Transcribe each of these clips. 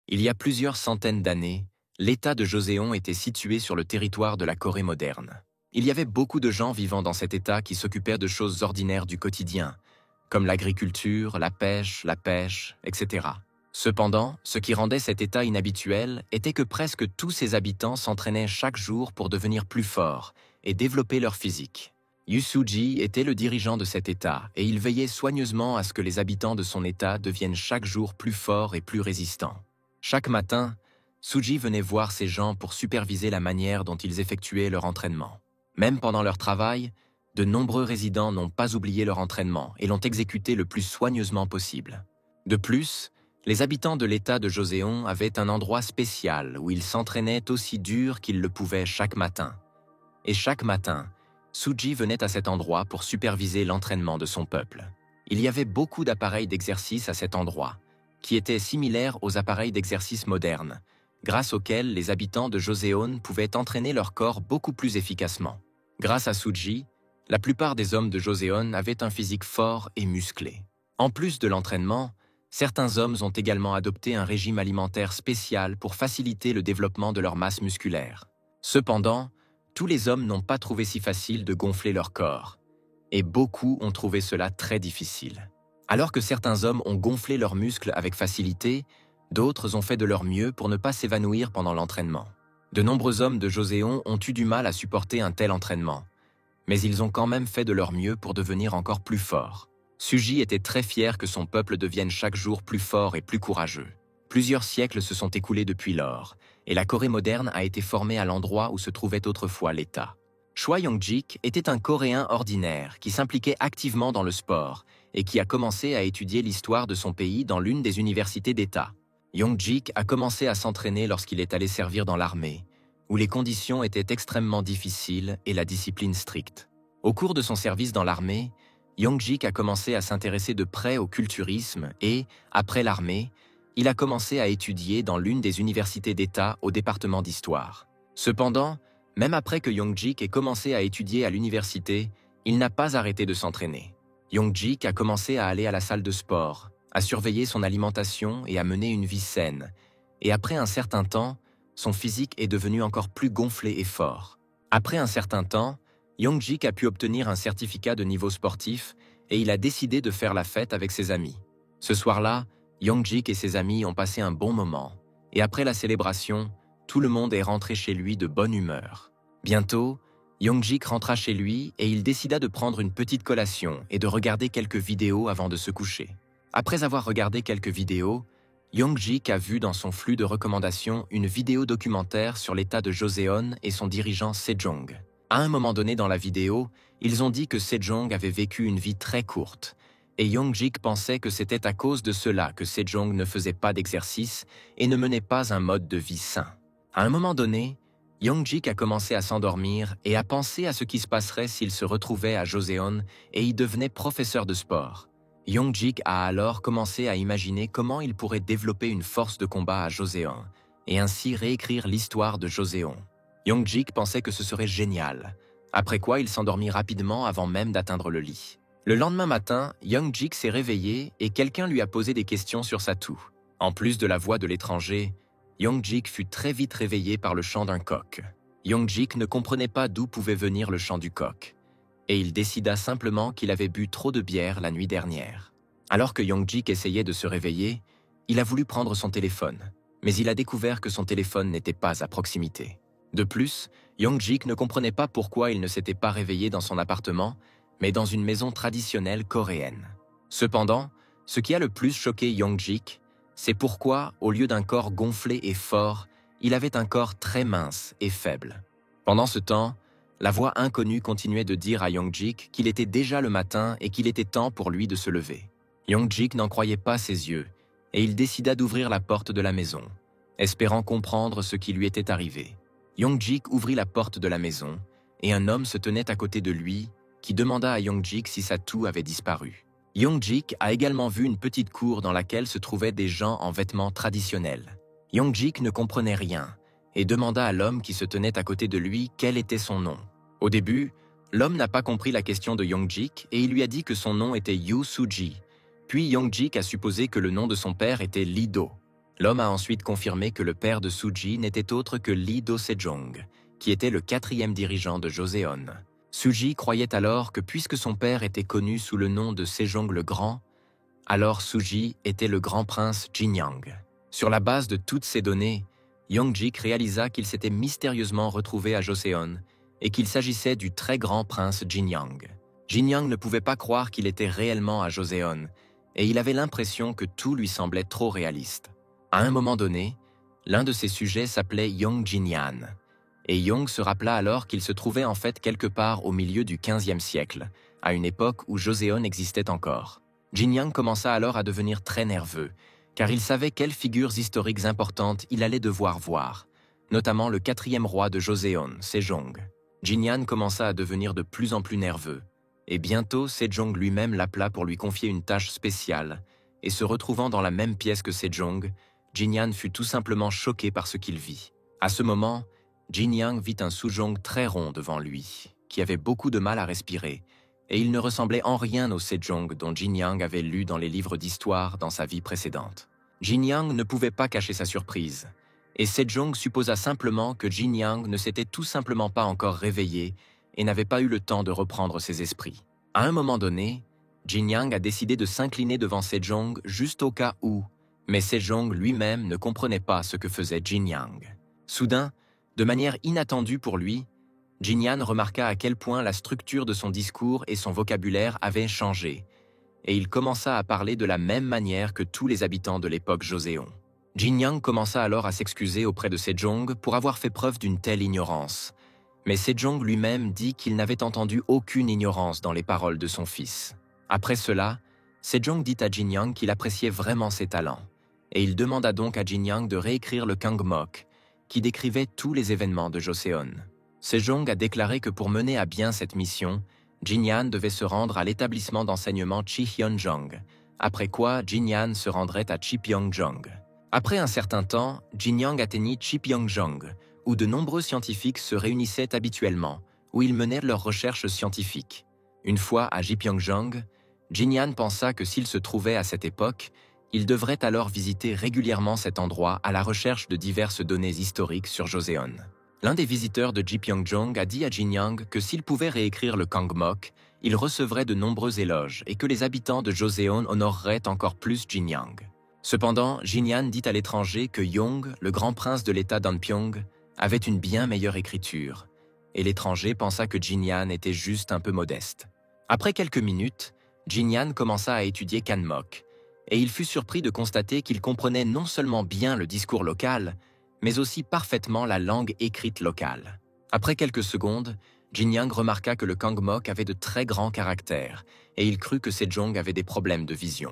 Il y a plusieurs centaines d'années, l'État de Joseon était situé sur le territoire de la Corée moderne. Il y avait beaucoup de gens vivant dans cet État qui s'occupèrent de choses ordinaires du quotidien, comme l'agriculture, la pêche, etc. Cependant, ce qui rendait cet État inhabituel était que presque tous ses habitants s'entraînaient chaque jour pour devenir plus forts et développer leur physique. Yu Suji était le dirigeant de cet État et il veillait soigneusement à ce que les habitants de son État deviennent chaque jour plus forts et plus résistants. Chaque matin, Suji venait voir ces gens pour superviser la manière dont ils effectuaient leur entraînement. Même pendant leur travail, de nombreux résidents n'ont pas oublié leur entraînement et l'ont exécuté le plus soigneusement possible. De plus, les habitants de l'État de Joseon avaient un endroit spécial où ils s'entraînaient aussi dur qu'ils le pouvaient chaque matin. Et chaque matin, Suji venait à cet endroit pour superviser l'entraînement de son peuple. Il y avait beaucoup d'appareils d'exercice à cet endroit, qui étaient similaires aux appareils d'exercice modernes, grâce auxquels les habitants de Joseon pouvaient entraîner leur corps beaucoup plus efficacement. Grâce à Suji, la plupart des hommes de Joseon avaient un physique fort et musclé. En plus de l'entraînement, certains hommes ont également adopté un régime alimentaire spécial pour faciliter le développement de leur masse musculaire. Cependant, tous les hommes n'ont pas trouvé si facile de gonfler leur corps, et beaucoup ont trouvé cela très difficile. Alors que certains hommes ont gonflé leurs muscles avec facilité, d'autres ont fait de leur mieux pour ne pas s'évanouir pendant l'entraînement. De nombreux hommes de Joseon ont eu du mal à supporter un tel entraînement, mais ils ont quand même fait de leur mieux pour devenir encore plus forts. Suji était très fier que son peuple devienne chaque jour plus fort et plus courageux. Plusieurs siècles se sont écoulés depuis lors, et la Corée moderne a été formée à l'endroit où se trouvait autrefois l'État. Choi Yong-jik était un Coréen ordinaire qui s'impliquait activement dans le sport et qui a commencé à étudier l'histoire de son pays dans l'une des universités d'État. Yong-jik a commencé à s'entraîner lorsqu'il est allé servir dans l'armée, où les conditions étaient extrêmement difficiles et la discipline stricte. Au cours de son service dans l'armée, Yong-jik a commencé à s'intéresser de près au culturisme et, après l'armée, il a commencé à étudier dans l'une des universités d'État au département d'histoire. Cependant, même après que Yong-jik ait commencé à étudier à l'université, il n'a pas arrêté de s'entraîner. Yong-jik a commencé à aller à la salle de sport, à surveiller son alimentation et à mener une vie saine. Et après un certain temps, son physique est devenu encore plus gonflé et fort. Après un certain temps, Yong-jik a pu obtenir un certificat de niveau sportif et il a décidé de faire la fête avec ses amis. Ce soir-là, Yong-jik et ses amis ont passé un bon moment, et après la célébration, tout le monde est rentré chez lui de bonne humeur. Bientôt, Yong-jik rentra chez lui et il décida de prendre une petite collation et de regarder quelques vidéos avant de se coucher. Après avoir regardé quelques vidéos, Yong-jik a vu dans son flux de recommandations une vidéo documentaire sur l'état de Joseon et son dirigeant Sejong. À un moment donné dans la vidéo, ils ont dit que Sejong avait vécu une vie très courte, et Yong-jik pensait que c'était à cause de cela que Sejong ne faisait pas d'exercice et ne menait pas un mode de vie sain. À un moment donné, Yong-jik a commencé à s'endormir et à penser à ce qui se passerait s'il se retrouvait à Joseon et y devenait professeur de sport. Yong-jik a alors commencé à imaginer comment il pourrait développer une force de combat à Joseon et ainsi réécrire l'histoire de Joseon. Yong-jik pensait que ce serait génial, après quoi il s'endormit rapidement avant même d'atteindre le lit. Le lendemain matin, Yong-jik s'est réveillé et quelqu'un lui a posé des questions sur sa toux. En plus de la voix de l'étranger, Yong-jik fut très vite réveillé par le chant d'un coq. Yong-jik ne comprenait pas d'où pouvait venir le chant du coq, et il décida simplement qu'il avait bu trop de bière la nuit dernière. Alors que Yong-jik essayait de se réveiller, il a voulu prendre son téléphone, mais il a découvert que son téléphone n'était pas à proximité. De plus, Yong-jik ne comprenait pas pourquoi il ne s'était pas réveillé dans son appartement, mais dans une maison traditionnelle coréenne. Cependant, ce qui a le plus choqué Yong-jik, c'est pourquoi, au lieu d'un corps gonflé et fort, il avait un corps très mince et faible. Pendant ce temps, la voix inconnue continuait de dire à Yong-jik qu'il était déjà le matin et qu'il était temps pour lui de se lever. Yong-jik n'en croyait pas ses yeux, et il décida d'ouvrir la porte de la maison, espérant comprendre ce qui lui était arrivé. Yong-jik ouvrit la porte de la maison, et un homme se tenait à côté de lui, qui demanda à Yong-jik si sa toux avait disparu. Yong-jik a également vu une petite cour dans laquelle se trouvaient des gens en vêtements traditionnels. Yong-jik ne comprenait rien et demanda à l'homme qui se tenait à côté de lui quel était son nom. Au début, l'homme n'a pas compris la question de Yong-jik et il lui a dit que son nom était Yu Suji. Puis Yong-jik a supposé que le nom de son père était Lee-do. L'homme a ensuite confirmé que le père de Suji n'était autre que Lee Do-sejong, qui était le 4e dirigeant de Joseon. Suji croyait alors que puisque son père était connu sous le nom de Sejong le Grand, alors Suji était le grand prince Jinyang. Sur la base de toutes ces données, Yongjik réalisa qu'il s'était mystérieusement retrouvé à Joseon et qu'il s'agissait du très grand prince Jinyang. Jinyang ne pouvait pas croire qu'il était réellement à Joseon et il avait l'impression que tout lui semblait trop réaliste. À un moment donné, l'un de ses sujets s'appelait Yong Jinyan, et Yong se rappela alors qu'il se trouvait en fait quelque part au milieu du XVe siècle, à une époque où Joseon existait encore. Jinyang commença alors à devenir très nerveux, car il savait quelles figures historiques importantes il allait devoir voir, notamment le 4e roi de Joseon, Sejong. Jinyang commença à devenir de plus en plus nerveux, et bientôt Sejong lui-même l'appela pour lui confier une tâche spéciale, et se retrouvant dans la même pièce que Sejong, Jinyang fut tout simplement choqué par ce qu'il vit. À ce moment, Jinyang vit un Sejong très rond devant lui, qui avait beaucoup de mal à respirer, et il ne ressemblait en rien au Sejong dont Jinyang avait lu dans les livres d'histoire dans sa vie précédente. Jinyang ne pouvait pas cacher sa surprise, et Sejong supposa simplement que Jinyang ne s'était tout simplement pas encore réveillé et n'avait pas eu le temps de reprendre ses esprits. À un moment donné, Jinyang a décidé de s'incliner devant Sejong juste au cas où, mais Sejong lui-même ne comprenait pas ce que faisait Jinyang. Soudain, de manière inattendue pour lui, Jinyang remarqua à quel point la structure de son discours et son vocabulaire avaient changé, et il commença à parler de la même manière que tous les habitants de l'époque Joseon. Jinyang commença alors à s'excuser auprès de Sejong pour avoir fait preuve d'une telle ignorance, mais Sejong lui-même dit qu'il n'avait entendu aucune ignorance dans les paroles de son fils. Après cela, Sejong dit à Jinyang qu'il appréciait vraiment ses talents, et il demanda donc à Jinyang de réécrire le Kangmok, qui décrivait tous les événements de Joseon. Sejong a déclaré que pour mener à bien cette mission, Jinyang devait se rendre à l'établissement d'enseignement Chihyonjong, après quoi Jinyang se rendrait à Chipyeongjong. Après un certain temps, Jinyang atteignit Chipyeongjong, où de nombreux scientifiques se réunissaient habituellement, où ils menaient leurs recherches scientifiques. Une fois à Chipyeongjong, Jinyang pensa que s'il se trouvait à cette époque, il devrait alors visiter régulièrement cet endroit à la recherche de diverses données historiques sur Joseon. L'un des visiteurs de Chipyeongjong a dit à Jinyang que s'il pouvait réécrire le Kangmok, il recevrait de nombreux éloges et que les habitants de Joseon honoreraient encore plus Jinyang. Cependant, Jinyang dit à l'étranger que Yong, le grand prince de l'état d'Anpyong, avait une bien meilleure écriture, et l'étranger pensa que Jinyang était juste un peu modeste. Après quelques minutes, Jinyang commença à étudier Kanmok, et il fut surpris de constater qu'il comprenait non seulement bien le discours local, mais aussi parfaitement la langue écrite locale. Après quelques secondes, Jinyang remarqua que le Kangmok avait de très grands caractères, et il crut que Sejong avait des problèmes de vision.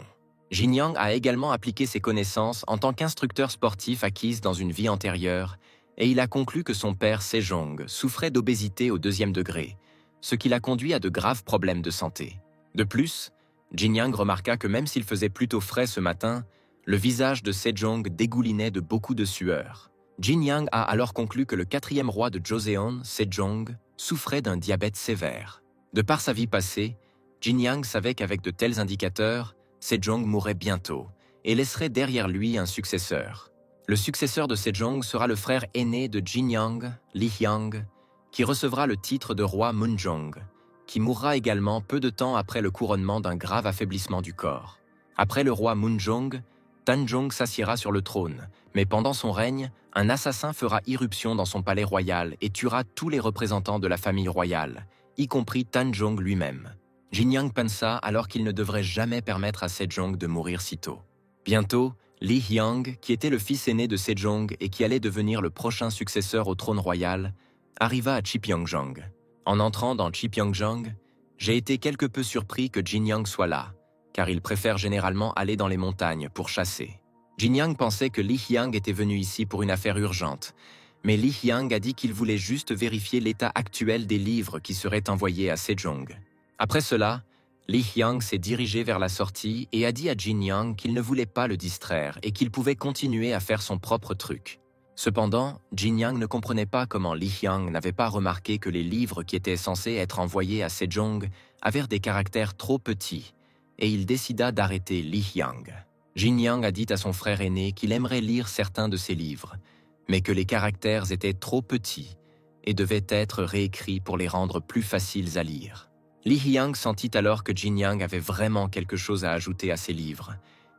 Jinyang a également appliqué ses connaissances en tant qu'instructeur sportif acquises dans une vie antérieure, et il a conclu que son père Sejong souffrait d'obésité au 2e degré, ce qui l'a conduit à de graves problèmes de santé. De plus, Jinyang remarqua que même s'il faisait plutôt frais ce matin, le visage de Sejong dégoulinait de beaucoup de sueur. Jinyang a alors conclu que le 4e roi de Joseon, Sejong, souffrait d'un diabète sévère. De par sa vie passée, Jinyang savait qu'avec de tels indicateurs, Sejong mourrait bientôt et laisserait derrière lui un successeur. Le successeur de Sejong sera le frère aîné de Jinyang, Lee Hyang, qui recevra le titre de roi Munjong, qui mourra également peu de temps après le couronnement d'un grave affaiblissement du corps. Après le roi Munjong, Tanjong s'assiera sur le trône, mais pendant son règne, un assassin fera irruption dans son palais royal et tuera tous les représentants de la famille royale, y compris Tanjong lui-même. Jinyang pensa alors qu'il ne devrait jamais permettre à Sejong de mourir si tôt. Bientôt, Lee Hyang, qui était le fils aîné de Sejong et qui allait devenir le prochain successeur au trône royal, arriva à Chipyeongjong. En entrant dans Chipyeongjong, j'ai été quelque peu surpris que Jinyang soit là, car il préfère généralement aller dans les montagnes pour chasser. Jinyang pensait que Lee Hyang était venu ici pour une affaire urgente, mais Lee Hyang a dit qu'il voulait juste vérifier l'état actuel des livres qui seraient envoyés à Sejong. Après cela, Lee Hyang s'est dirigé vers la sortie et a dit à Jinyang qu'il ne voulait pas le distraire et qu'il pouvait continuer à faire son propre truc. Cependant, Jinyang ne comprenait pas comment Lee Hyang n'avait pas remarqué que les livres qui étaient censés être envoyés à Sejong avaient des caractères trop petits, et il décida d'arrêter Lee Hyang. Jin Yang a dit à son frère aîné qu'il aimerait lire certains de ses livres, mais que les caractères étaient trop petits et devaient être réécrits pour les rendre plus faciles à lire. Li Yang sentit alors que Jin Yang avait vraiment quelque chose à ajouter à ses livres,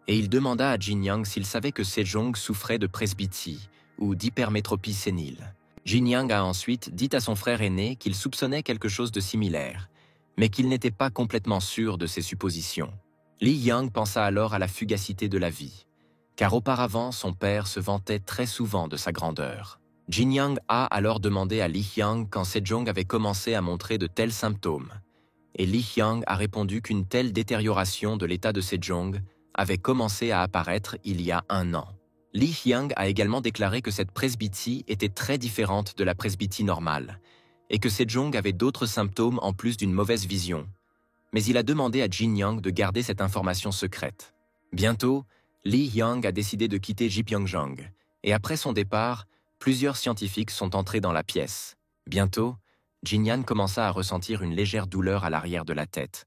et il demanda à Jin Yang s'il savait que Sejong souffrait de presbytie ou d'hypermétropie sénile. Jin Yang a ensuite dit à son frère aîné qu'il soupçonnait quelque chose de similaire, mais qu'il n'était pas complètement sûr de ses suppositions. Li Yang pensa alors à la fugacité de la vie, car auparavant son père se vantait très souvent de sa grandeur. Jin Yang a alors demandé à Li Yang quand Sejong avait commencé à montrer de tels symptômes, et Li Yang a répondu qu'une telle détérioration de l'état de Sejong avait commencé à apparaître il y a 1 an. Li Yang a également déclaré que cette presbytie était très différente de la presbytie normale, et que Sejong avait d'autres symptômes en plus d'une mauvaise vision, mais il a demandé à Jin Yang de garder cette information secrète. Bientôt, Li Yang a décidé de quitter Jipyeongjang, et après son départ, plusieurs scientifiques sont entrés dans la pièce. Bientôt, Jin Yang commença à ressentir une légère douleur à l'arrière de la tête,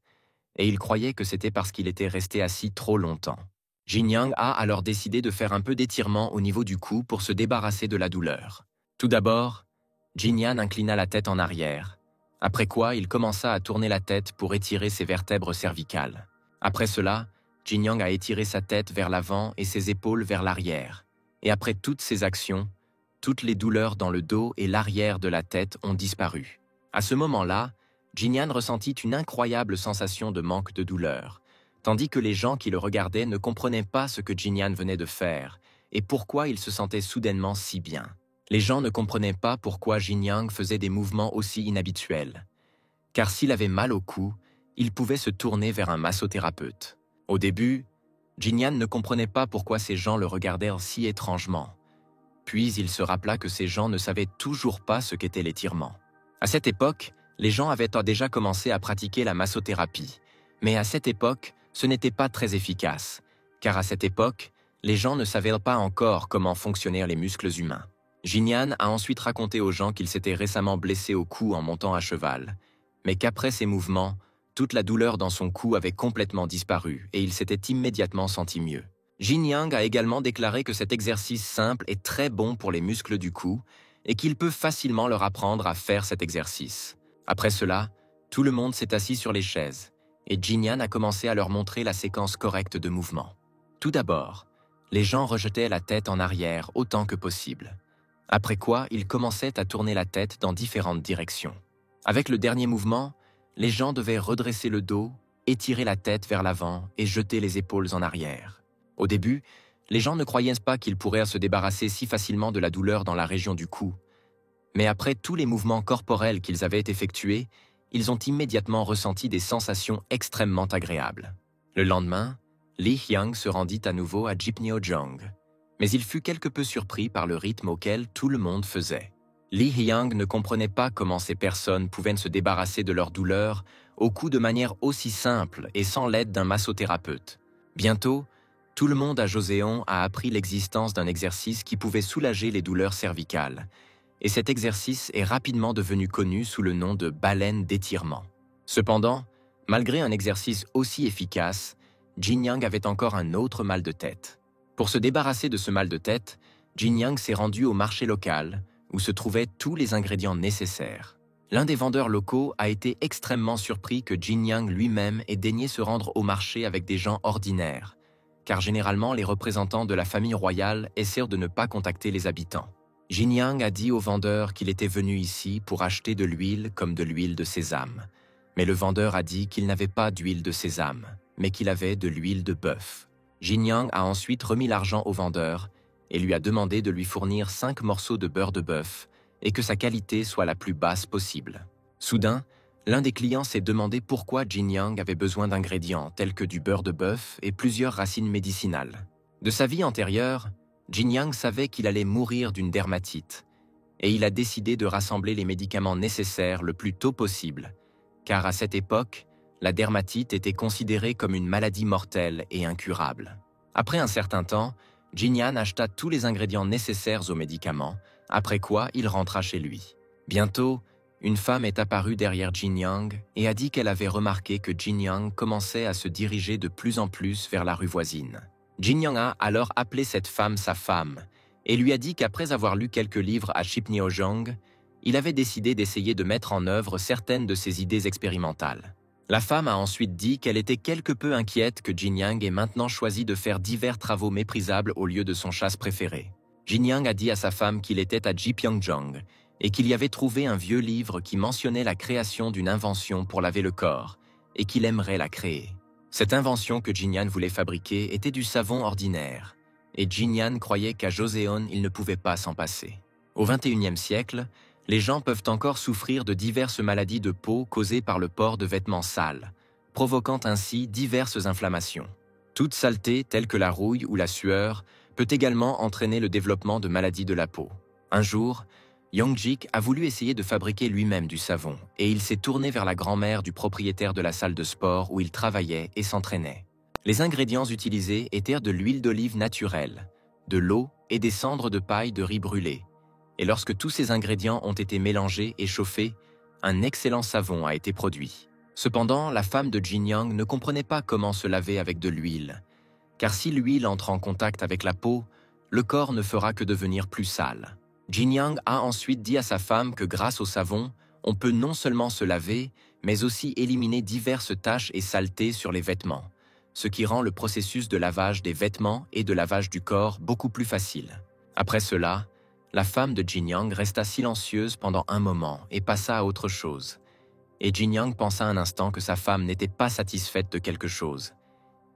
et il croyait que c'était parce qu'il était resté assis trop longtemps. Jin Yang a alors décidé de faire un peu d'étirement au niveau du cou pour se débarrasser de la douleur. Tout d'abord, Jin Yang inclina la tête en arrière, après quoi il commença à tourner la tête pour étirer ses vertèbres cervicales. Après cela, Jin Yang a étiré sa tête vers l'avant et ses épaules vers l'arrière, et après toutes ces actions, toutes les douleurs dans le dos et l'arrière de la tête ont disparu. À ce moment-là, Jin Yang ressentit une incroyable sensation de manque de douleur, tandis que les gens qui le regardaient ne comprenaient pas ce que Jin Yang venait de faire et pourquoi il se sentait soudainement si bien. Les gens ne comprenaient pas pourquoi Jin Yang faisait des mouvements aussi inhabituels, car s'il avait mal au cou, il pouvait se tourner vers un massothérapeute. Au début, Jin Yang ne comprenait pas pourquoi ces gens le regardaient si étrangement. Puis il se rappela que ces gens ne savaient toujours pas ce qu'était l'étirement. À cette époque, les gens avaient déjà commencé à pratiquer la massothérapie, mais à cette époque, ce n'était pas très efficace, car à cette époque, les gens ne savaient pas encore comment fonctionnaient les muscles humains. Jin Yang a ensuite raconté aux gens qu'il s'était récemment blessé au cou en montant à cheval, mais qu'après ces mouvements, toute la douleur dans son cou avait complètement disparu et il s'était immédiatement senti mieux. Jin Yang a également déclaré que cet exercice simple est très bon pour les muscles du cou et qu'il peut facilement leur apprendre à faire cet exercice. Après cela, tout le monde s'est assis sur les chaises et Jin Yang a commencé à leur montrer la séquence correcte de mouvements. Tout d'abord, les gens rejetaient la tête en arrière autant que possible, après quoi ils commençaient à tourner la tête dans différentes directions. Avec le dernier mouvement, les gens devaient redresser le dos, étirer la tête vers l'avant et jeter les épaules en arrière. Au début, les gens ne croyaient pas qu'ils pourraient se débarrasser si facilement de la douleur dans la région du cou. Mais après tous les mouvements corporels qu'ils avaient effectués, ils ont immédiatement ressenti des sensations extrêmement agréables. Le lendemain, Li Yang se rendit à nouveau à Jipyeongjang, mais il fut quelque peu surpris par le rythme auquel tout le monde faisait. Li Yang ne comprenait pas comment ces personnes pouvaient se débarrasser de leur douleur au cou de manière aussi simple et sans l'aide d'un massothérapeute. Bientôt, tout le monde à Joseon a appris l'existence d'un exercice qui pouvait soulager les douleurs cervicales, et cet exercice est rapidement devenu connu sous le nom de baleine d'étirement. Cependant, malgré un exercice aussi efficace, Jin Yang avait encore un autre mal de tête. Pour se débarrasser de ce mal de tête, Jin Yang s'est rendu au marché local, où se trouvaient tous les ingrédients nécessaires. L'un des vendeurs locaux a été extrêmement surpris que Jin Yang lui-même ait daigné se rendre au marché avec des gens ordinaires, car généralement les représentants de la famille royale essaient de ne pas contacter les habitants. Jin Yang a dit au vendeur qu'il était venu ici pour acheter de l'huile comme de l'huile de sésame, mais le vendeur a dit qu'il n'avait pas d'huile de sésame, mais qu'il avait de l'huile de bœuf. Jin Yang a ensuite remis l'argent au vendeur et lui a demandé de lui fournir 5 morceaux de beurre de bœuf et que sa qualité soit la plus basse possible. Soudain, l'un des clients s'est demandé pourquoi Jin Yang avait besoin d'ingrédients tels que du beurre de bœuf et plusieurs racines médicinales. De sa vie antérieure, Jin Yang savait qu'il allait mourir d'une dermatite et il a décidé de rassembler les médicaments nécessaires le plus tôt possible, car à cette époque, la dermatite était considérée comme une maladie mortelle et incurable. Après un certain temps, Jin Yang acheta tous les ingrédients nécessaires aux médicaments, après quoi il rentra chez lui. Bientôt, une femme est apparue derrière Jin Yang et a dit qu'elle avait remarqué que Jin Yang commençait à se diriger de plus en plus vers la rue voisine. Jin Yang a alors appelé cette femme sa femme et lui a dit qu'après avoir lu quelques livres à Shipnyeojong, il avait décidé d'essayer de mettre en œuvre certaines de ses idées expérimentales. La femme a ensuite dit qu'elle était quelque peu inquiète que Jin Yang ait maintenant choisi de faire divers travaux méprisables au lieu de son chasse préféré. Jin Yang a dit à sa femme qu'il était à Jipyeongjong et qu'il y avait trouvé un vieux livre qui mentionnait la création d'une invention pour laver le corps et qu'il aimerait la créer. Cette invention que Jin Yang voulait fabriquer était du savon ordinaire et Jin Yang croyait qu'à Joseon il ne pouvait pas s'en passer. Au XXIe siècle, les gens peuvent encore souffrir de diverses maladies de peau causées par le port de vêtements sales, provoquant ainsi diverses inflammations. Toute saleté, telle que la rouille ou la sueur, peut également entraîner le développement de maladies de la peau. Un jour, Yongjik a voulu essayer de fabriquer lui-même du savon et il s'est tourné vers la grand-mère du propriétaire de la salle de sport où il travaillait et s'entraînait. Les ingrédients utilisés étaient de l'huile d'olive naturelle, de l'eau et des cendres de paille de riz brûlé. Et lorsque tous ces ingrédients ont été mélangés et chauffés, un excellent savon a été produit. Cependant, la femme de Jin Yang ne comprenait pas comment se laver avec de l'huile, car si l'huile entre en contact avec la peau, le corps ne fera que devenir plus sale. Jin Yang a ensuite dit à sa femme que grâce au savon, on peut non seulement se laver, mais aussi éliminer diverses taches et saletés sur les vêtements, ce qui rend le processus de lavage des vêtements et de lavage du corps beaucoup plus facile. Après cela, la femme de Jin Yang resta silencieuse pendant un moment et passa à autre chose. Et Jin Yang pensa un instant que sa femme n'était pas satisfaite de quelque chose.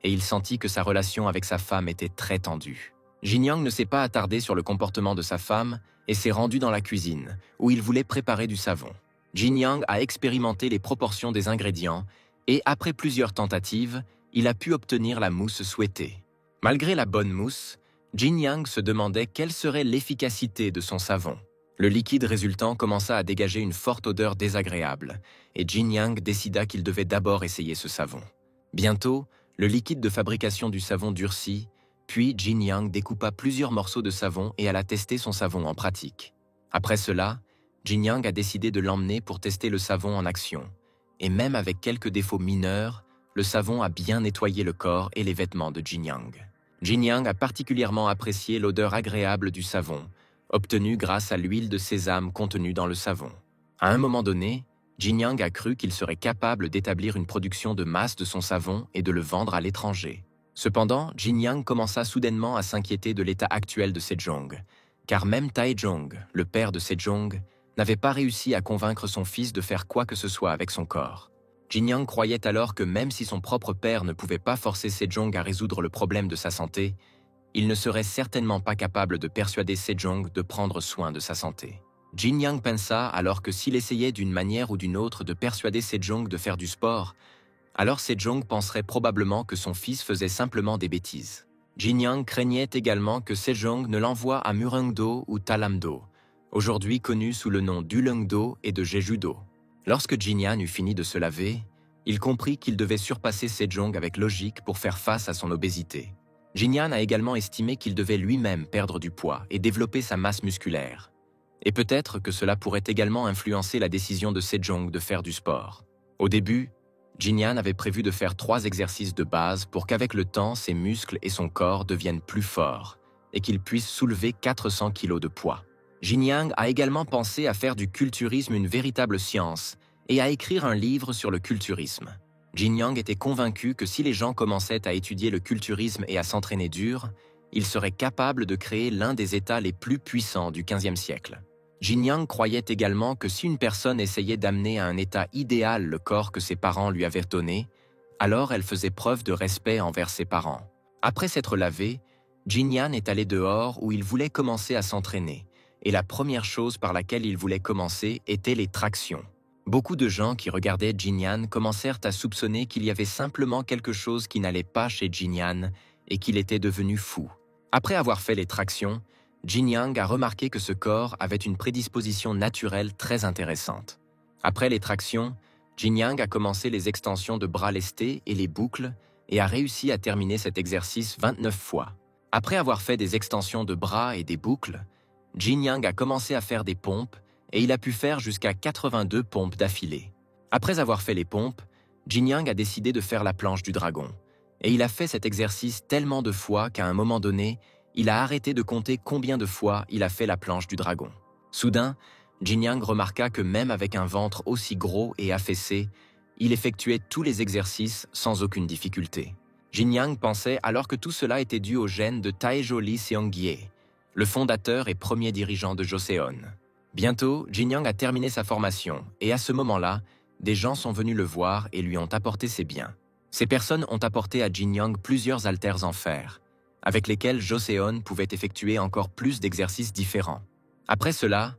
Et il sentit que sa relation avec sa femme était très tendue. Jin Yang ne s'est pas attardé sur le comportement de sa femme et s'est rendu dans la cuisine, où il voulait préparer du savon. Jin Yang a expérimenté les proportions des ingrédients et, après plusieurs tentatives, il a pu obtenir la mousse souhaitée. Malgré la bonne mousse, Jin Yang se demandait quelle serait l'efficacité de son savon. Le liquide résultant commença à dégager une forte odeur désagréable, et Jin Yang décida qu'il devait d'abord essayer ce savon. Bientôt, le liquide de fabrication du savon durcit, puis Jin Yang découpa plusieurs morceaux de savon et alla tester son savon en pratique. Après cela, Jin Yang a décidé de l'emmener pour tester le savon en action, et même avec quelques défauts mineurs, le savon a bien nettoyé le corps et les vêtements de Jin Yang. Jin Yang a particulièrement apprécié l'odeur agréable du savon, obtenue grâce à l'huile de sésame contenue dans le savon. À un moment donné, Jin Yang a cru qu'il serait capable d'établir une production de masse de son savon et de le vendre à l'étranger. Cependant, Jin Yang commença soudainement à s'inquiéter de l'état actuel de Sejong, car même Taejong, le père de Sejong, n'avait pas réussi à convaincre son fils de faire quoi que ce soit avec son corps. Jin Yang croyait alors que même si son propre père ne pouvait pas forcer Sejong à résoudre le problème de sa santé, il ne serait certainement pas capable de persuader Sejong de prendre soin de sa santé. Jin Yang pensa alors que s'il essayait d'une manière ou d'une autre de persuader Sejong de faire du sport, alors Sejong penserait probablement que son fils faisait simplement des bêtises. Jin Yang craignait également que Sejong ne l'envoie à Murungdo ou Talamdo, aujourd'hui connus sous le nom d'Uleungdo et de Jeju-do. Lorsque Jin Yang eut fini de se laver, il comprit qu'il devait surpasser Sejong avec logique pour faire face à son obésité. Jin Yang a également estimé qu'il devait lui-même perdre du poids et développer sa masse musculaire. Et peut-être que cela pourrait également influencer la décision de Sejong de faire du sport. Au début, Jin Yang avait prévu de faire 3 exercices de base pour qu'avec le temps, ses muscles et son corps deviennent plus forts et qu'il puisse soulever 400 kg de poids. Jin Yang a également pensé à faire du culturisme une véritable science et à écrire un livre sur le culturisme. Jin Yang était convaincu que si les gens commençaient à étudier le culturisme et à s'entraîner dur, ils seraient capables de créer l'un des États les plus puissants du XVe siècle. Jin Yang croyait également que si une personne essayait d'amener à un état idéal le corps que ses parents lui avaient donné, alors elle faisait preuve de respect envers ses parents. Après s'être lavé, Jin Yang est allé dehors où il voulait commencer à s'entraîner. Et la première chose par laquelle il voulait commencer était les tractions. Beaucoup de gens qui regardaient Jin Yang commencèrent à soupçonner qu'il y avait simplement quelque chose qui n'allait pas chez Jin Yang et qu'il était devenu fou. Après avoir fait les tractions, Jin Yang a remarqué que ce corps avait une prédisposition naturelle très intéressante. Après les tractions, Jin Yang a commencé les extensions de bras lestés et les boucles et a réussi à terminer cet exercice 29 fois. Après avoir fait des extensions de bras et des boucles, Jin Yang a commencé à faire des pompes et il a pu faire jusqu'à 82 pompes d'affilée. Après avoir fait les pompes, Jin Yang a décidé de faire la planche du dragon. Et il a fait cet exercice tellement de fois qu'à un moment donné, il a arrêté de compter combien de fois il a fait la planche du dragon. Soudain, Jin Yang remarqua que même avec un ventre aussi gros et affaissé, il effectuait tous les exercices sans aucune difficulté. Jin Yang pensait alors que tout cela était dû au gène de Taejo Lee Seong-gye, le fondateur et premier dirigeant de Joseon. Bientôt, Jin Yang a terminé sa formation et à ce moment-là, des gens sont venus le voir et lui ont apporté ses biens. Ces personnes ont apporté à Jin Yang plusieurs haltères en fer, avec lesquels Joseon pouvait effectuer encore plus d'exercices différents. Après cela,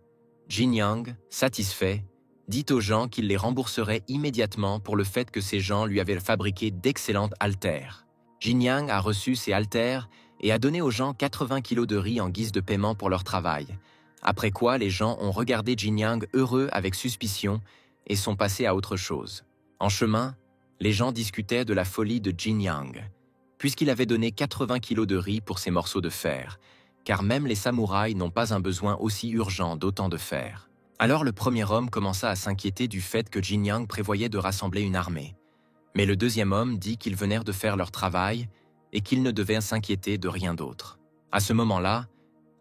Jin Yang, satisfait, dit aux gens qu'il les rembourserait immédiatement pour le fait que ces gens lui avaient fabriqué d'excellentes haltères. Jin Yang a reçu ces haltères et a donné aux gens 80 kilos de riz en guise de paiement pour leur travail, après quoi les gens ont regardé Jin Yang heureux avec suspicion et sont passés à autre chose. En chemin, les gens discutaient de la folie de Jin Yang, puisqu'il avait donné 80 kilos de riz pour ces morceaux de fer, car même les samouraïs n'ont pas un besoin aussi urgent d'autant de fer. Alors le premier homme commença à s'inquiéter du fait que Jin Yang prévoyait de rassembler une armée. Mais le deuxième homme dit qu'ils venaient de faire leur travail et qu'ils ne devaient s'inquiéter de rien d'autre. À ce moment-là,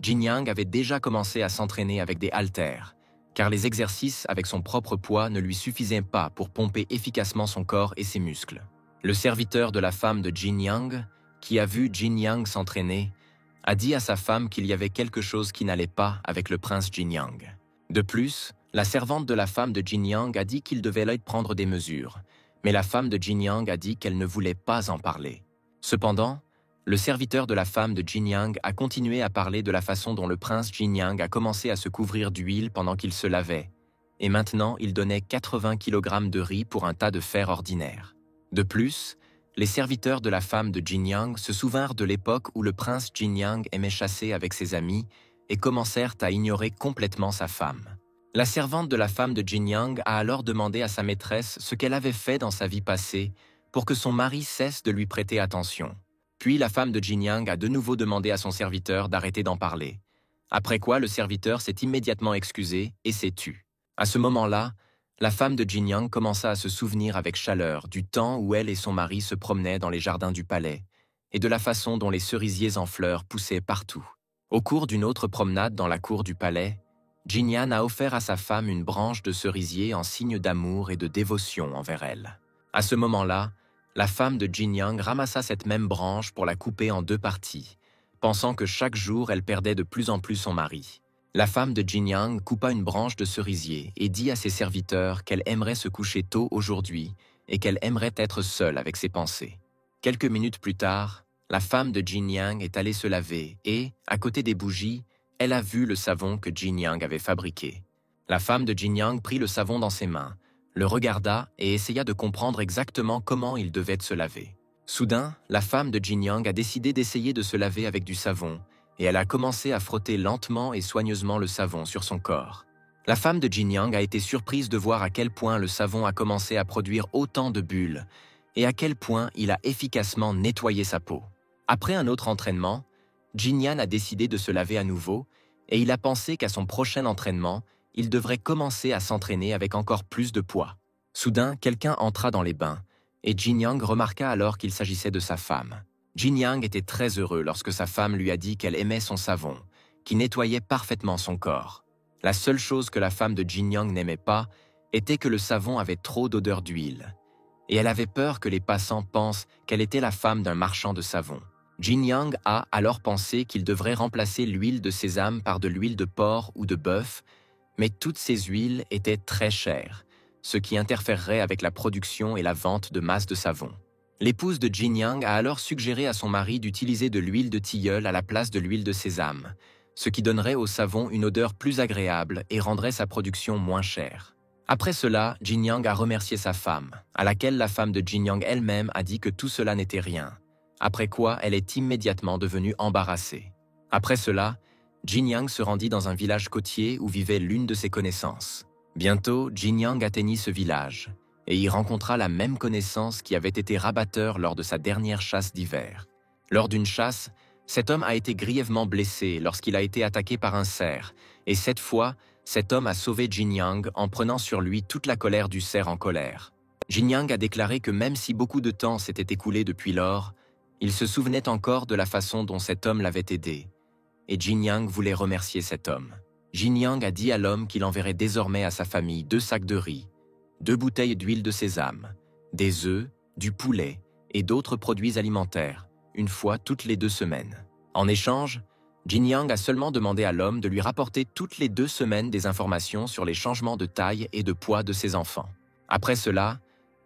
Jin Yang avait déjà commencé à s'entraîner avec des haltères, car les exercices avec son propre poids ne lui suffisaient pas pour pomper efficacement son corps et ses muscles. Le serviteur de la femme de Jin Yang, qui a vu Jin Yang s'entraîner, a dit à sa femme qu'il y avait quelque chose qui n'allait pas avec le prince Jin Yang. De plus, la servante de la femme de Jin Yang a dit qu'il devait lui prendre des mesures, mais la femme de Jin Yang a dit qu'elle ne voulait pas en parler. Cependant, le serviteur de la femme de Jin Yang a continué à parler de la façon dont le prince Jin Yang a commencé à se couvrir d'huile pendant qu'il se lavait, et maintenant il donnait 80 kg de riz pour un tas de fer ordinaire. De plus, les serviteurs de la femme de Jin Yang se souvinrent de l'époque où le prince Jin Yang aimait chasser avec ses amis et commencèrent à ignorer complètement sa femme. La servante de la femme de Jin Yang a alors demandé à sa maîtresse ce qu'elle avait fait dans sa vie passée pour que son mari cesse de lui prêter attention. Puis la femme de Jin Yang a de nouveau demandé à son serviteur d'arrêter d'en parler. Après quoi, le serviteur s'est immédiatement excusé et s'est tu. À ce moment-là, la femme de Jin Yang commença à se souvenir avec chaleur du temps où elle et son mari se promenaient dans les jardins du palais et de la façon dont les cerisiers en fleurs poussaient partout. Au cours d'une autre promenade dans la cour du palais, Jin Yang a offert à sa femme une branche de cerisier en signe d'amour et de dévotion envers elle. À ce moment-là, la femme de Jin Yang ramassa cette même branche pour la couper en deux parties, pensant que chaque jour elle perdait de plus en plus son mari. La femme de Jin Yang coupa une branche de cerisier et dit à ses serviteurs qu'elle aimerait se coucher tôt aujourd'hui et qu'elle aimerait être seule avec ses pensées. Quelques minutes plus tard, la femme de Jin Yang est allée se laver et, à côté des bougies, elle a vu le savon que Jin Yang avait fabriqué. La femme de Jin Yang prit le savon dans ses mains, le regarda et essaya de comprendre exactement comment il devait se laver. Soudain, la femme de Jin Yang a décidé d'essayer de se laver avec du savon et elle a commencé à frotter lentement et soigneusement le savon sur son corps. La femme de Jin Yang a été surprise de voir à quel point le savon a commencé à produire autant de bulles et à quel point il a efficacement nettoyé sa peau. Après un autre entraînement, Jin Yang a décidé de se laver à nouveau et il a pensé qu'à son prochain entraînement, il devrait commencer à s'entraîner avec encore plus de poids. Soudain, quelqu'un entra dans les bains et Jin Yang remarqua alors qu'il s'agissait de sa femme. Jin Yang était très heureux lorsque sa femme lui a dit qu'elle aimait son savon, qui nettoyait parfaitement son corps. La seule chose que la femme de Jin Yang n'aimait pas était que le savon avait trop d'odeur d'huile, et elle avait peur que les passants pensent qu'elle était la femme d'un marchand de savon. Jin Yang a alors pensé qu'il devrait remplacer l'huile de sésame par de l'huile de porc ou de bœuf, mais toutes ces huiles étaient très chères, ce qui interférerait avec la production et la vente de masse de savon. L'épouse de Jin Yang a alors suggéré à son mari d'utiliser de l'huile de tilleul à la place de l'huile de sésame, ce qui donnerait au savon une odeur plus agréable et rendrait sa production moins chère. Après cela, Jin Yang a remercié sa femme, à laquelle la femme de Jin Yang elle-même a dit que tout cela n'était rien, après quoi elle est immédiatement devenue embarrassée. Après cela, Jin Yang se rendit dans un village côtier où vivait l'une de ses connaissances. Bientôt, Jin Yang atteignit ce village et y rencontra la même connaissance qui avait été rabatteur lors de sa dernière chasse d'hiver. Lors d'une chasse, cet homme a été grièvement blessé lorsqu'il a été attaqué par un cerf, et cette fois, cet homme a sauvé Jin Yang en prenant sur lui toute la colère du cerf en colère. Jin Yang a déclaré que même si beaucoup de temps s'était écoulé depuis lors, il se souvenait encore de la façon dont cet homme l'avait aidé, et Jin Yang voulait remercier cet homme. Jin Yang a dit à l'homme qu'il enverrait désormais à sa famille 2 sacs de riz, 2 bouteilles d'huile de sésame, des œufs, du poulet et d'autres produits alimentaires, une fois toutes les 2 semaines. En échange, Jin Yang a seulement demandé à l'homme de lui rapporter toutes les 2 semaines des informations sur les changements de taille et de poids de ses enfants. Après cela,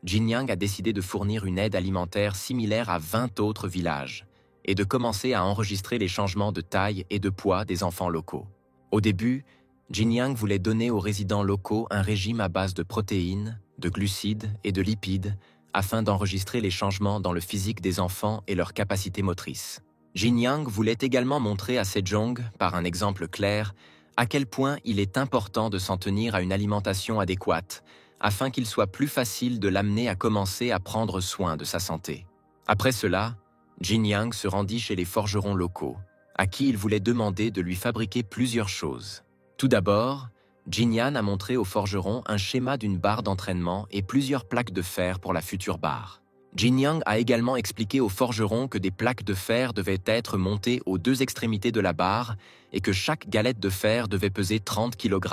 Jin Yang a décidé de fournir une aide alimentaire similaire à 20 autres villages et de commencer à enregistrer les changements de taille et de poids des enfants locaux. Au début, Jin Yang voulait donner aux résidents locaux un régime à base de protéines, de glucides et de lipides afin d'enregistrer les changements dans le physique des enfants et leurs capacités motrices. Jin Yang voulait également montrer à Sejong, par un exemple clair, à quel point il est important de s'en tenir à une alimentation adéquate afin qu'il soit plus facile de l'amener à commencer à prendre soin de sa santé. Après cela, Jin Yang se rendit chez les forgerons locaux, à qui il voulait demander de lui fabriquer plusieurs choses. Tout d'abord, Jin Yang a montré aux forgerons un schéma d'une barre d'entraînement et plusieurs plaques de fer pour la future barre. Jin Yang a également expliqué aux forgerons que des plaques de fer devaient être montées aux 2 extrémités de la barre et que chaque galette de fer devait peser 30 kg.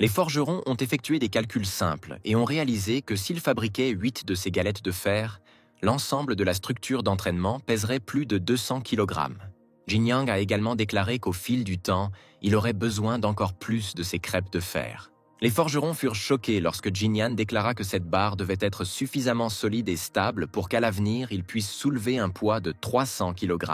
Les forgerons ont effectué des calculs simples et ont réalisé que s'ils fabriquaient 8 de ces galettes de fer, l'ensemble de la structure d'entraînement pèserait plus de 200 kg. Jin Yang a également déclaré qu'au fil du temps, il aurait besoin d'encore plus de ces crêpes de fer. Les forgerons furent choqués lorsque Jin Yang déclara que cette barre devait être suffisamment solide et stable pour qu'à l'avenir, il puisse soulever un poids de 300 kg.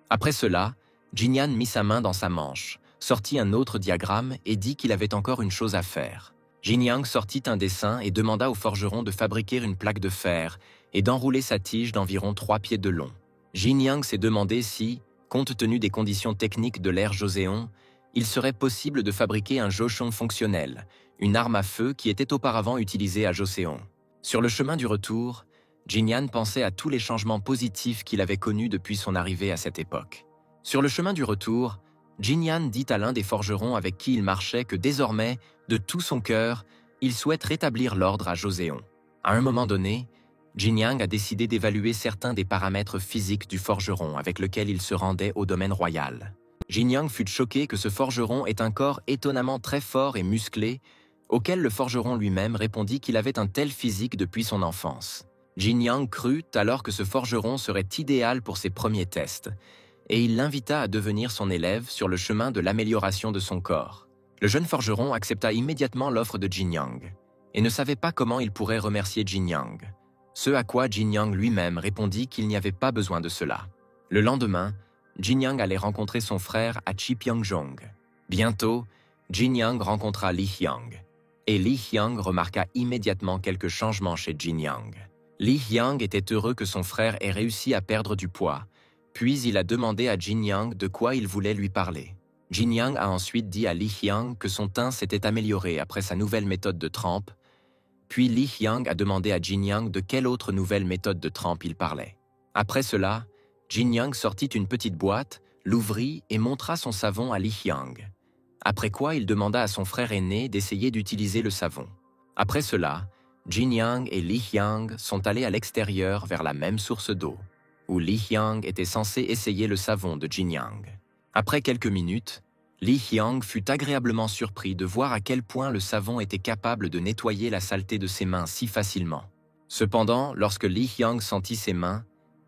Après cela, Jin Yang mit sa main dans sa manche, sortit un autre diagramme et dit qu'il avait encore une chose à faire. Jin Yang sortit un dessin et demanda aux forgerons de fabriquer une plaque de fer et d'enrouler sa tige d'environ 3 pieds de long. Jin Yang s'est demandé si, compte tenu des conditions techniques de l'ère Joseon, il serait possible de fabriquer un Joseon fonctionnel, une arme à feu qui était auparavant utilisée à Joseon. Sur le chemin du retour, Jin Yang pensait à tous les changements positifs qu'il avait connus depuis son arrivée à cette époque. Sur le chemin du retour, Jin Yang dit à l'un des forgerons avec qui il marchait que désormais, de tout son cœur, il souhaite rétablir l'ordre à Joseon. À un moment donné, Jin Yang a décidé d'évaluer certains des paramètres physiques du forgeron avec lequel il se rendait au domaine royal. Jin Yang fut choqué que ce forgeron ait un corps étonnamment très fort et musclé, auquel le forgeron lui-même répondit qu'il avait un tel physique depuis son enfance. Jin Yang crut alors que ce forgeron serait idéal pour ses premiers tests, et il l'invita à devenir son élève sur le chemin de l'amélioration de son corps. Le jeune forgeron accepta immédiatement l'offre de Jin Yang, et ne savait pas comment il pourrait remercier Jin Yang. Ce à quoi Jin Yang lui-même répondit qu'il n'y avait pas besoin de cela. Le lendemain, Jin Yang allait rencontrer son frère à Chipyeongjong. Bientôt, Jin Yang rencontra Li Hyang, et Li Hyang remarqua immédiatement quelques changements chez Jin Yang. Li Hyang était heureux que son frère ait réussi à perdre du poids, puis il a demandé à Jin Yang de quoi il voulait lui parler. Jin Yang a ensuite dit à Li Hyang que son teint s'était amélioré après sa nouvelle méthode de trempe, puis Li Hyang a demandé à Jin Yang de quelle autre nouvelle méthode de trempe il parlait. Après cela, Jin Yang sortit une petite boîte, l'ouvrit et montra son savon à Li Hyang. Après quoi, il demanda à son frère aîné d'essayer d'utiliser le savon. Après cela, Jin Yang et Li Hyang sont allés à l'extérieur vers la même source d'eau, où Li Hyang était censé essayer le savon de Jin Yang. Après quelques minutes, Li Hyang fut agréablement surpris de voir à quel point le savon était capable de nettoyer la saleté de ses mains si facilement. Cependant, lorsque Li Hyang sentit ses mains,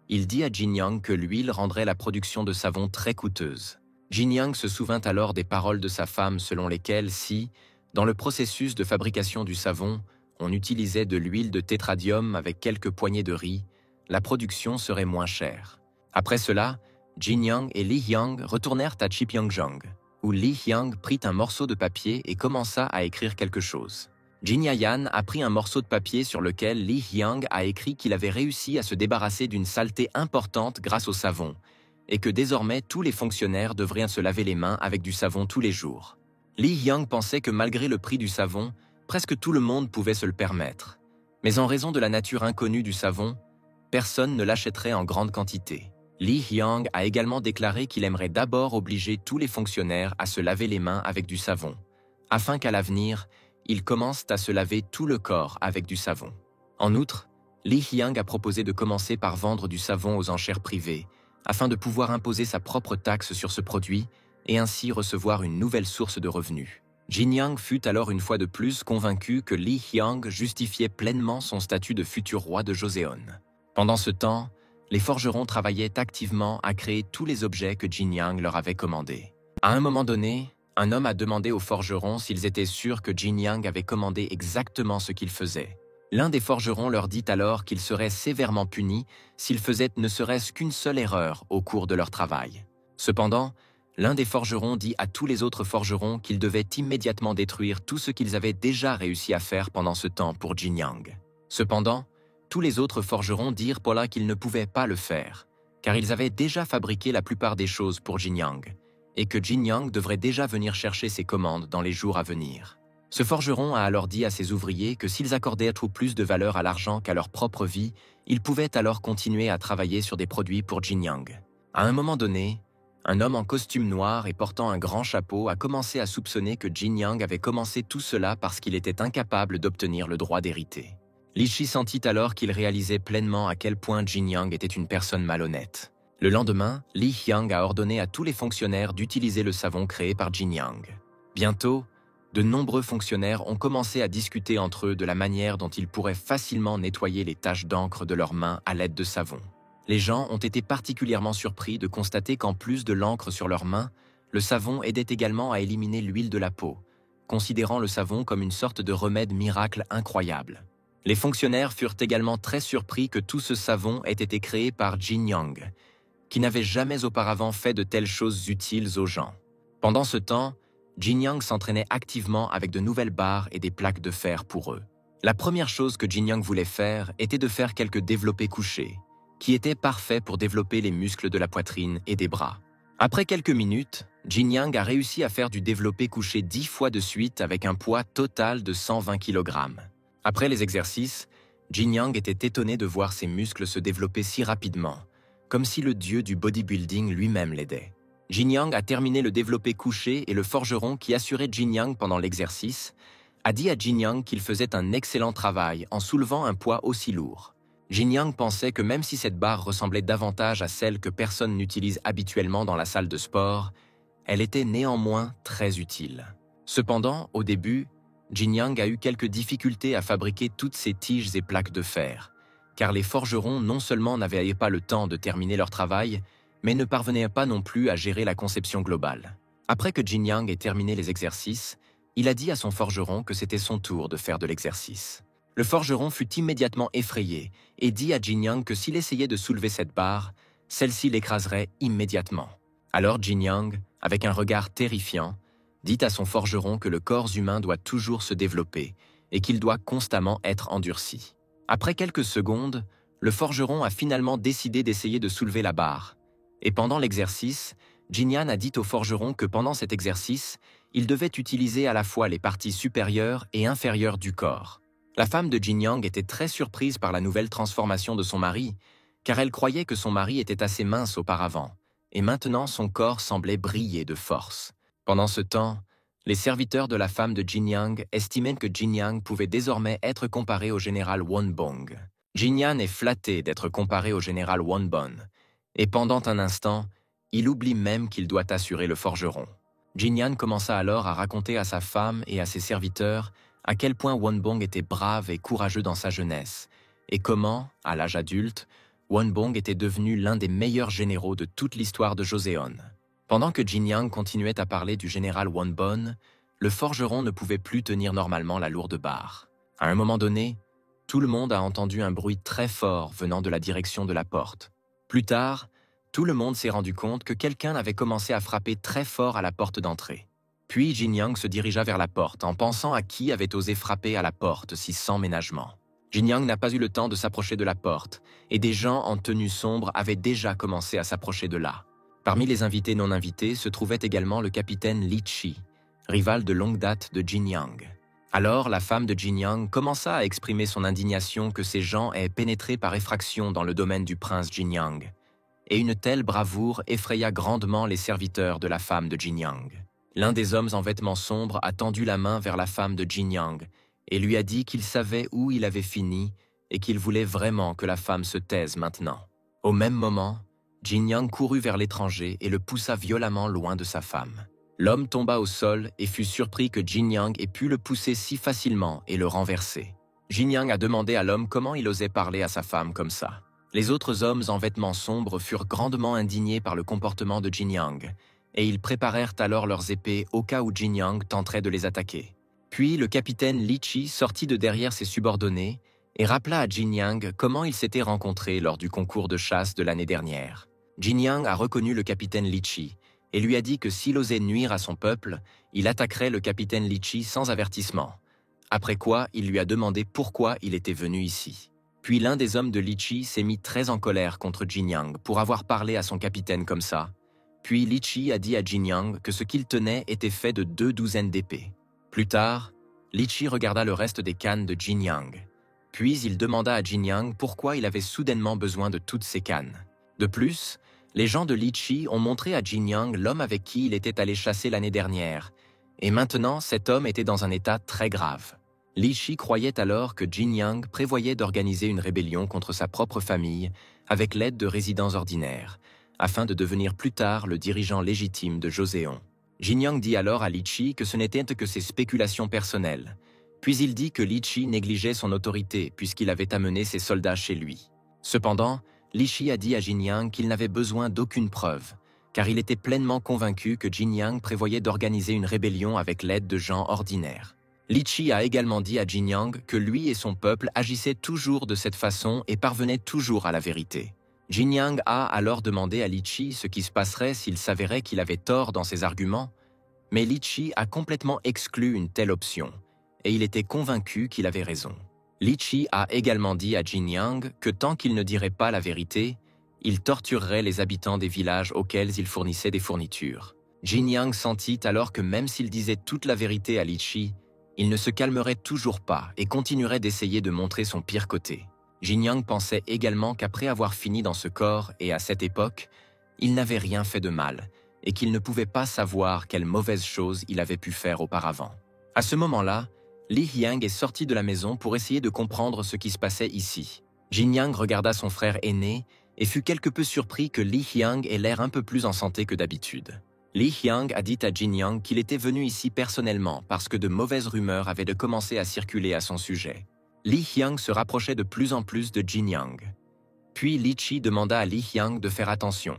il dit à Jin Yang que l'huile rendrait la production de savon très coûteuse. Jin Yang se souvint alors des paroles de sa femme selon lesquelles si, dans le processus de fabrication du savon, on utilisait de l'huile de tétradium avec quelques poignées de riz, la production serait moins chère. Après cela, Jin Yang et Li Hyang retournèrent à Chipyeongjong, où Li Hyang prit un morceau de papier et commença à écrire quelque chose. Jin Yayan a pris un morceau de papier sur lequel Li Hyang a écrit qu'il avait réussi à se débarrasser d'une saleté importante grâce au savon, et que désormais tous les fonctionnaires devraient se laver les mains avec du savon tous les jours. Li Hyang pensait que malgré le prix du savon, presque tout le monde pouvait se le permettre. Mais en raison de la nature inconnue du savon, personne ne l'achèterait en grande quantité. Li Hyang a également déclaré qu'il aimerait d'abord obliger tous les fonctionnaires à se laver les mains avec du savon, afin qu'à l'avenir, ils commencent à se laver tout le corps avec du savon. En outre, Li Hyang a proposé de commencer par vendre du savon aux enchères privées, afin de pouvoir imposer sa propre taxe sur ce produit et ainsi recevoir une nouvelle source de revenus. Jin Yang fut alors une fois de plus convaincu que Li Hyang justifiait pleinement son statut de futur roi de Joseon. Pendant ce temps, les forgerons travaillaient activement à créer tous les objets que Jin Yang leur avait commandés. À un moment donné, un homme a demandé aux forgerons s'ils étaient sûrs que Jin Yang avait commandé exactement ce qu'il faisait. L'un des forgerons leur dit alors qu'ils seraient sévèrement punis s'ils faisaient ne serait-ce qu'une seule erreur au cours de leur travail. Cependant, l'un des forgerons dit à tous les autres forgerons qu'ils devaient immédiatement détruire tout ce qu'ils avaient déjà réussi à faire pendant ce temps pour Jin Yang. Cependant, tous les autres forgerons dirent Paula qu'ils ne pouvaient pas le faire, car ils avaient déjà fabriqué la plupart des choses pour Jin Yang, et que Jin Yang devrait déjà venir chercher ses commandes dans les jours à venir. Ce forgeron a alors dit à ses ouvriers que s'ils accordaient trop plus de valeur à l'argent qu'à leur propre vie, ils pouvaient alors continuer à travailler sur des produits pour Jin Yang. À un moment donné, un homme en costume noir et portant un grand chapeau a commencé à soupçonner que Jin Yang avait commencé tout cela parce qu'il était incapable d'obtenir le droit d'hériter. Li Shi sentit alors qu'il réalisait pleinement à quel point Jin Yang était une personne malhonnête. Le lendemain, Li Hyang a ordonné à tous les fonctionnaires d'utiliser le savon créé par Jin Yang. Bientôt, de nombreux fonctionnaires ont commencé à discuter entre eux de la manière dont ils pourraient facilement nettoyer les taches d'encre de leurs mains à l'aide de savon. Les gens ont été particulièrement surpris de constater qu'en plus de l'encre sur leurs mains, le savon aidait également à éliminer l'huile de la peau, considérant le savon comme une sorte de remède miracle incroyable. Les fonctionnaires furent également très surpris que tout ce savon ait été créé par Jin Yang, qui n'avait jamais auparavant fait de telles choses utiles aux gens. Pendant ce temps, Jin Yang s'entraînait activement avec de nouvelles barres et des plaques de fer pour eux. La première chose que Jin Yang voulait faire était de faire quelques développés couchés, qui étaient parfaits pour développer les muscles de la poitrine et des bras. Après quelques minutes, Jin Yang a réussi à faire du développé couché 10 fois de suite avec un poids total de 120 kg. Après les exercices, Jin Yang était étonné de voir ses muscles se développer si rapidement, comme si le dieu du bodybuilding lui-même l'aidait. Jin Yang a terminé le développé couché et le forgeron qui assurait Jin Yang pendant l'exercice a dit à Jin Yang qu'il faisait un excellent travail en soulevant un poids aussi lourd. Jin Yang pensait que même si cette barre ressemblait davantage à celle que personne n'utilise habituellement dans la salle de sport, elle était néanmoins très utile. Cependant, au début, Jin Yang a eu quelques difficultés à fabriquer toutes ces tiges et plaques de fer, car les forgerons non seulement n'avaient pas le temps de terminer leur travail, mais ne parvenaient pas non plus à gérer la conception globale. Après que Jin Yang ait terminé les exercices, il a dit à son forgeron que c'était son tour de faire de l'exercice. Le forgeron fut immédiatement effrayé et dit à Jin Yang que s'il essayait de soulever cette barre, celle-ci l'écraserait immédiatement. Alors Jin Yang, avec un regard terrifiant, dit à son forgeron que le corps humain doit toujours se développer et qu'il doit constamment être endurci. Après quelques secondes, le forgeron a finalement décidé d'essayer de soulever la barre. Et pendant l'exercice, Jin Yang a dit au forgeron que pendant cet exercice, il devait utiliser à la fois les parties supérieures et inférieures du corps. La femme de Jin Yang était très surprise par la nouvelle transformation de son mari, car elle croyait que son mari était assez mince auparavant, et maintenant son corps semblait briller de force. Pendant ce temps, les serviteurs de la femme de Jin Yang estimaient que Jin Yang pouvait désormais être comparé au général Wonbong. Jin Yang est flatté d'être comparé au général Wonbon, et pendant un instant, il oublie même qu'il doit assurer le forgeron. Jin Yang commença alors à raconter à sa femme et à ses serviteurs à quel point Wonbong était brave et courageux dans sa jeunesse, et comment, à l'âge adulte, Wonbong était devenu l'un des meilleurs généraux de toute l'histoire de Joseon. Pendant que Jin Yang continuait à parler du général Wonbon, le forgeron ne pouvait plus tenir normalement la lourde barre. À un moment donné, tout le monde a entendu un bruit très fort venant de la direction de la porte. Plus tard, tout le monde s'est rendu compte que quelqu'un avait commencé à frapper très fort à la porte d'entrée. Puis Jin Yang se dirigea vers la porte en pensant à qui avait osé frapper à la porte si sans ménagement. Jin Yang n'a pas eu le temps de s'approcher de la porte, et des gens en tenue sombre avaient déjà commencé à s'approcher de là. Parmi les invités non invités se trouvait également le capitaine Li Chi, rival de longue date de Jin Yang. Alors la femme de Jin Yang commença à exprimer son indignation que ces gens aient pénétré par effraction dans le domaine du prince Jin Yang, et une telle bravoure effraya grandement les serviteurs de la femme de Jin Yang. L'un des hommes en vêtements sombres a tendu la main vers la femme de Jin Yang et lui a dit qu'il savait où il avait fini et qu'il voulait vraiment que la femme se taise maintenant. Au même moment, Jin Yang courut vers l'étranger et le poussa violemment loin de sa femme. L'homme tomba au sol et fut surpris que Jin Yang ait pu le pousser si facilement et le renverser. Jin Yang a demandé à l'homme comment il osait parler à sa femme comme ça. Les autres hommes en vêtements sombres furent grandement indignés par le comportement de Jin Yang, et ils préparèrent alors leurs épées au cas où Jin Yang tenterait de les attaquer. Puis le capitaine Li Chi sortit de derrière ses subordonnés et rappela à Jin Yang comment ils s'étaient rencontrés lors du concours de chasse de l'année dernière. Jin Yang a reconnu le capitaine Li Chi et lui a dit que s'il osait nuire à son peuple, il attaquerait le capitaine Li Chi sans avertissement. Après quoi, il lui a demandé pourquoi il était venu ici. Puis l'un des hommes de Li Chi s'est mis très en colère contre Jin Yang pour avoir parlé à son capitaine comme ça. Puis Li Chi a dit à Jin Yang que ce qu'il tenait était fait de 2 douzaines d'épées. Plus tard, Li Chi regarda le reste des cannes de Jin Yang. Puis il demanda à Jin Yang pourquoi il avait soudainement besoin de toutes ces cannes. De plus, les gens de Li Chi ont montré à Jin Yang l'homme avec qui il était allé chasser l'année dernière, et maintenant cet homme était dans un état très grave. Li Chi croyait alors que Jin Yang prévoyait d'organiser une rébellion contre sa propre famille avec l'aide de résidents ordinaires, afin de devenir plus tard le dirigeant légitime de Joseon. Jin Yang dit alors à Li Chi que ce n'était que ses spéculations personnelles. Puis il dit que Li Chi négligeait son autorité puisqu'il avait amené ses soldats chez lui. Cependant, Li Chi a dit à Jin Yang qu'il n'avait besoin d'aucune preuve, car il était pleinement convaincu que Jin Yang prévoyait d'organiser une rébellion avec l'aide de gens ordinaires. Li Chi a également dit à Jin Yang que lui et son peuple agissaient toujours de cette façon et parvenaient toujours à la vérité. Jin Yang a alors demandé à Li Chi ce qui se passerait s'il s'avérait qu'il avait tort dans ses arguments, mais Li Chi a complètement exclu une telle option, et il était convaincu qu'il avait raison. Li Chi a également dit à Jin Yang que tant qu'il ne dirait pas la vérité, il torturerait les habitants des villages auxquels il fournissait des fournitures. Jin Yang sentit alors que même s'il disait toute la vérité à Li Chi, il ne se calmerait toujours pas et continuerait d'essayer de montrer son pire côté. Jin Yang pensait également qu'après avoir fini dans ce corps et à cette époque, il n'avait rien fait de mal et qu'il ne pouvait pas savoir quelle mauvaise chose il avait pu faire auparavant. À ce moment-là, Li Yang est sorti de la maison pour essayer de comprendre ce qui se passait ici. Jin Yang regarda son frère aîné et fut quelque peu surpris que Li Yang ait l'air un peu plus en santé que d'habitude. Li Yang a dit à Jin Yang qu'il était venu ici personnellement parce que de mauvaises rumeurs avaient de commencer à circuler à son sujet. Li Yang se rapprochait de plus en plus de Jin Yang. Puis Li Chi demanda à Li Yang de faire attention,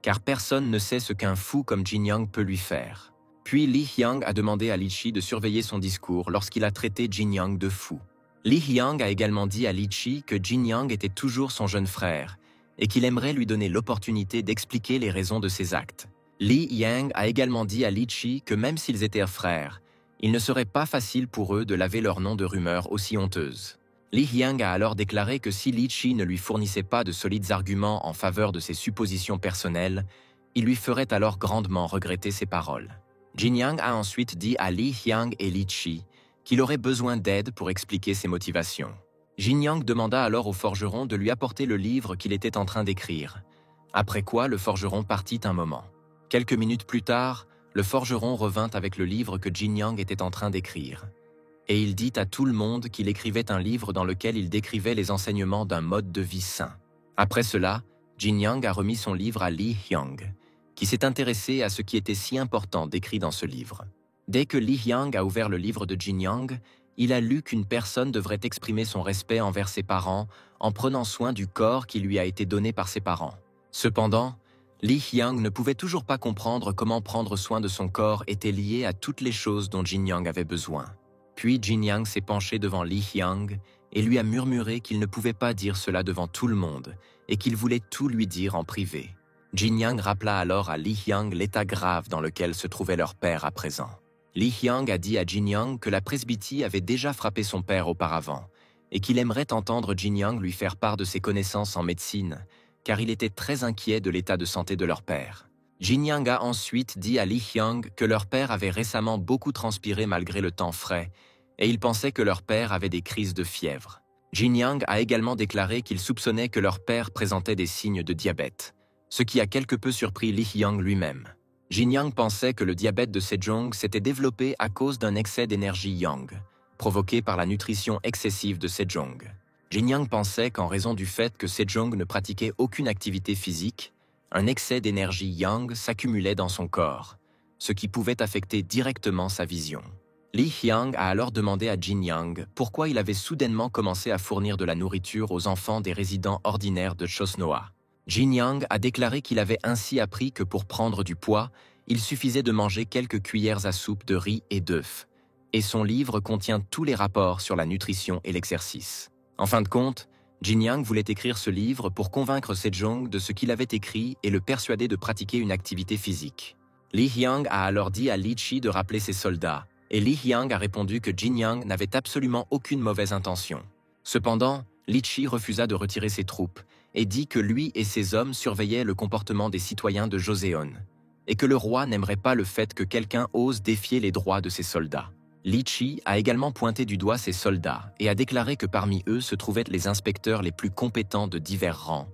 car personne ne sait ce qu'un fou comme Jin Yang peut lui faire. Puis Li Yang a demandé à Li Chi de surveiller son discours lorsqu'il a traité Jin Yang de fou. Li Yang a également dit à Li Chi que Jin Yang était toujours son jeune frère et qu'il aimerait lui donner l'opportunité d'expliquer les raisons de ses actes. Li Yang a également dit à Li Chi que même s'ils étaient frères, il ne serait pas facile pour eux de laver leur nom de rumeurs aussi honteuses. Li Yang a alors déclaré que si Li Chi ne lui fournissait pas de solides arguments en faveur de ses suppositions personnelles, il lui ferait alors grandement regretter ses paroles. Jin Yang a ensuite dit à Li Yang et Li Chi qu'il aurait besoin d'aide pour expliquer ses motivations. Jin Yang demanda alors au forgeron de lui apporter le livre qu'il était en train d'écrire, après quoi le forgeron partit un moment. Quelques minutes plus tard, le forgeron revint avec le livre que Jin Yang était en train d'écrire, et il dit à tout le monde qu'il écrivait un livre dans lequel il décrivait les enseignements d'un mode de vie sain. Après cela, Jin Yang a remis son livre à Li Yang, qui s'est intéressé à ce qui était si important décrit dans ce livre. Dès que Li Yang a ouvert le livre de Jin Yang, il a lu qu'une personne devrait exprimer son respect envers ses parents en prenant soin du corps qui lui a été donné par ses parents. Cependant, Li Yang ne pouvait toujours pas comprendre comment prendre soin de son corps était lié à toutes les choses dont Jin Yang avait besoin. Puis Jin Yang s'est penché devant Li Yang et lui a murmuré qu'il ne pouvait pas dire cela devant tout le monde et qu'il voulait tout lui dire en privé. Jin Yang rappela alors à Li Yang l'état grave dans lequel se trouvait leur père à présent. Li Yang a dit à Jin Yang que la presbytie avait déjà frappé son père auparavant et qu'il aimerait entendre Jin Yang lui faire part de ses connaissances en médecine, car il était très inquiet de l'état de santé de leur père. Jin Yang a ensuite dit à Li Yang que leur père avait récemment beaucoup transpiré malgré le temps frais et il pensait que leur père avait des crises de fièvre. Jin Yang a également déclaré qu'il soupçonnait que leur père présentait des signes de diabète, ce qui a quelque peu surpris Li Yang lui-même. Jin Yang pensait que le diabète de Sejong s'était développé à cause d'un excès d'énergie Yang, provoqué par la nutrition excessive de Sejong. Jin Yang pensait qu'en raison du fait que Sejong ne pratiquait aucune activité physique, un excès d'énergie yang s'accumulait dans son corps, ce qui pouvait affecter directement sa vision. Li Hyang a alors demandé à Jin Yang pourquoi il avait soudainement commencé à fournir de la nourriture aux enfants des résidents ordinaires de Chosnoa. Jin Yang a déclaré qu'il avait ainsi appris que pour prendre du poids, il suffisait de manger quelques cuillères à soupe de riz et d'œufs, et son livre contient tous les rapports sur la nutrition et l'exercice. En fin de compte, Jin Yang voulait écrire ce livre pour convaincre Sejong de ce qu'il avait écrit et le persuader de pratiquer une activité physique. Li Hyang a alors dit à Li Chi de rappeler ses soldats, et Li Hyang a répondu que Jin Yang n'avait absolument aucune mauvaise intention. Cependant, Li Chi refusa de retirer ses troupes et dit que lui et ses hommes surveillaient le comportement des citoyens de Joseon, et que le roi n'aimerait pas le fait que quelqu'un ose défier les droits de ses soldats. Li Chi a également pointé du doigt ses soldats et a déclaré que parmi eux se trouvaient les inspecteurs les plus compétents de divers rangs,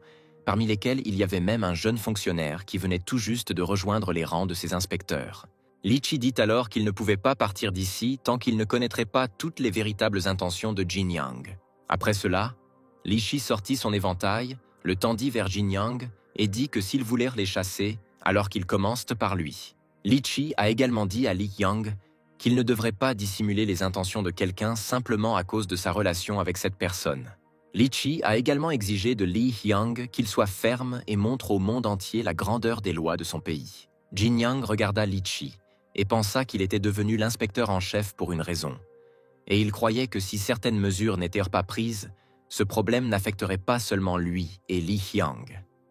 parmi lesquels il y avait même un jeune fonctionnaire qui venait tout juste de rejoindre les rangs de ces inspecteurs. Li Chi dit alors qu'il ne pouvait pas partir d'ici tant qu'il ne connaîtrait pas toutes les véritables intentions de Jin Yang. Après cela, Li Chi sortit son éventail, le tendit vers Jin Yang et dit que s'ils voulaient les chasser, alors qu'ils commencent par lui. Li Chi a également dit à Li Yang qu'il ne devrait pas dissimuler les intentions de quelqu'un simplement à cause de sa relation avec cette personne. Li Chi a également exigé de Li Hyang qu'il soit ferme et montre au monde entier la grandeur des lois de son pays. Jin Yang regarda Li Chi et pensa qu'il était devenu l'inspecteur en chef pour une raison. Et il croyait que si certaines mesures n'étaient pas prises, ce problème n'affecterait pas seulement lui et Li Hyang.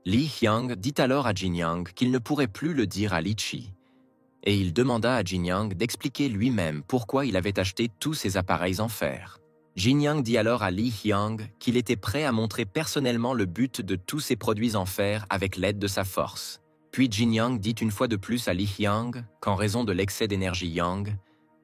Li Hyang dit alors à Jin Yang qu'il ne pourrait plus le dire à Li Chi, et il demanda à Jin Yang d'expliquer lui-même pourquoi il avait acheté tous ces appareils en fer. Jin Yang dit alors à Li Hyang qu'il était prêt à montrer personnellement le but de tous ces produits en fer avec l'aide de sa force. Puis Jin Yang dit une fois de plus à Li Hyang qu'en raison de l'excès d'énergie yang,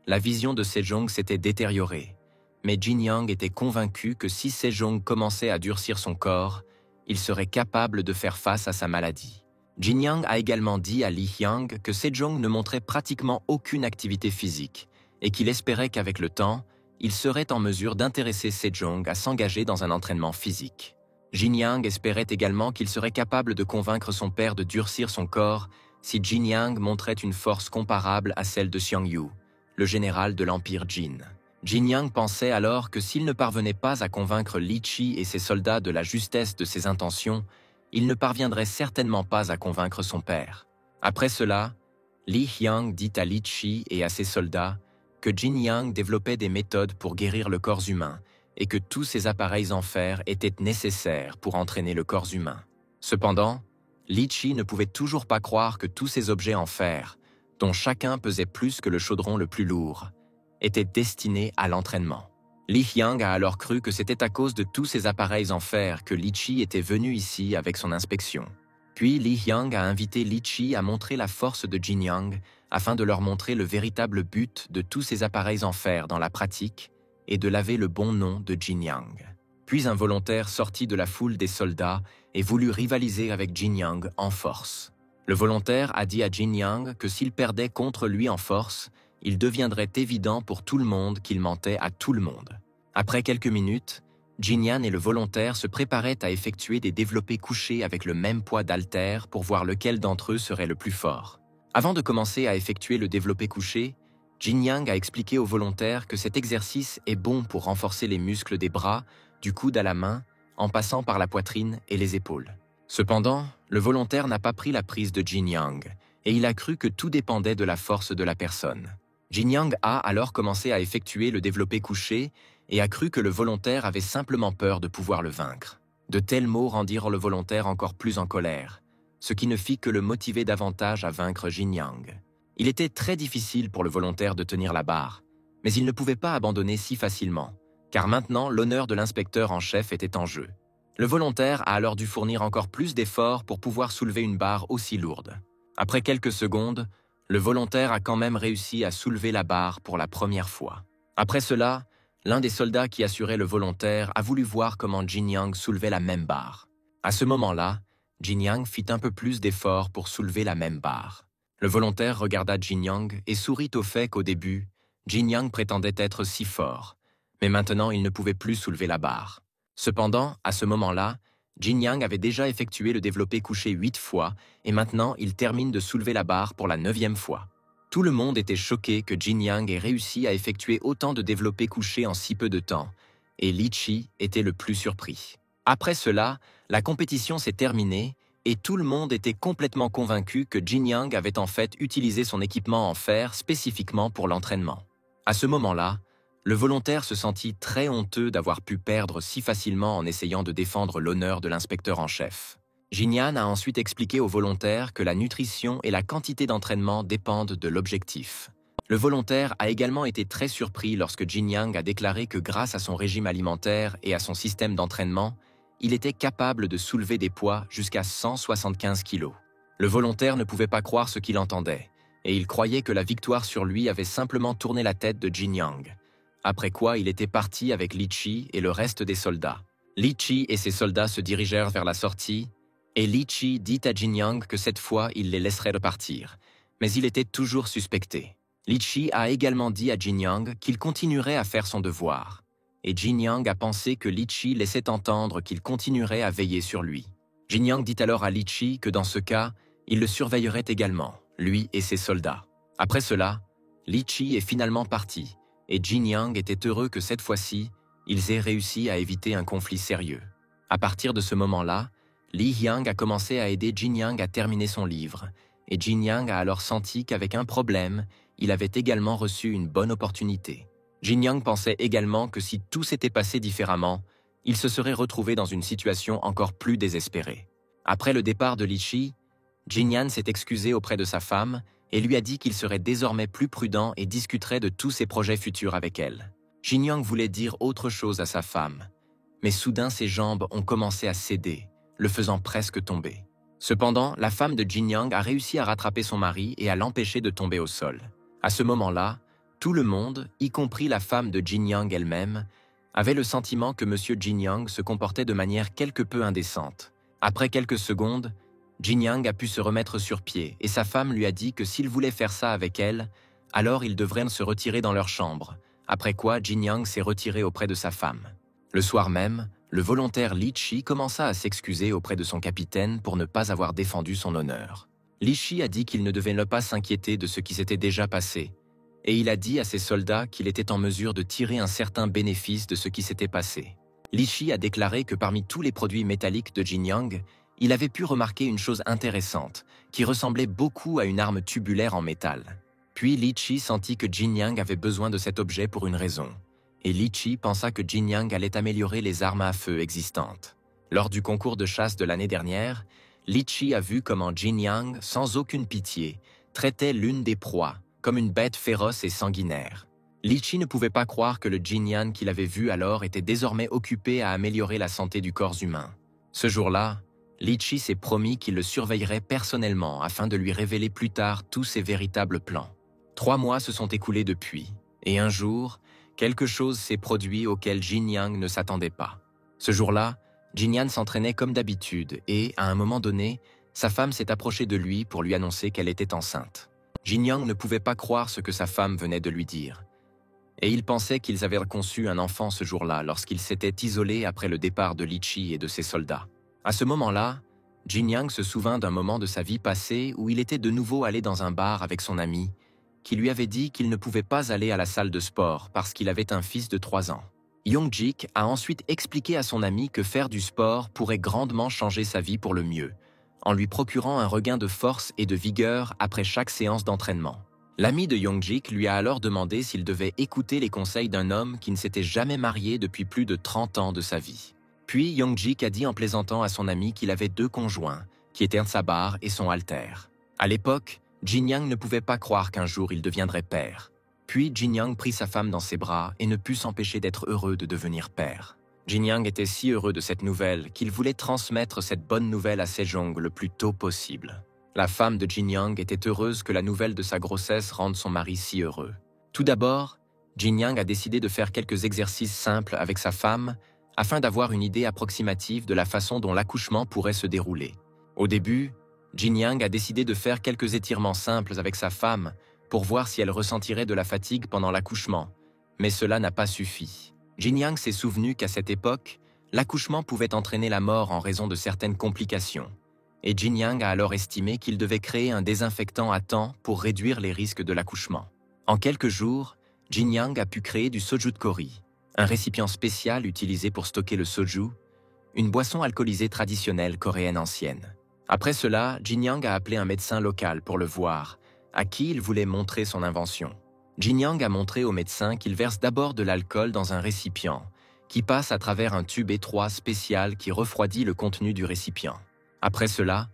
la vision de Sejong s'était détériorée, mais Jin Yang était convaincu que si Sejong commençait à durcir son corps, il serait capable de faire face à sa maladie. Jin Yang a également dit à Li Hyang que Sejong ne montrait pratiquement aucune activité physique et qu'il espérait qu'avec le temps, il serait en mesure d'intéresser Sejong à s'engager dans un entraînement physique. Jin Yang espérait également qu'il serait capable de convaincre son père de durcir son corps si Jin Yang montrait une force comparable à celle de Xiang Yu, le général de l'Empire Jin. Jin Yang pensait alors que s'il ne parvenait pas à convaincre Li Chi et ses soldats de la justesse de ses intentions, il ne parviendrait certainement pas à convaincre son père. Après cela, Li Hyang dit à Li Chi et à ses soldats que Jin Yang développait des méthodes pour guérir le corps humain et que tous ces appareils en fer étaient nécessaires pour entraîner le corps humain. Cependant, Li Chi ne pouvait toujours pas croire que tous ces objets en fer, dont chacun pesait plus que le chaudron le plus lourd, étaient destinés à l'entraînement. Li Hyang a alors cru que c'était à cause de tous ces appareils en fer que Li Chi était venu ici avec son inspection. Puis Li Hyang a invité Li Chi à montrer la force de Jin Yang afin de leur montrer le véritable but de tous ces appareils en fer dans la pratique et de laver le bon nom de Jin Yang. Puis un volontaire sortit de la foule des soldats et voulut rivaliser avec Jin Yang en force. Le volontaire a dit à Jin Yang que s'il perdait contre lui en force, il deviendrait évident pour tout le monde qu'il mentait à tout le monde. Après quelques minutes, Jin Yang et le volontaire se préparaient à effectuer des développés couchés avec le même poids d'haltères pour voir lequel d'entre eux serait le plus fort. Avant de commencer à effectuer le développé couché, Jin Yang a expliqué au volontaire que cet exercice est bon pour renforcer les muscles des bras, du coude à la main, en passant par la poitrine et les épaules. Cependant, le volontaire n'a pas pris la prise de Jin Yang, et il a cru que tout dépendait de la force de la personne. Jin Yang a alors commencé à effectuer le développé couché et a cru que le volontaire avait simplement peur de pouvoir le vaincre. De tels mots rendirent le volontaire encore plus en colère, ce qui ne fit que le motiver davantage à vaincre Jin Yang. Il était très difficile pour le volontaire de tenir la barre, mais il ne pouvait pas abandonner si facilement, car maintenant l'honneur de l'inspecteur en chef était en jeu. Le volontaire a alors dû fournir encore plus d'efforts pour pouvoir soulever une barre aussi lourde. Après quelques secondes, le volontaire a quand même réussi à soulever la barre pour la première fois. Après cela, l'un des soldats qui assurait le volontaire a voulu voir comment Jin Yang soulevait la même barre. À ce moment-là, Jin Yang fit un peu plus d'efforts pour soulever la même barre. Le volontaire regarda Jin Yang et sourit au fait qu'au début, Jin Yang prétendait être si fort, mais maintenant il ne pouvait plus soulever la barre. Cependant, à ce moment-là, Jin Yang avait déjà effectué le développé couché 8 fois et maintenant il termine de soulever la barre pour la 9e fois. Tout le monde était choqué que Jin Yang ait réussi à effectuer autant de développés couchés en si peu de temps, et Li Chi était le plus surpris. Après cela, la compétition s'est terminée et tout le monde était complètement convaincu que Jin Yang avait en fait utilisé son équipement en fer spécifiquement pour l'entraînement. À ce moment-là, le volontaire se sentit très honteux d'avoir pu perdre si facilement en essayant de défendre l'honneur de l'inspecteur en chef. Jin Yan a ensuite expliqué au volontaire que la nutrition et la quantité d'entraînement dépendent de l'objectif. Le volontaire a également été très surpris lorsque Jin Yang a déclaré que grâce à son régime alimentaire et à son système d'entraînement, il était capable de soulever des poids jusqu'à 175 kg. Le volontaire ne pouvait pas croire ce qu'il entendait, et il croyait que la victoire sur lui avait simplement tourné la tête de Jin Yang. Après quoi, il était parti avec Li Chi et le reste des soldats. Li Chi et ses soldats se dirigèrent vers la sortie, et Li Chi dit à Jin Yang que cette fois, il les laisserait repartir, mais il était toujours suspecté. Li Chi a également dit à Jin Yang qu'il continuerait à faire son devoir, et Jin Yang a pensé que Li Chi laissait entendre qu'il continuerait à veiller sur lui. Jin Yang dit alors à Li Chi que dans ce cas, il le surveillerait également, lui et ses soldats. Après cela, Li Chi est finalement parti, et Jin Yang était heureux que cette fois-ci, ils aient réussi à éviter un conflit sérieux. À partir de ce moment-là, Li Yang a commencé à aider Jin Yang à terminer son livre, et Jin Yang a alors senti qu'avec un problème, il avait également reçu une bonne opportunité. Jin Yang pensait également que si tout s'était passé différemment, il se serait retrouvé dans une situation encore plus désespérée. Après le départ de Li Chi, Jin Yang s'est excusé auprès de sa femme et lui a dit qu'il serait désormais plus prudent et discuterait de tous ses projets futurs avec elle. Jin Yang voulait dire autre chose à sa femme, mais soudain ses jambes ont commencé à céder, le faisant presque tomber. Cependant, la femme de Jin Yang a réussi à rattraper son mari et à l'empêcher de tomber au sol. À ce moment-là, tout le monde, y compris la femme de Jin Yang elle-même, avait le sentiment que M. Jin Yang se comportait de manière quelque peu indécente. Après quelques secondes, Jin Yang a pu se remettre sur pied et sa femme lui a dit que s'il voulait faire ça avec elle, alors ils devraient se retirer dans leur chambre, après quoi Jin Yang s'est retiré auprès de sa femme. Le soir même, le volontaire Li Chi commença à s'excuser auprès de son capitaine pour ne pas avoir défendu son honneur. Li Chi a dit qu'il ne devait pas s'inquiéter de ce qui s'était déjà passé, et il a dit à ses soldats qu'il était en mesure de tirer un certain bénéfice de ce qui s'était passé. Li Chi a déclaré que parmi tous les produits métalliques de Jin Yang, il avait pu remarquer une chose intéressante, qui ressemblait beaucoup à une arme tubulaire en métal. Puis Li Chi sentit que Jin Yang avait besoin de cet objet pour une raison, et Li Chi pensa que Jin Yang allait améliorer les armes à feu existantes. Lors du concours de chasse de l'année dernière, Li Chi a vu comment Jin Yang, sans aucune pitié, traitait l'une des proies, comme une bête féroce et sanguinaire. Li Chi ne pouvait pas croire que le Jin Yang qu'il avait vu alors était désormais occupé à améliorer la santé du corps humain. Ce jour-là, Li Chi s'est promis qu'il le surveillerait personnellement afin de lui révéler plus tard tous ses véritables plans. 3 mois se sont écoulés depuis, et un jour, quelque chose s'est produit auquel Jin Yang ne s'attendait pas. Ce jour-là, Jin Yang s'entraînait comme d'habitude et, à un moment donné, sa femme s'est approchée de lui pour lui annoncer qu'elle était enceinte. Jin Yang ne pouvait pas croire ce que sa femme venait de lui dire. Et il pensait qu'ils avaient conçu un enfant ce jour-là lorsqu'ils s'étaient isolés après le départ de Li Chi et de ses soldats. À ce moment-là, Jin Yang se souvint d'un moment de sa vie passée où il était de nouveau allé dans un bar avec son ami, qui lui avait dit qu'il ne pouvait pas aller à la salle de sport parce qu'il avait un fils de 3 ans. Yong-jik a ensuite expliqué à son ami que faire du sport pourrait grandement changer sa vie pour le mieux, en lui procurant un regain de force et de vigueur après chaque séance d'entraînement. L'ami de Yong-jik lui a alors demandé s'il devait écouter les conseils d'un homme qui ne s'était jamais marié depuis plus de 30 ans de sa vie. Puis Yong-jik a dit en plaisantant à son ami qu'il avait 2 conjoints, qui étaient sa barre et son haltère. À l'époque, Jin Yang ne pouvait pas croire qu'un jour il deviendrait père. Puis Jin Yang prit sa femme dans ses bras et ne put s'empêcher d'être heureux de devenir père. Jin Yang était si heureux de cette nouvelle qu'il voulait transmettre cette bonne nouvelle à Sejong le plus tôt possible. La femme de Jin Yang était heureuse que la nouvelle de sa grossesse rende son mari si heureux. Tout d'abord, Jin Yang a décidé de faire quelques exercices simples avec sa femme afin d'avoir une idée approximative de la façon dont l'accouchement pourrait se dérouler. Au début, Jin Yang a décidé de faire quelques étirements simples avec sa femme pour voir si elle ressentirait de la fatigue pendant l'accouchement, mais cela n'a pas suffi. Jin Yang s'est souvenu qu'à cette époque, l'accouchement pouvait entraîner la mort en raison de certaines complications, et Jin Yang a alors estimé qu'il devait créer un désinfectant à temps pour réduire les risques de l'accouchement. En quelques jours, Jin Yang a pu créer du sojukori, un récipient spécial utilisé pour stocker le soju, une boisson alcoolisée traditionnelle coréenne ancienne. Après cela, Jin Yang a appelé un médecin local pour le voir, à qui il voulait montrer son invention. Jin Yang a montré au médecin qu'il verse d'abord de l'alcool dans un récipient, qui passe à travers un tube étroit spécial qui refroidit le contenu du récipient. Après cela,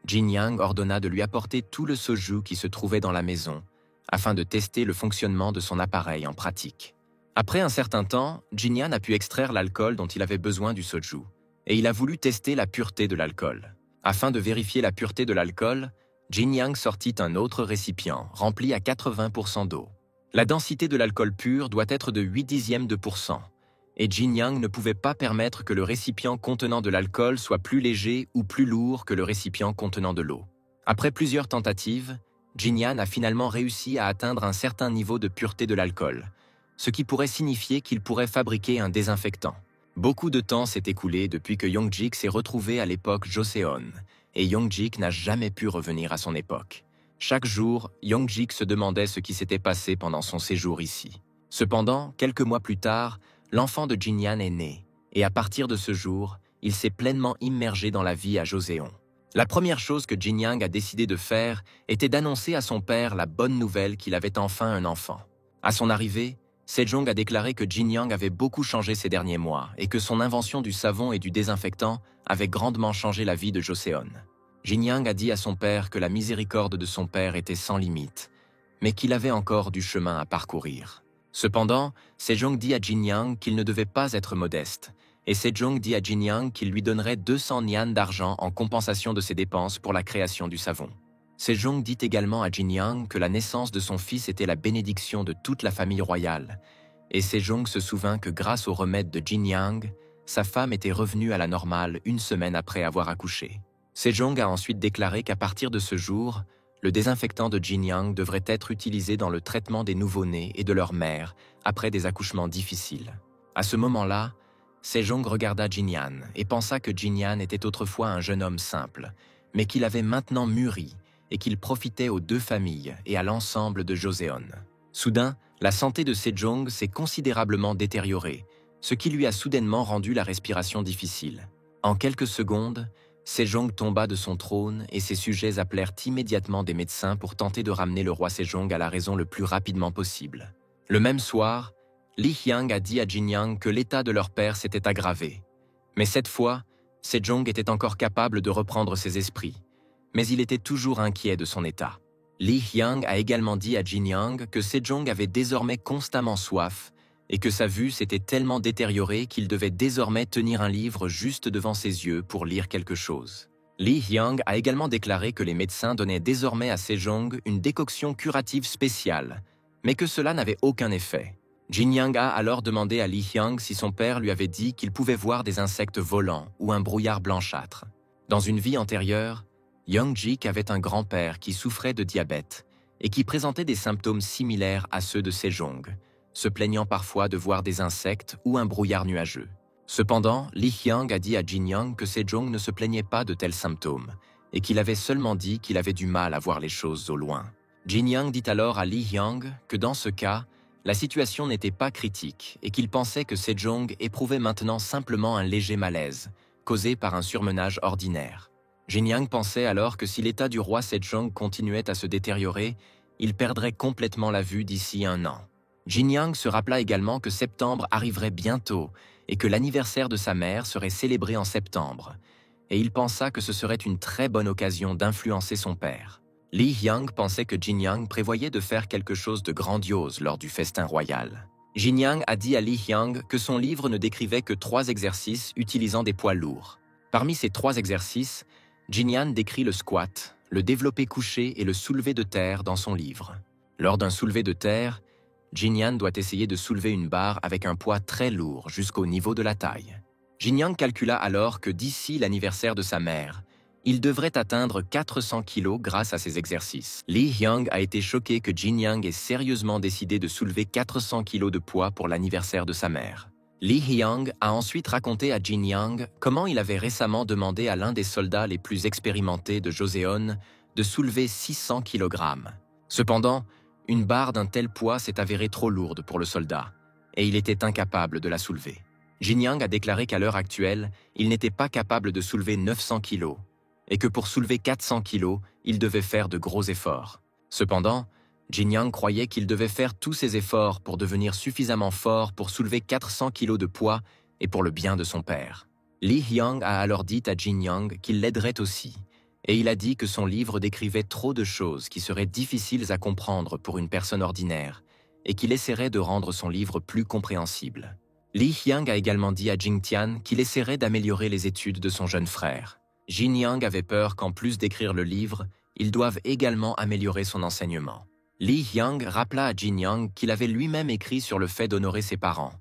Jin Yang ordonna de lui apporter tout le soju qui se trouvait dans la maison, afin de tester le fonctionnement de son appareil en pratique. Après un certain temps, Jin Yang a pu extraire l'alcool dont il avait besoin du soju, et il a voulu tester la pureté de l'alcool. Afin de vérifier la pureté de l'alcool, Jin Yang sortit un autre récipient, rempli à 80% d'eau. La densité de l'alcool pur doit être de 0,8%, et Jin Yang ne pouvait pas permettre que le récipient contenant de l'alcool soit plus léger ou plus lourd que le récipient contenant de l'eau. Après plusieurs tentatives, Jin Yang a finalement réussi à atteindre un certain niveau de pureté de l'alcool, ce qui pourrait signifier qu'il pourrait fabriquer un désinfectant. Beaucoup de temps s'est écoulé depuis que Young-jik s'est retrouvé à l'époque Joseon, et Young-jik n'a jamais pu revenir à son époque. Chaque jour, Young-jik se demandait ce qui s'était passé pendant son séjour ici. Cependant, quelques mois plus tard, l'enfant de Jin Yang est né, et à partir de ce jour, il s'est pleinement immergé dans la vie à Joseon. La première chose que Jin Yang a décidé de faire était d'annoncer à son père la bonne nouvelle qu'il avait enfin un enfant. À son arrivée, Sejong a déclaré que Jin Yang avait beaucoup changé ces derniers mois et que son invention du savon et du désinfectant avait grandement changé la vie de Joseon. Jin Yang a dit à son père que la miséricorde de son père était sans limite, mais qu'il avait encore du chemin à parcourir. Cependant, Sejong dit à Jin Yang qu'il ne devait pas être modeste, et Sejong dit à Jin Yang qu'il lui donnerait 200 nyan d'argent en compensation de ses dépenses pour la création du savon. Sejong dit également à Jin Yang que la naissance de son fils était la bénédiction de toute la famille royale, et Sejong se souvint que grâce au remède de Jin Yang, sa femme était revenue à la normale une semaine après avoir accouché. Sejong a ensuite déclaré qu'à partir de ce jour, le désinfectant de Jin Yang devrait être utilisé dans le traitement des nouveau-nés et de leur mère après des accouchements difficiles. À ce moment-là, Sejong regarda Jin Yang et pensa que Jin Yang était autrefois un jeune homme simple, mais qu'il avait maintenant mûri et qu'il profitait aux deux familles et à l'ensemble de Joseon. Soudain, la santé de Sejong s'est considérablement détériorée, ce qui lui a soudainement rendu la respiration difficile. En quelques secondes, Sejong tomba de son trône et ses sujets appelèrent immédiatement des médecins pour tenter de ramener le roi Sejong à la raison le plus rapidement possible. Le même soir, Li Hyang a dit à Jin Yang que l'état de leur père s'était aggravé. Mais cette fois, Sejong était encore capable de reprendre ses esprits, mais il était toujours inquiet de son état. Li Hyang a également dit à Jin Yang que Sejong avait désormais constamment soif et que sa vue s'était tellement détériorée qu'il devait désormais tenir un livre juste devant ses yeux pour lire quelque chose. Li Hyang a également déclaré que les médecins donnaient désormais à Sejong une décoction curative spéciale, mais que cela n'avait aucun effet. Jin Yang a alors demandé à Li Hyang si son père lui avait dit qu'il pouvait voir des insectes volants ou un brouillard blanchâtre. Dans une vie antérieure, Young-jik avait un grand-père qui souffrait de diabète et qui présentait des symptômes similaires à ceux de Sejong, se plaignant parfois de voir des insectes ou un brouillard nuageux. Cependant, Li Hyang a dit à Jin Yang que Sejong ne se plaignait pas de tels symptômes et qu'il avait seulement dit qu'il avait du mal à voir les choses au loin. Jin Yang dit alors à Li Hyang que dans ce cas, la situation n'était pas critique et qu'il pensait que Sejong éprouvait maintenant simplement un léger malaise, causé par un surmenage ordinaire. Jin Yang pensait alors que si l'état du roi Sejong continuait à se détériorer, il perdrait complètement la vue d'ici 1 an. Jin Yang se rappela également que septembre arriverait bientôt et que l'anniversaire de sa mère serait célébré en septembre, et il pensa que ce serait une très bonne occasion d'influencer son père. Li Hyang pensait que Jin Yang prévoyait de faire quelque chose de grandiose lors du festin royal. Jin Yang a dit à Li Hyang que son livre ne décrivait que 3 exercices utilisant des poids lourds. Parmi ces 3 exercices, Jin Yang décrit le squat, le développé couché et le soulevé de terre dans son livre. Lors d'un soulevé de terre, Jin Yang doit essayer de soulever une barre avec un poids très lourd jusqu'au niveau de la taille. Jin Yang calcula alors que d'ici l'anniversaire de sa mère, il devrait atteindre 400 kilos grâce à ces exercices. Li Hyang a été choqué que Jin Yang ait sérieusement décidé de soulever 400 kilos de poids pour l'anniversaire de sa mère. Li Hyang a ensuite raconté à Jin Yang comment il avait récemment demandé à l'un des soldats les plus expérimentés de Joseon de soulever 600 kg. Cependant, une barre d'un tel poids s'est avérée trop lourde pour le soldat, et il était incapable de la soulever. Jin Yang a déclaré qu'à l'heure actuelle, il n'était pas capable de soulever 900 kg, et que pour soulever 400 kg, il devait faire de gros efforts. Cependant, Jin Yang croyait qu'il devait faire tous ses efforts pour devenir suffisamment fort pour soulever 400 kg de poids et pour le bien de son père. Li Hyang a alors dit à Jin Yang qu'il l'aiderait aussi, et il a dit que son livre décrivait trop de choses qui seraient difficiles à comprendre pour une personne ordinaire, et qu'il essaierait de rendre son livre plus compréhensible. Li Hyang a également dit à Jing Tian qu'il essaierait d'améliorer les études de son jeune frère. Jin Yang avait peur qu'en plus d'écrire le livre, ils doivent également améliorer son enseignement. Li Hyang rappela à Jin Yang qu'il avait lui-même écrit sur le fait d'honorer ses parents,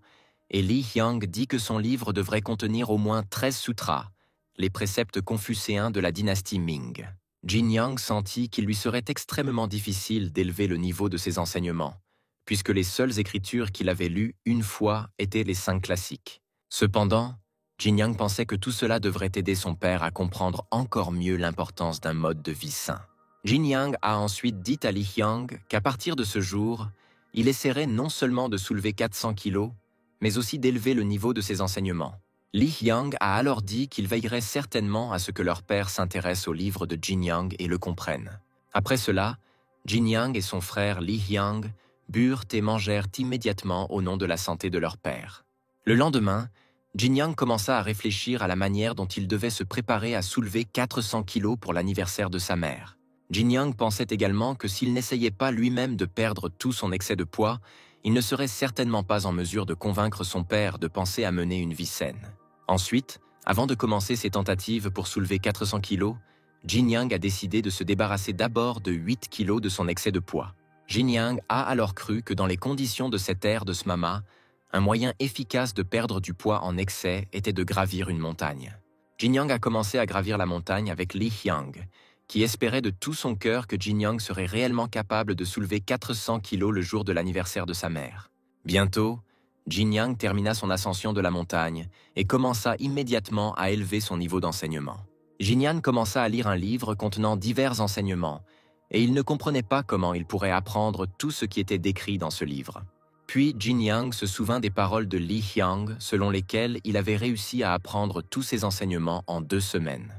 et Li Hyang dit que son livre devrait contenir au moins 13 sutras, les préceptes confucéens de la dynastie Ming. Jin Yang sentit qu'il lui serait extrêmement difficile d'élever le niveau de ses enseignements, puisque les seules écritures qu'il avait lues une fois étaient les 5 classiques. Cependant, Jin Yang pensait que tout cela devrait aider son père à comprendre encore mieux l'importance d'un mode de vie sain. Jin Yang a ensuite dit à Li Hyang qu'à partir de ce jour, il essaierait non seulement de soulever 400 kg, mais aussi d'élever le niveau de ses enseignements. Li Hyang a alors dit qu'il veillerait certainement à ce que leur père s'intéresse au livre de Jin Yang et le comprenne. Après cela, Jin Yang et son frère Li Hyang burent et mangèrent immédiatement au nom de la santé de leur père. Le lendemain, Jin Yang commença à réfléchir à la manière dont il devait se préparer à soulever 400 kg pour l'anniversaire de sa mère. Jin Yang pensait également que s'il n'essayait pas lui-même de perdre tout son excès de poids, il ne serait certainement pas en mesure de convaincre son père de penser à mener une vie saine. Ensuite, avant de commencer ses tentatives pour soulever 400 kg, Jin Yang a décidé de se débarrasser d'abord de 8 kg de son excès de poids. Jin Yang a alors cru que dans les conditions de cette ère de Smama, un moyen efficace de perdre du poids en excès était de gravir une montagne. Jin Yang a commencé à gravir la montagne avec Li Hyang, qui espérait de tout son cœur que Jin Yang serait réellement capable de soulever 400 kg le jour de l'anniversaire de sa mère. Bientôt, Jin Yang termina son ascension de la montagne et commença immédiatement à élever son niveau d'enseignement. Jin Yang commença à lire un livre contenant divers enseignements, et il ne comprenait pas comment il pourrait apprendre tout ce qui était décrit dans ce livre. Puis Jin Yang se souvint des paroles de Li Hyang selon lesquelles il avait réussi à apprendre tous ses enseignements en 2 semaines.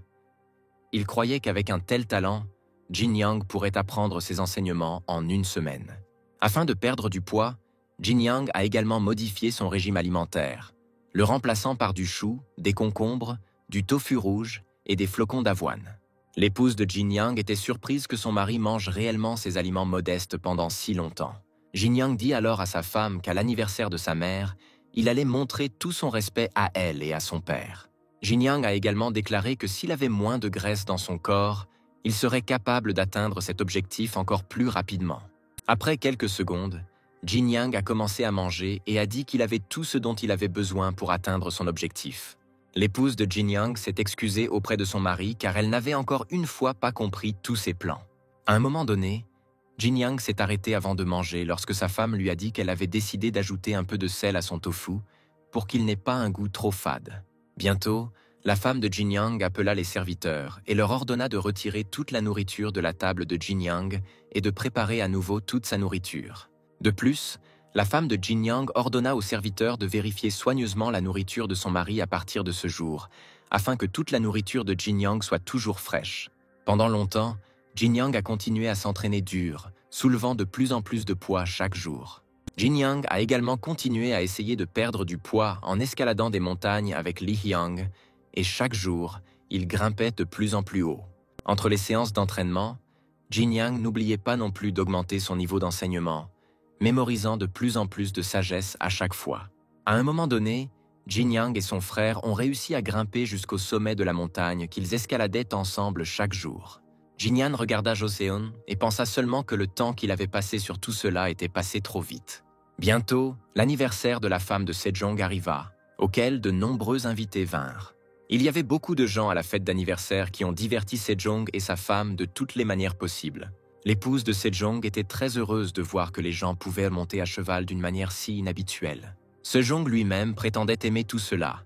Il croyait qu'avec un tel talent, Jin Yang pourrait apprendre ses enseignements en 1 semaine. Afin de perdre du poids, Jin Yang a également modifié son régime alimentaire, le remplaçant par du chou, des concombres, du tofu rouge et des flocons d'avoine. L'épouse de Jin Yang était surprise que son mari mange réellement ces aliments modestes pendant si longtemps. Jin Yang dit alors à sa femme qu'à l'anniversaire de sa mère, il allait montrer tout son respect à elle et à son père. Jin Yang a également déclaré que s'il avait moins de graisse dans son corps, il serait capable d'atteindre cet objectif encore plus rapidement. Après quelques secondes, Jin Yang a commencé à manger et a dit qu'il avait tout ce dont il avait besoin pour atteindre son objectif. L'épouse de Jin Yang s'est excusée auprès de son mari car elle n'avait encore une fois pas compris tous ses plans. À un moment donné, Jin Yang s'est arrêté avant de manger lorsque sa femme lui a dit qu'elle avait décidé d'ajouter un peu de sel à son tofu pour qu'il n'ait pas un goût trop fade. Bientôt, la femme de Jin Yang appela les serviteurs et leur ordonna de retirer toute la nourriture de la table de Jin Yang et de préparer à nouveau toute sa nourriture. De plus, la femme de Jin Yang ordonna aux serviteurs de vérifier soigneusement la nourriture de son mari à partir de ce jour, afin que toute la nourriture de Jin Yang soit toujours fraîche. Pendant longtemps, Jin Yang a continué à s'entraîner dur, soulevant de plus en plus de poids chaque jour. Jin Yang a également continué à essayer de perdre du poids en escaladant des montagnes avec Li Hyang, et chaque jour, il grimpait de plus en plus haut. Entre les séances d'entraînement, Jin Yang n'oubliait pas non plus d'augmenter son niveau d'enseignement, mémorisant de plus en plus de sagesse à chaque fois. À un moment donné, Jin Yang et son frère ont réussi à grimper jusqu'au sommet de la montagne qu'ils escaladaient ensemble chaque jour. Jin Yang regarda Joseon et pensa seulement que le temps qu'il avait passé sur tout cela était passé trop vite. Bientôt, l'anniversaire de la femme de Sejong arriva, auquel de nombreux invités vinrent. Il y avait beaucoup de gens à la fête d'anniversaire qui ont diverti Sejong et sa femme de toutes les manières possibles. L'épouse de Sejong était très heureuse de voir que les gens pouvaient monter à cheval d'une manière si inhabituelle. Sejong lui-même prétendait aimer tout cela,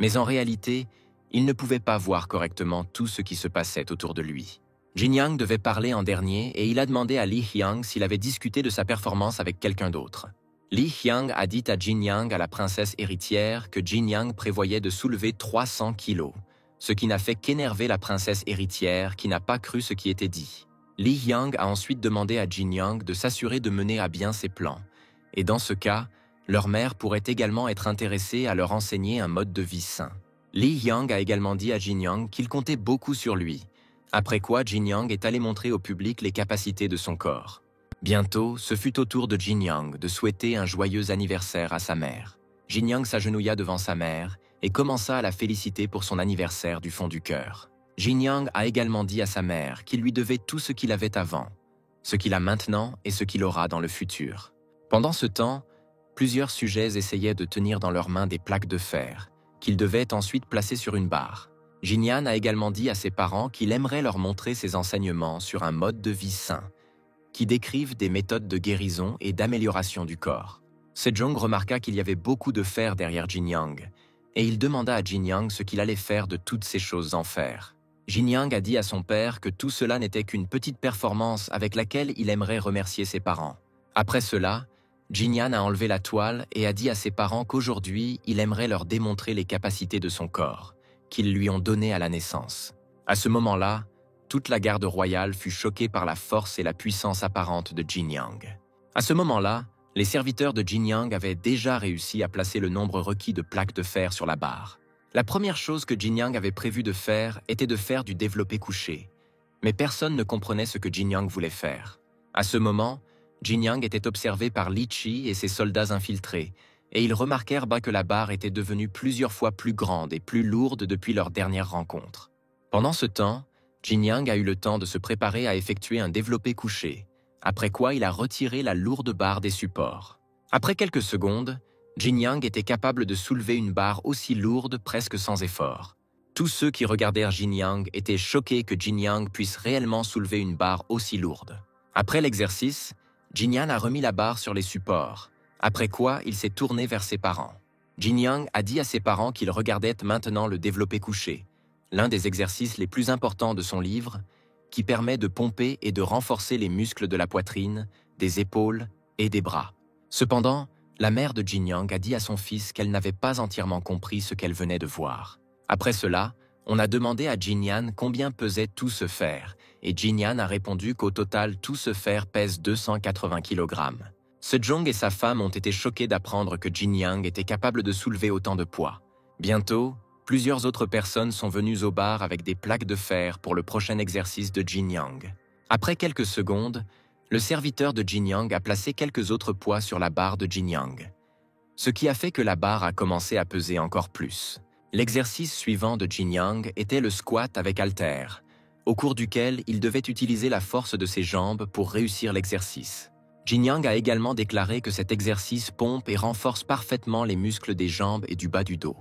mais en réalité, il ne pouvait pas voir correctement tout ce qui se passait autour de lui. Jinyang devait parler en dernier et il a demandé à Li Hyang s'il avait discuté de sa performance avec quelqu'un d'autre. Li Hyang a dit à Jinyang, à la princesse héritière, que Jinyang prévoyait de soulever 300 kilos, ce qui n'a fait qu'énerver la princesse héritière qui n'a pas cru ce qui était dit. Li Hyang a ensuite demandé à Jinyang de s'assurer de mener à bien ses plans, et dans ce cas, leur mère pourrait également être intéressée à leur enseigner un mode de vie sain. Li Hyang a également dit à Jinyang qu'il comptait beaucoup sur lui, après quoi Jinyang est allé montrer au public les capacités de son corps. Bientôt, ce fut au tour de Jinyang de souhaiter un joyeux anniversaire à sa mère. Jinyang s'agenouilla devant sa mère et commença à la féliciter pour son anniversaire du fond du cœur. Jinyang a également dit à sa mère qu'il lui devait tout ce qu'il avait avant, ce qu'il a maintenant et ce qu'il aura dans le futur. Pendant ce temps, plusieurs sujets essayaient de tenir dans leurs mains des plaques de fer, qu'ils devaient ensuite placer sur une barre. Jinyan a également dit à ses parents qu'il aimerait leur montrer ses enseignements sur un mode de vie sain, qui décrivent des méthodes de guérison et d'amélioration du corps. Sejong remarqua qu'il y avait beaucoup de fer derrière Jinyang, et il demanda à Jinyang ce qu'il allait faire de toutes ces choses en fer. Jinyang a dit à son père que tout cela n'était qu'une petite performance avec laquelle il aimerait remercier ses parents. Après cela, Jinyan a enlevé la toile et a dit à ses parents qu'aujourd'hui, il aimerait leur démontrer les capacités de son corps, qu'ils lui ont données à la naissance. À ce moment-là, toute la garde royale fut choquée par la force et la puissance apparente de Jinyang. À ce moment-là, les serviteurs de Jinyang avaient déjà réussi à placer le nombre requis de plaques de fer sur la barre. La première chose que Jinyang avait prévu de faire était de faire du développé couché, mais personne ne comprenait ce que Jinyang voulait faire. À ce moment, Jinyang était observé par Li Chi et ses soldats infiltrés, et ils remarquèrent que la barre était devenue plusieurs fois plus grande et plus lourde depuis leur dernière rencontre. Pendant ce temps, Jinyang a eu le temps de se préparer à effectuer un développé couché, après quoi il a retiré la lourde barre des supports. Après quelques secondes, Jinyang était capable de soulever une barre aussi lourde presque sans effort. Tous ceux qui regardèrent Jinyang étaient choqués que Jinyang puisse réellement soulever une barre aussi lourde. Après l'exercice, Jinyan a remis la barre sur les supports, après quoi il s'est tourné vers ses parents. Jinyang a dit à ses parents qu'il regardait maintenant le développé couché, l'un des exercices les plus importants de son livre, qui permet de pomper et de renforcer les muscles de la poitrine, des épaules et des bras. Cependant, la mère de Jinyang a dit à son fils qu'elle n'avait pas entièrement compris ce qu'elle venait de voir. Après cela, on a demandé à Jinyan combien pesait tout ce fer, et Jinyan a répondu qu'au total tout ce fer pèse 280 kg. Sejong et sa femme ont été choqués d'apprendre que Jinyang était capable de soulever autant de poids. Bientôt, plusieurs autres personnes sont venues au bar avec des plaques de fer pour le prochain exercice de Jinyang. Après quelques secondes, le serviteur de Jinyang a placé quelques autres poids sur la barre de Jinyang, ce qui a fait que la barre a commencé à peser encore plus. L'exercice suivant de Jinyang était le squat avec haltère, au cours duquel il devait utiliser la force de ses jambes pour réussir l'exercice. Jinyang a également déclaré que cet exercice pompe et renforce parfaitement les muscles des jambes et du bas du dos.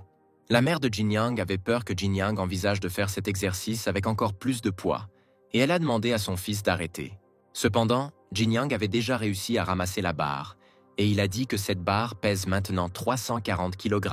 La mère de Jinyang avait peur que Jinyang envisage de faire cet exercice avec encore plus de poids, et elle a demandé à son fils d'arrêter. Cependant, Jinyang avait déjà réussi à ramasser la barre, et il a dit que cette barre pèse maintenant 340 kg.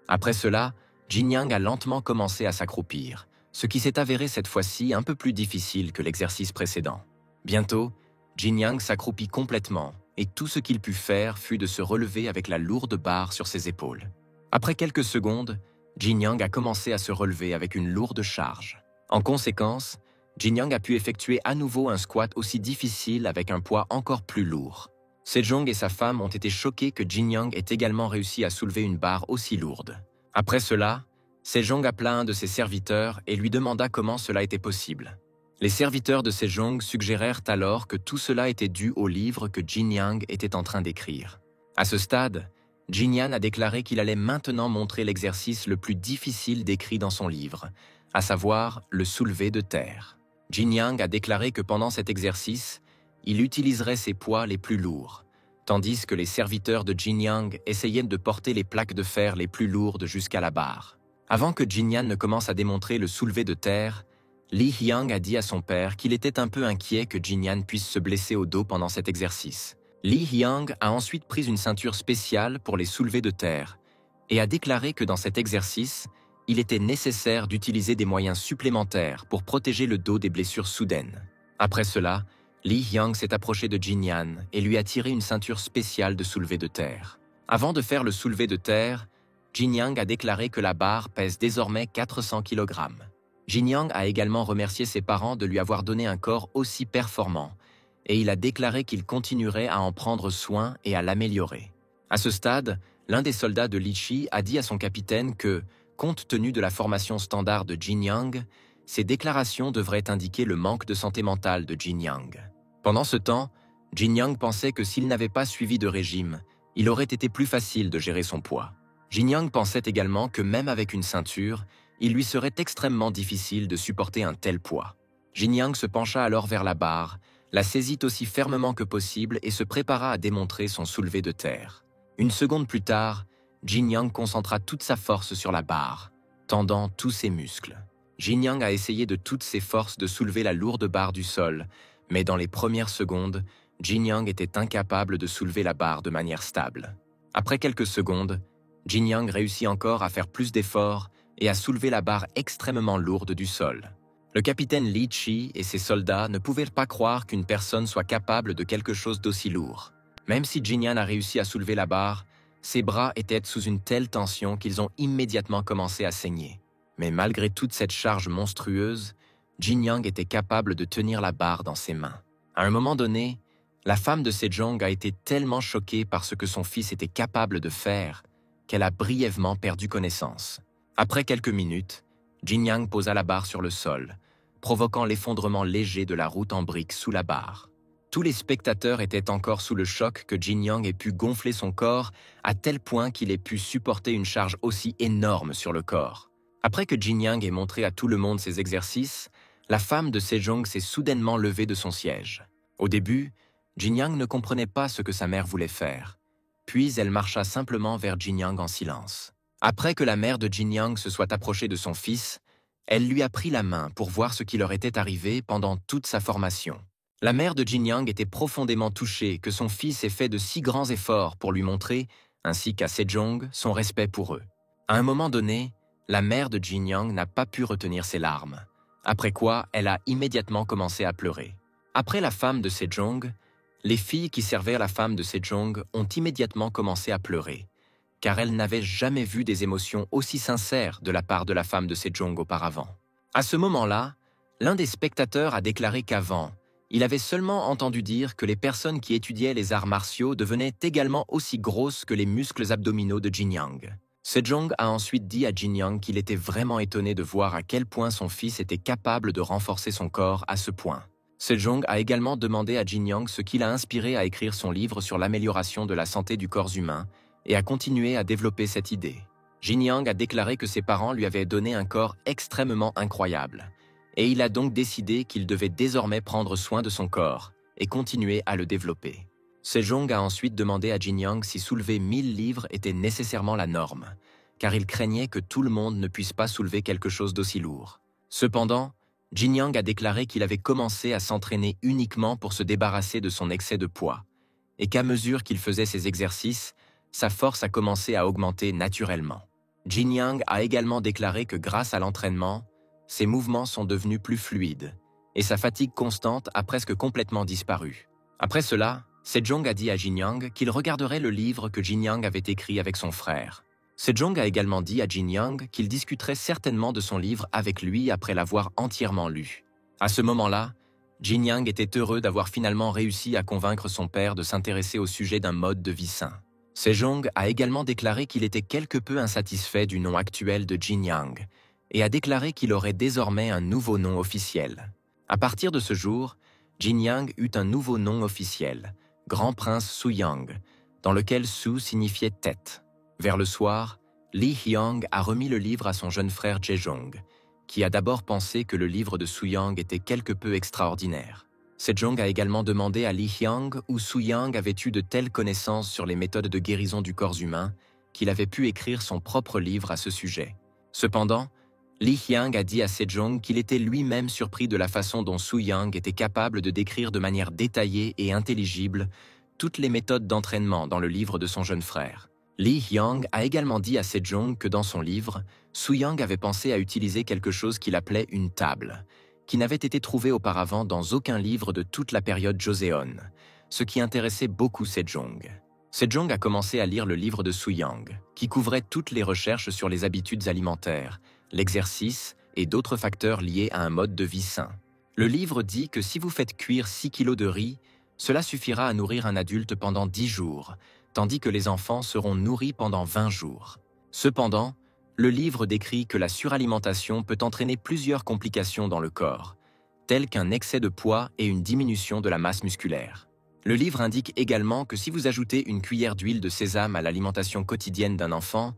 Après cela, Jinyang a lentement commencé à s'accroupir, ce qui s'est avéré cette fois-ci un peu plus difficile que l'exercice précédent. Bientôt, Jinyang s'accroupit complètement, et tout ce qu'il put faire fut de se relever avec la lourde barre sur ses épaules. Après quelques secondes, Jinyang a commencé à se relever avec une lourde charge. En conséquence, Jinyang a pu effectuer à nouveau un squat aussi difficile avec un poids encore plus lourd. Sejong et sa femme ont été choqués que Jinyang ait également réussi à soulever une barre aussi lourde. Après cela, Sejong appela un de ses serviteurs et lui demanda comment cela était possible. Les serviteurs de Sejong suggérèrent alors que tout cela était dû au livre que Jinyang était en train d'écrire. À ce stade, Jinyan a déclaré qu'il allait maintenant montrer l'exercice le plus difficile décrit dans son livre, à savoir le soulevé de terre. Jinyang a déclaré que pendant cet exercice, il utiliserait ses poids les plus lourds, tandis que les serviteurs de Jinyang essayaient de porter les plaques de fer les plus lourdes jusqu'à la barre. Avant que Jinyan ne commence à démontrer le soulevé de terre, Li Hyang a dit à son père qu'il était un peu inquiet que Jinyan puisse se blesser au dos pendant cet exercice. Li Hyang a ensuite pris une ceinture spéciale pour les soulevés de terre et a déclaré que dans cet exercice, il était nécessaire d'utiliser des moyens supplémentaires pour protéger le dos des blessures soudaines. Après cela, Li Hyang s'est approché de Jin Yan et lui a tiré une ceinture spéciale de soulevé de terre. Avant de faire le soulevé de terre, Jin Yang a déclaré que la barre pèse désormais 400 kg. Jin Yang a également remercié ses parents de lui avoir donné un corps aussi performant, et il a déclaré qu'il continuerait à en prendre soin et à l'améliorer. À ce stade, l'un des soldats de Li Chi a dit à son capitaine que, compte tenu de la formation standard de Jin Yang, ces déclarations devraient indiquer le manque de santé mentale de Jin Yang. Pendant ce temps, Jin Yang pensait que s'il n'avait pas suivi de régime, il aurait été plus facile de gérer son poids. Jin Yang pensait également que même avec une ceinture, il lui serait extrêmement difficile de supporter un tel poids. Jin Yang se pencha alors vers la barre, la saisit aussi fermement que possible et se prépara à démontrer son soulevé de terre. Une seconde plus tard, Jin Yang concentra toute sa force sur la barre, tendant tous ses muscles. Jin Yang a essayé de toutes ses forces de soulever la lourde barre du sol, mais dans les premières secondes, Jin Yang était incapable de soulever la barre de manière stable. Après quelques secondes, Jin Yang réussit encore à faire plus d'efforts et à soulever la barre extrêmement lourde du sol. Le capitaine Li Chi et ses soldats ne pouvaient pas croire qu'une personne soit capable de quelque chose d'aussi lourd. Même si Jin Yan a réussi à soulever la barre, ses bras étaient sous une telle tension qu'ils ont immédiatement commencé à saigner. Mais malgré toute cette charge monstrueuse, Jin Yang était capable de tenir la barre dans ses mains. À un moment donné, la femme de Sejong a été tellement choquée par ce que son fils était capable de faire qu'elle a brièvement perdu connaissance. Après quelques minutes, Jin Yang posa la barre sur le sol, provoquant l'effondrement léger de la route en briques sous la barre. Tous les spectateurs étaient encore sous le choc que Jin Yang ait pu gonfler son corps à tel point qu'il ait pu supporter une charge aussi énorme sur le corps. Après que Jin Yang ait montré à tout le monde ses exercices, la femme de Sejong s'est soudainement levée de son siège. Au début, Jin Yang ne comprenait pas ce que sa mère voulait faire. Puis elle marcha simplement vers Jin Yang en silence. Après que la mère de Jin Yang se soit approchée de son fils, elle lui a pris la main pour voir ce qui leur était arrivé pendant toute sa formation. La mère de Jin Yang était profondément touchée que son fils ait fait de si grands efforts pour lui montrer, ainsi qu'à Sejong, son respect pour eux. À un moment donné, la mère de Jin Yang n'a pas pu retenir ses larmes, après quoi elle a immédiatement commencé à pleurer. Après la femme de Sejong, les filles qui servaient la femme de Sejong ont immédiatement commencé à pleurer, car elles n'avaient jamais vu des émotions aussi sincères de la part de la femme de Sejong auparavant. À ce moment-là, l'un des spectateurs a déclaré qu'avant, il avait seulement entendu dire que les personnes qui étudiaient les arts martiaux devenaient également aussi grosses que les muscles abdominaux de Jin Yang. Sejong a ensuite dit à Jin Yang qu'il était vraiment étonné de voir à quel point son fils était capable de renforcer son corps à ce point. Sejong a également demandé à Jin Yang ce qui l'a inspiré à écrire son livre sur l'amélioration de la santé du corps humain et a continué à développer cette idée. Jin Yang a déclaré que ses parents lui avaient donné un corps extrêmement incroyable, et il a donc décidé qu'il devait désormais prendre soin de son corps et continuer à le développer. Sejong a ensuite demandé à Jin Yang si soulever 1000 livres était nécessairement la norme, car il craignait que tout le monde ne puisse pas soulever quelque chose d'aussi lourd. Cependant, Jin Yang a déclaré qu'il avait commencé à s'entraîner uniquement pour se débarrasser de son excès de poids, et qu'à mesure qu'il faisait ses exercices, sa force a commencé à augmenter naturellement. Jin Yang a également déclaré que grâce à l'entraînement, ses mouvements sont devenus plus fluides, et sa fatigue constante a presque complètement disparu. Après cela, Sejong a dit à Jin Yang qu'il regarderait le livre que Jin Yang avait écrit avec son frère. Sejong a également dit à Jin Yang qu'il discuterait certainement de son livre avec lui après l'avoir entièrement lu. À ce moment-là, Jin Yang était heureux d'avoir finalement réussi à convaincre son père de s'intéresser au sujet d'un mode de vie sain. Sejong a également déclaré qu'il était quelque peu insatisfait du nom actuel de Jin Yang et a déclaré qu'il aurait désormais un nouveau nom officiel. À partir de ce jour, Jin Yang eut un nouveau nom officiel, Grand Prince Su Yang, dans lequel Su signifiait tête. Vers le soir, Li Hyang a remis le livre à son jeune frère Jaejong, qui a d'abord pensé que le livre de Su Yang était quelque peu extraordinaire. Sejong a également demandé à Li Hyang où Su Yang avait eu de telles connaissances sur les méthodes de guérison du corps humain qu'il avait pu écrire son propre livre à ce sujet. Cependant, Li Hyang a dit à Sejong qu'il était lui-même surpris de la façon dont Su Yang était capable de décrire de manière détaillée et intelligible toutes les méthodes d'entraînement dans le livre de son jeune frère. Lee Hyang a également dit à Sejong que dans son livre, Soo-young avait pensé à utiliser quelque chose qu'il appelait une table, qui n'avait été trouvée auparavant dans aucun livre de toute la période Joseon, ce qui intéressait beaucoup Sejong. Sejong a commencé à lire le livre de Soo-young, qui couvrait toutes les recherches sur les habitudes alimentaires, l'exercice et d'autres facteurs liés à un mode de vie sain. Le livre dit que si vous faites cuire 6 kilos de riz, cela suffira à nourrir un adulte pendant 10 jours, tandis que les enfants seront nourris pendant 20 jours. Cependant, le livre décrit que la suralimentation peut entraîner plusieurs complications dans le corps, telles qu'un excès de poids et une diminution de la masse musculaire. Le livre indique également que si vous ajoutez une cuillère d'huile de sésame à l'alimentation quotidienne d'un enfant,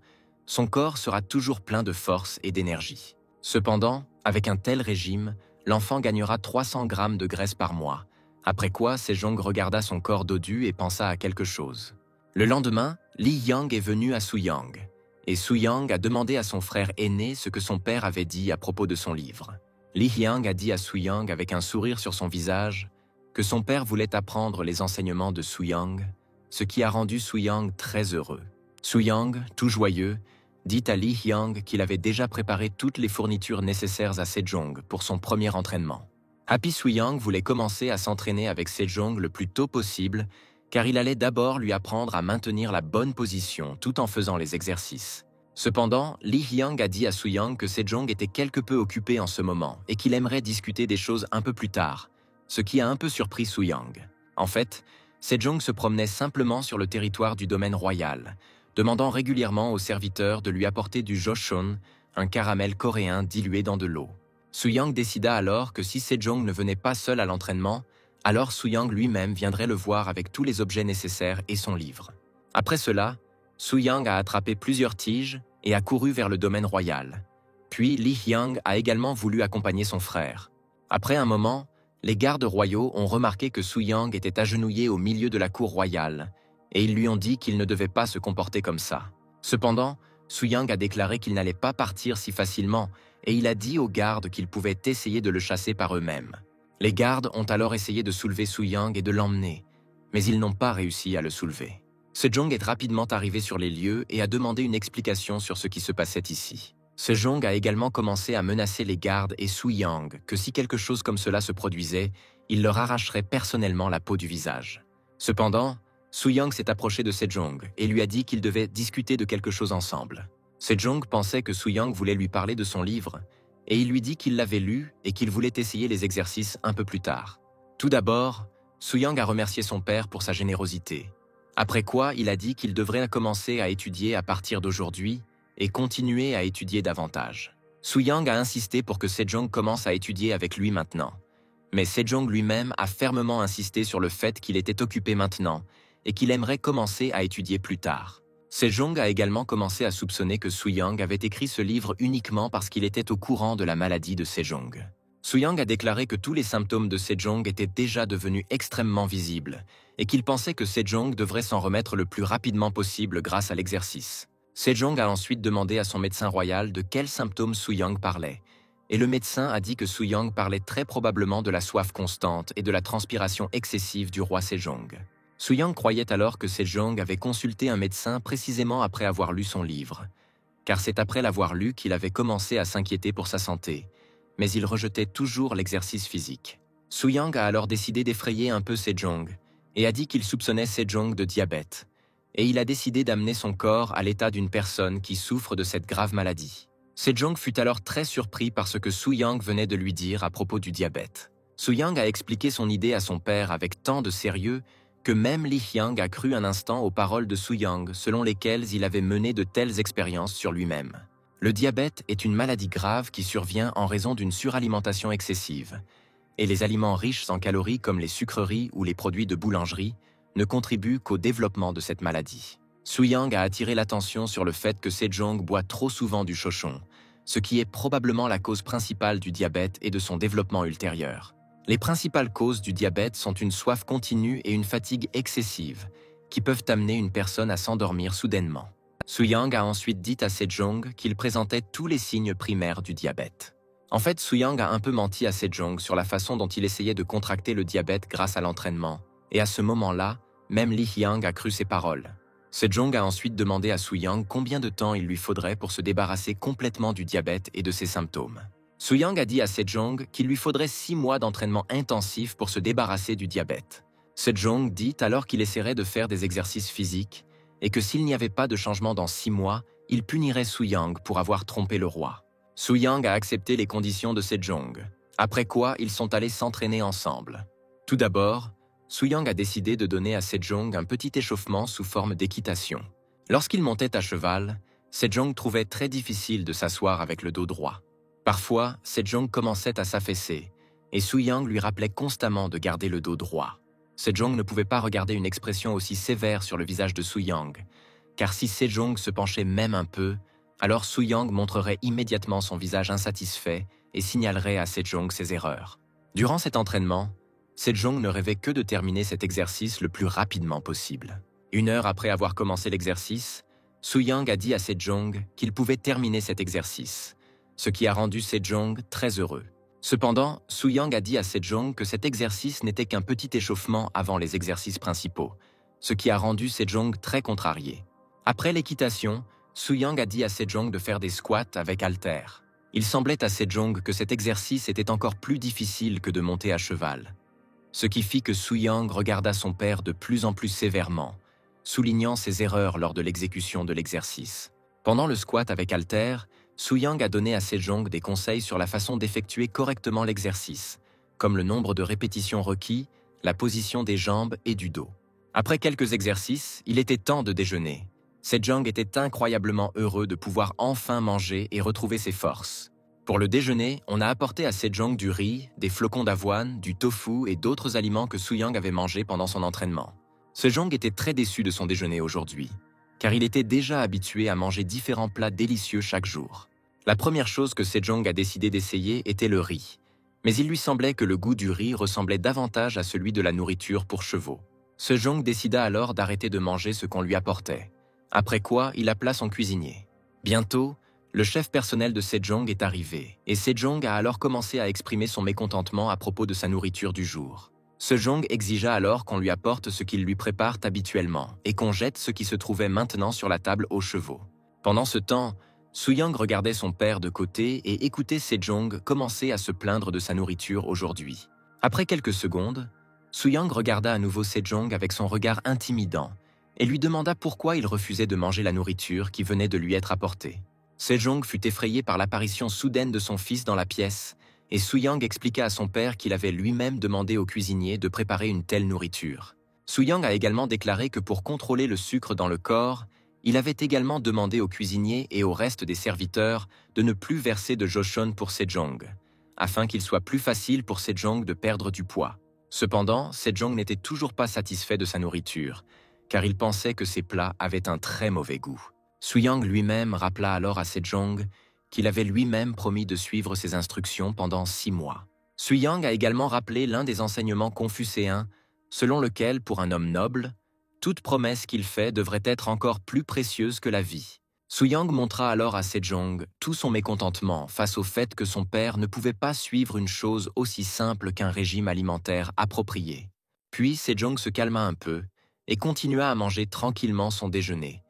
son corps sera toujours plein de force et d'énergie. Cependant, avec un tel régime, l'enfant gagnera 300 grammes de graisse par mois, après quoi Sejong regarda son corps dodu et pensa à quelque chose. Le lendemain, Lee Hyang est venu à Soo-young, et Soo-young a demandé à son frère aîné ce que son père avait dit à propos de son livre. Lee Hyang a dit à Soo-young avec un sourire sur son visage que son père voulait apprendre les enseignements de Soo-young, ce qui a rendu Soo-young très heureux. Soo-young, tout joyeux, dit à Lee Hyang qu'il avait déjà préparé toutes les fournitures nécessaires à Sejong pour son premier entraînement. Happy Soo-young voulait commencer à s'entraîner avec Sejong le plus tôt possible, car il allait d'abord lui apprendre à maintenir la bonne position tout en faisant les exercices. Cependant, Lee Hyang a dit à Soo-young que Sejong était quelque peu occupé en ce moment et qu'il aimerait discuter des choses un peu plus tard, ce qui a un peu surpris Soo-young. En fait, Sejong se promenait simplement sur le territoire du domaine royal, demandant régulièrement aux serviteurs de lui apporter du joseon, un caramel coréen dilué dans de l'eau. Soo-young décida alors que si Sejong ne venait pas seul à l'entraînement, alors Soo-young lui-même viendrait le voir avec tous les objets nécessaires et son livre. Après cela, Soo-young a attrapé plusieurs tiges et a couru vers le domaine royal. Puis Lee Hyang a également voulu accompagner son frère. Après un moment, les gardes royaux ont remarqué que Soo-young était agenouillé au milieu de la cour royale, et ils lui ont dit qu'il ne devait pas se comporter comme ça. Cependant, Soo-young a déclaré qu'il n'allait pas partir si facilement, et il a dit aux gardes qu'ils pouvaient essayer de le chasser par eux-mêmes. Les gardes ont alors essayé de soulever Soo-young et de l'emmener, mais ils n'ont pas réussi à le soulever. Sejong est rapidement arrivé sur les lieux et a demandé une explication sur ce qui se passait ici. Sejong a également commencé à menacer les gardes et Soo-young que si quelque chose comme cela se produisait, il leur arracherait personnellement la peau du visage. Cependant, Soo-young s'est approché de Sejong et lui a dit qu'ils devaient discuter de quelque chose ensemble. Sejong pensait que Soo-young voulait lui parler de son livre, et il lui dit qu'il l'avait lu et qu'il voulait essayer les exercices un peu plus tard. Tout d'abord, Soo-young a remercié son père pour sa générosité, après quoi il a dit qu'il devrait commencer à étudier à partir d'aujourd'hui et continuer à étudier davantage. Soo-young a insisté pour que Sejong commence à étudier avec lui maintenant, mais Sejong lui-même a fermement insisté sur le fait qu'il était occupé maintenant et qu'il aimerait commencer à étudier plus tard. Sejong a également commencé à soupçonner que Soo-young avait écrit ce livre uniquement parce qu'il était au courant de la maladie de Sejong. Soo-young a déclaré que tous les symptômes de Sejong étaient déjà devenus extrêmement visibles et qu'il pensait que Sejong devrait s'en remettre le plus rapidement possible grâce à l'exercice. Sejong a ensuite demandé à son médecin royal de quels symptômes Soo-young parlait, et le médecin a dit que Soo-young parlait très probablement de la soif constante et de la transpiration excessive du roi Sejong. Soo-young croyait alors que Sejong avait consulté un médecin précisément après avoir lu son livre, car c'est après l'avoir lu qu'il avait commencé à s'inquiéter pour sa santé, mais il rejetait toujours l'exercice physique. Soo-young a alors décidé d'effrayer un peu Sejong et a dit qu'il soupçonnait Sejong de diabète, et il a décidé d'amener son corps à l'état d'une personne qui souffre de cette grave maladie. Sejong fut alors très surpris par ce que Soo-young venait de lui dire à propos du diabète. Soo-young a expliqué son idée à son père avec tant de sérieux que même Lee Hyang a cru un instant aux paroles de Soo-young selon lesquelles il avait mené de telles expériences sur lui-même. Le diabète est une maladie grave qui survient en raison d'une suralimentation excessive, et les aliments riches en calories comme les sucreries ou les produits de boulangerie ne contribuent qu'au développement de cette maladie. Soo-young a attiré l'attention sur le fait que Sejong boit trop souvent du chochon, ce qui est probablement la cause principale du diabète et de son développement ultérieur. Les principales causes du diabète sont une soif continue et une fatigue excessive, qui peuvent amener une personne à s'endormir soudainement. Soo-young a ensuite dit à Sejong qu'il présentait tous les signes primaires du diabète. En fait, Soo-young a un peu menti à Sejong sur la façon dont il essayait de contracter le diabète grâce à l'entraînement, et à ce moment-là, même Li Hyang a cru ses paroles. Sejong a ensuite demandé à Su-yang combien de temps il lui faudrait pour se débarrasser complètement du diabète et de ses symptômes. Su-yang a dit à Sejong qu'il lui faudrait 6 mois d'entraînement intensif pour se débarrasser du diabète. Sejong dit alors qu'il essaierait de faire des exercices physiques et que s'il n'y avait pas de changement dans 6 mois, il punirait Su-yang pour avoir trompé le roi. Su-yang a accepté les conditions de Sejong, après quoi ils sont allés s'entraîner ensemble. Tout d'abord, Su-yang a décidé de donner à Sejong un petit échauffement sous forme d'équitation. Lorsqu'il montait à cheval, Sejong trouvait très difficile de s'asseoir avec le dos droit. Parfois, Sejong commençait à s'affaisser, et Su-yang lui rappelait constamment de garder le dos droit. Sejong ne pouvait pas regarder une expression aussi sévère sur le visage de Su-yang, car si Sejong se penchait même un peu, alors Su-yang montrerait immédiatement son visage insatisfait et signalerait à Sejong ses erreurs. Durant cet entraînement, Sejong ne rêvait que de terminer cet exercice le plus rapidement possible. 1 heure après avoir commencé l'exercice, Su-yang a dit à Sejong qu'il pouvait terminer cet exercice, ce qui a rendu Sejong très heureux. Cependant, Su-yang a dit à Sejong que cet exercice n'était qu'un petit échauffement avant les exercices principaux, ce qui a rendu Sejong très contrarié. Après l'équitation, Su-yang a dit à Sejong de faire des squats avec haltères. Il semblait à Sejong que cet exercice était encore plus difficile que de monter à cheval, ce qui fit que Su-yang regarda son père de plus en plus sévèrement, soulignant ses erreurs lors de l'exécution de l'exercice. Pendant le squat avec haltères, Su-yang a donné à Sejong des conseils sur la façon d'effectuer correctement l'exercice, comme le nombre de répétitions requis, la position des jambes et du dos. Après quelques exercices, il était temps de déjeuner. Sejong était incroyablement heureux de pouvoir enfin manger et retrouver ses forces. Pour le déjeuner, on a apporté à Sejong du riz, des flocons d'avoine, du tofu et d'autres aliments que Su-yang avait mangés pendant son entraînement. Sejong était très déçu de son déjeuner aujourd'hui, car il était déjà habitué à manger différents plats délicieux chaque jour. La première chose que Sejong a décidé d'essayer était le riz, mais il lui semblait que le goût du riz ressemblait davantage à celui de la nourriture pour chevaux. Sejong décida alors d'arrêter de manger ce qu'on lui apportait, après quoi il appela son cuisinier. Bientôt, le chef personnel de Sejong est arrivé, et Sejong a alors commencé à exprimer son mécontentement à propos de sa nourriture du jour. Sejong exigea alors qu'on lui apporte ce qu'ils lui préparent habituellement, et qu'on jette ce qui se trouvait maintenant sur la table aux chevaux. Pendant ce temps, Su-yang regardait son père de côté et écoutait Sejong commencer à se plaindre de sa nourriture aujourd'hui. Après quelques secondes, Su-yang regarda à nouveau Sejong avec son regard intimidant, et lui demanda pourquoi il refusait de manger la nourriture qui venait de lui être apportée. Sejong fut effrayé par l'apparition soudaine de son fils dans la pièce, et Su-yang expliqua à son père qu'il avait lui-même demandé au cuisinier de préparer une telle nourriture. Su-yang a également déclaré que pour contrôler le sucre dans le corps, il avait également demandé au cuisinier et au reste des serviteurs de ne plus verser de joseon pour Sejong, afin qu'il soit plus facile pour Sejong de perdre du poids. Cependant, Sejong n'était toujours pas satisfait de sa nourriture, car il pensait que ses plats avaient un très mauvais goût. Su-yang lui-même rappela alors à Sejong qu'il avait lui-même promis de suivre ses instructions pendant 6 mois. Su-yang a également rappelé l'un des enseignements confucéens, selon lequel, pour un homme noble, toute promesse qu'il fait devrait être encore plus précieuse que la vie. Su-yang montra alors à Sejong tout son mécontentement face au fait que son père ne pouvait pas suivre une chose aussi simple qu'un régime alimentaire approprié. Puis Sejong se calma un peu et continua à manger tranquillement son déjeuner,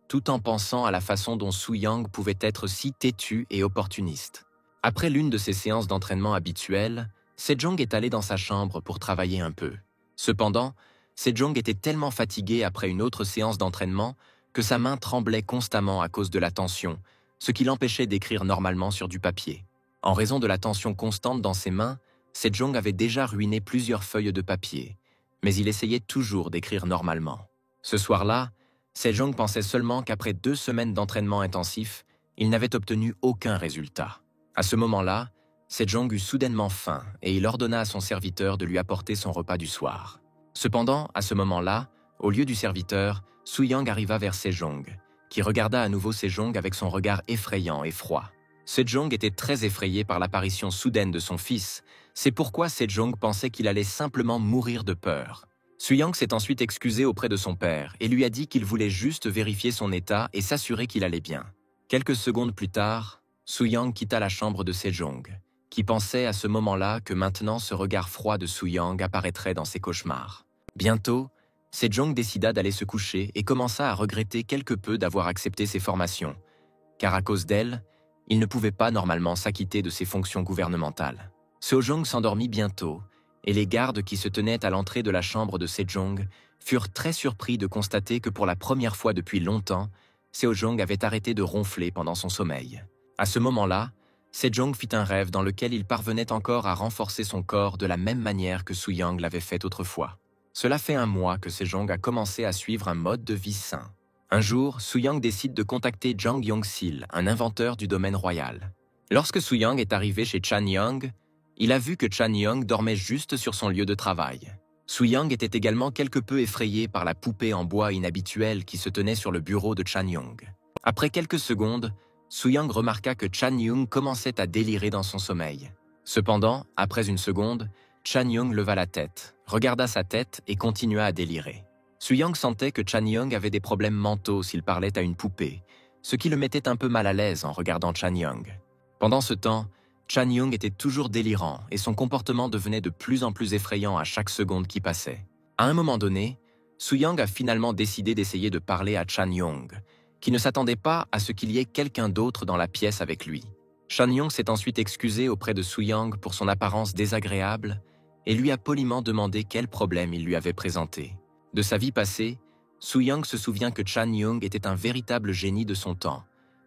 tout en pensant à la façon dont Su-yang pouvait être si têtu et opportuniste. Après l'une de ses séances d'entraînement habituelles, Sejong est allé dans sa chambre pour travailler un peu. Cependant, Sejong était tellement fatigué après une autre séance d'entraînement que sa main tremblait constamment à cause de la tension, ce qui l'empêchait d'écrire normalement sur du papier. En raison de la tension constante dans ses mains, Sejong avait déjà ruiné plusieurs feuilles de papier, mais il essayait toujours d'écrire normalement. Ce soir-là, Sejong pensait seulement qu'après 2 semaines d'entraînement intensif, il n'avait obtenu aucun résultat. À ce moment-là, Sejong eut soudainement faim et il ordonna à son serviteur de lui apporter son repas du soir. Cependant, à ce moment-là, au lieu du serviteur, Su-yang arriva vers Sejong, qui regarda à nouveau Sejong avec son regard effrayant et froid. Sejong était très effrayé par l'apparition soudaine de son fils, c'est pourquoi Sejong pensait qu'il allait simplement mourir de peur. Su-yang s'est ensuite excusé auprès de son père et lui a dit qu'il voulait juste vérifier son état et s'assurer qu'il allait bien. Quelques secondes plus tard, Su-yang quitta la chambre de Sejong, qui pensait à ce moment-là que maintenant ce regard froid de Su-yang apparaîtrait dans ses cauchemars. Bientôt, Sejong décida d'aller se coucher et commença à regretter quelque peu d'avoir accepté ces formations, car à cause d'elles, il ne pouvait pas normalement s'acquitter de ses fonctions gouvernementales. Sejong s'endormit bientôt, et les gardes qui se tenaient à l'entrée de la chambre de Sejong furent très surpris de constater que pour la première fois depuis longtemps, Sejong avait arrêté de ronfler pendant son sommeil. À ce moment-là, Sejong fit un rêve dans lequel il parvenait encore à renforcer son corps de la même manière que Soo-young l'avait fait autrefois. Cela fait un mois que Sejong a commencé à suivre un mode de vie sain. Un jour, Soo-young décide de contacter Jang Yong-sil, un inventeur du domaine royal. Lorsque Soo-young est arrivé chez Chan-young, il a vu que Chan-young dormait juste sur son lieu de travail. Soo-young était également quelque peu effrayé par la poupée en bois inhabituelle qui se tenait sur le bureau de Chan-young. Après quelques secondes, Soo-young remarqua que Chan-young commençait à délirer dans son sommeil. Cependant, après une seconde, Chan-young leva la tête, regarda sa tête et continua à délirer. Soo-young sentait que Chan-young avait des problèmes mentaux s'il parlait à une poupée, ce qui le mettait un peu mal à l'aise en regardant Chan-young. Pendant ce temps, Chan-young était toujours délirant et son comportement devenait de plus en plus effrayant à chaque seconde qui passait. À un moment donné, Soo-young a finalement décidé d'essayer de parler à Chan-young, qui ne s'attendait pas à ce qu'il y ait quelqu'un d'autre dans la pièce avec lui. Chan-young s'est ensuite excusé auprès de Soo-young pour son apparence désagréable et lui a poliment demandé quel problème il lui avait présenté. De sa vie passée, Soo-young se souvient que Chan-young était un véritable génie de son temps,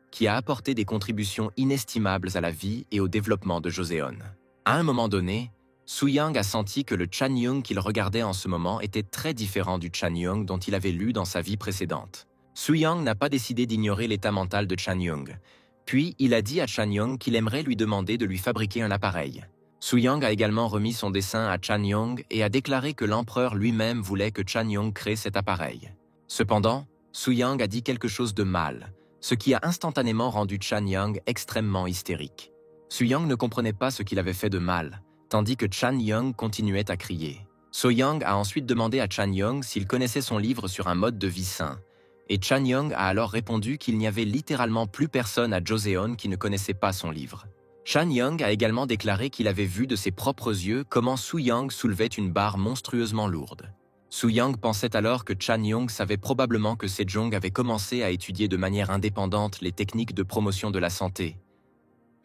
qui a apporté des contributions inestimables à la vie et au développement de Joseon. À un moment donné, Soo-young a senti que le Chan-young qu'il regardait en ce moment était très différent du Chan-young dont il avait lu dans sa vie précédente. Soo-young n'a pas décidé d'ignorer l'état mental de Chan-young, puis il a dit à Chan-young qu'il aimerait lui demander de lui fabriquer un appareil. Soo-young a également remis son dessin à Chan-young et a déclaré que l'empereur lui-même voulait que Chan-young crée cet appareil. Cependant, Soo-young a dit quelque chose de mal, ce qui a instantanément rendu Chan-young extrêmement hystérique. Soo-young ne comprenait pas ce qu'il avait fait de mal, tandis que Chan-young continuait à crier. Soo-young a ensuite demandé à Chan-young s'il connaissait son livre sur un mode de vie sain, et Chan-young a alors répondu qu'il n'y avait littéralement plus personne à Joseon qui ne connaissait pas son livre. Chan-young a également déclaré qu'il avait vu de ses propres yeux comment Soo-young soulevait une barre monstrueusement lourde. Soo-young pensait alors que Chan-young savait probablement que Sejong avait commencé à étudier de manière indépendante les techniques de promotion de la santé.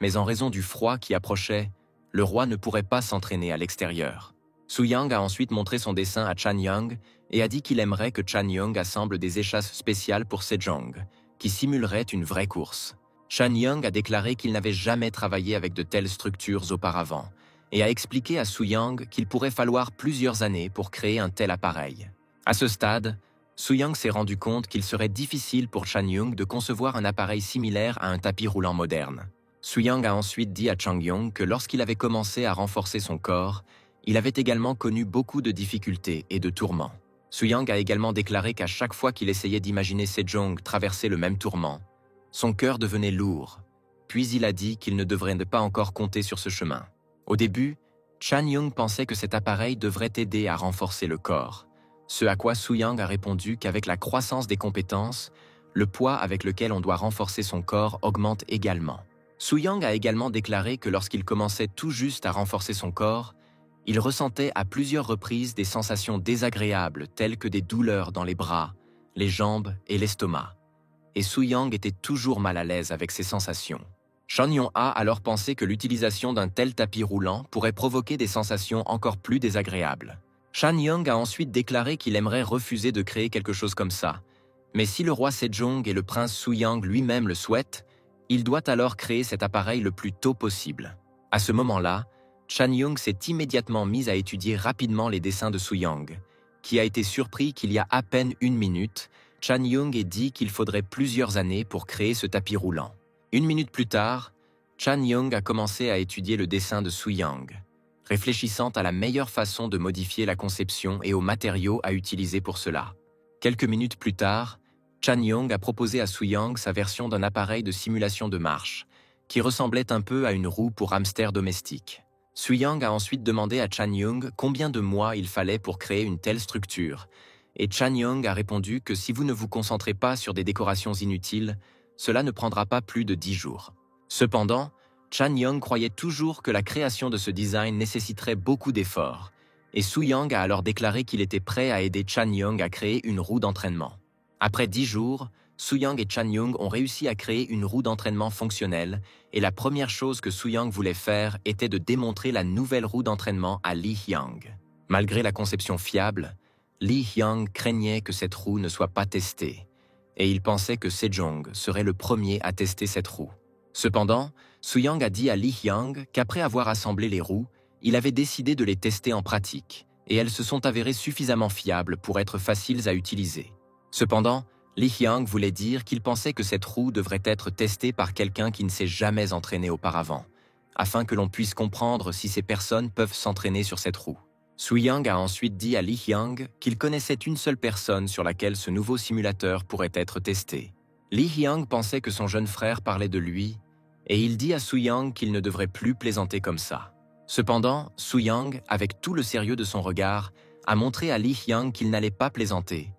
Mais en raison du froid qui approchait, le roi ne pourrait pas s'entraîner à l'extérieur. Soo-young a ensuite montré son dessin à Chan-young et a dit qu'il aimerait que Chan-young assemble des échasses spéciales pour Sejong, qui simuleraient une vraie course. Chan-young a déclaré qu'il n'avait jamais travaillé avec de telles structures auparavant et a expliqué à Soo-young qu'il pourrait falloir plusieurs années pour créer un tel appareil. À ce stade, Soo-young s'est rendu compte qu'il serait difficile pour Chan-young de concevoir un appareil similaire à un tapis roulant moderne. Soo-young a ensuite dit à Chang-young que lorsqu'il avait commencé à renforcer son corps, il avait également connu beaucoup de difficultés et de tourments. Soo-young a également déclaré qu'à chaque fois qu'il essayait d'imaginer Sejong traverser le même tourment, son cœur devenait lourd, puis il a dit qu'il ne devrait pas encore compter sur ce chemin. Au début, Chan-young pensait que cet appareil devrait aider à renforcer le corps, ce à quoi Soo-young a répondu qu'avec la croissance des compétences, le poids avec lequel on doit renforcer son corps augmente également. Soo-young a également déclaré que lorsqu'il commençait tout juste à renforcer son corps, il ressentait à plusieurs reprises des sensations désagréables telles que des douleurs dans les bras, les jambes et l'estomac. Et Soo-young était toujours mal à l'aise avec ces sensations. Chan-young a alors pensé que l'utilisation d'un tel tapis roulant pourrait provoquer des sensations encore plus désagréables. Chan-young a ensuite déclaré qu'il aimerait refuser de créer quelque chose comme ça, mais si le roi Sejong et le prince Soo-young lui-même le souhaitent, il doit alors créer cet appareil le plus tôt possible. À ce moment-là, Chan-young s'est immédiatement mis à étudier rapidement les dessins de Soo-young, qui a été surpris qu'il y a à peine 1 minute, Chan-young ait dit qu'il faudrait plusieurs années pour créer ce tapis roulant. 1 minute plus tard, Chan-young a commencé à étudier le dessin de Soo-young, réfléchissant à la meilleure façon de modifier la conception et aux matériaux à utiliser pour cela. Quelques minutes plus tard, Chan-young a proposé à Soo-young sa version d'un appareil de simulation de marche, qui ressemblait un peu à une roue pour hamster domestique. Soo-young a ensuite demandé à Chan-young combien de mois il fallait pour créer une telle structure, et Chan-young a répondu que si vous ne vous concentrez pas sur des décorations inutiles, cela ne prendra pas plus de 10 jours. Cependant, Chan-young croyait toujours que la création de ce design nécessiterait beaucoup d'efforts, et Su Yang a alors déclaré qu'il était prêt à aider Chan Young à créer une roue d'entraînement. Après 10 jours, Su Yang et Chan Young ont réussi à créer une roue d'entraînement fonctionnelle et la première chose que Su Yang voulait faire était de démontrer la nouvelle roue d'entraînement à Lee Hyang. Malgré la conception fiable, Lee Hyang craignait que cette roue ne soit pas testée et il pensait que Sejong serait le premier à tester cette roue. Cependant, Su Yang a dit à Lee Hyang qu'après avoir assemblé les roues, il avait décidé de les tester en pratique et elles se sont avérées suffisamment fiables pour être faciles à utiliser. Cependant, Lee Hyang voulait dire qu'il pensait que cette roue devrait être testée par quelqu'un qui ne s'est jamais entraîné auparavant, afin que l'on puisse comprendre si ces personnes peuvent s'entraîner sur cette roue. Su Yang a ensuite dit à Lee Hyang qu'il connaissait une seule personne sur laquelle ce nouveau simulateur pourrait être testé. Lee Hyang pensait que son jeune frère parlait de lui, et il dit à Su Yang qu'il ne devrait plus plaisanter comme ça. Cependant, Su Yang, avec tout le sérieux de son regard, a montré à Lee Hyang qu'il n'allait pas plaisanter.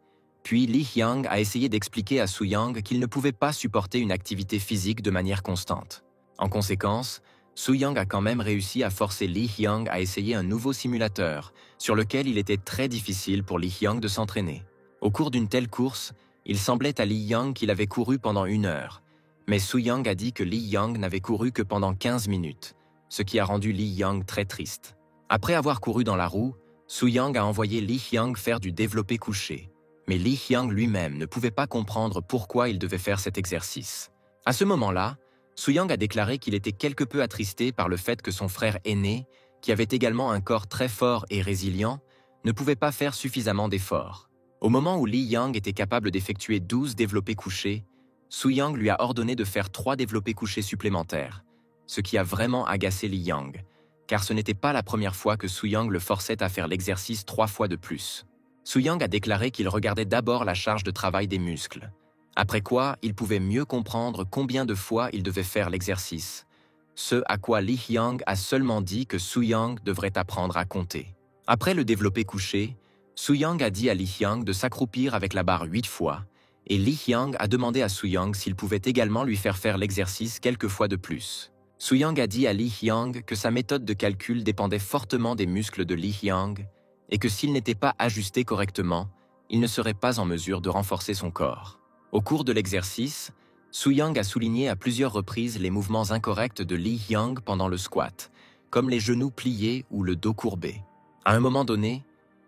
Puis Lee Hyang a essayé d'expliquer à Su Yang qu'il ne pouvait pas supporter une activité physique de manière constante. En conséquence, Su Yang a quand même réussi à forcer Lee Hyang à essayer un nouveau simulateur, sur lequel il était très difficile pour Lee Hyang de s'entraîner. Au cours d'une telle course, il semblait à Lee Hyang qu'il avait couru pendant 1 heure, mais Su Yang a dit que Lee Hyang n'avait couru que pendant 15 minutes, ce qui a rendu Lee Hyang très triste. Après avoir couru dans la roue, Su Yang a envoyé Lee Hyang faire du développé couché, mais Lee Hyang lui-même ne pouvait pas comprendre pourquoi il devait faire cet exercice. À ce moment-là, Su Yang a déclaré qu'il était quelque peu attristé par le fait que son frère aîné, qui avait également un corps très fort et résilient, ne pouvait pas faire suffisamment d'efforts. Au moment où Lee Hyang était capable d'effectuer 12 développés couchés, Su Yang lui a ordonné de faire 3 développés couchés supplémentaires, ce qui a vraiment agacé Lee Hyang, car ce n'était pas la première fois que Su Yang le forçait à faire l'exercice 3 fois de plus. Su Yang a déclaré qu'il regardait d'abord la charge de travail des muscles, après quoi il pouvait mieux comprendre combien de fois il devait faire l'exercice, ce à quoi Lee Hyang a seulement dit que Su Yang devrait apprendre à compter. Après le développé couché, Su Yang a dit à Lee Hyang de s'accroupir avec la barre 8 fois, et Lee Hyang a demandé à Su Yang s'il pouvait également lui faire l'exercice quelques fois de plus. Su Yang a dit à Lee Hyang que sa méthode de calcul dépendait fortement des muscles de Lee Hyang et que s'il n'était pas ajusté correctement, il ne serait pas en mesure de renforcer son corps. Au cours de l'exercice, Su Yang a souligné à plusieurs reprises les mouvements incorrects de Lee Hyang pendant le squat, comme les genoux pliés ou le dos courbé. À un moment donné,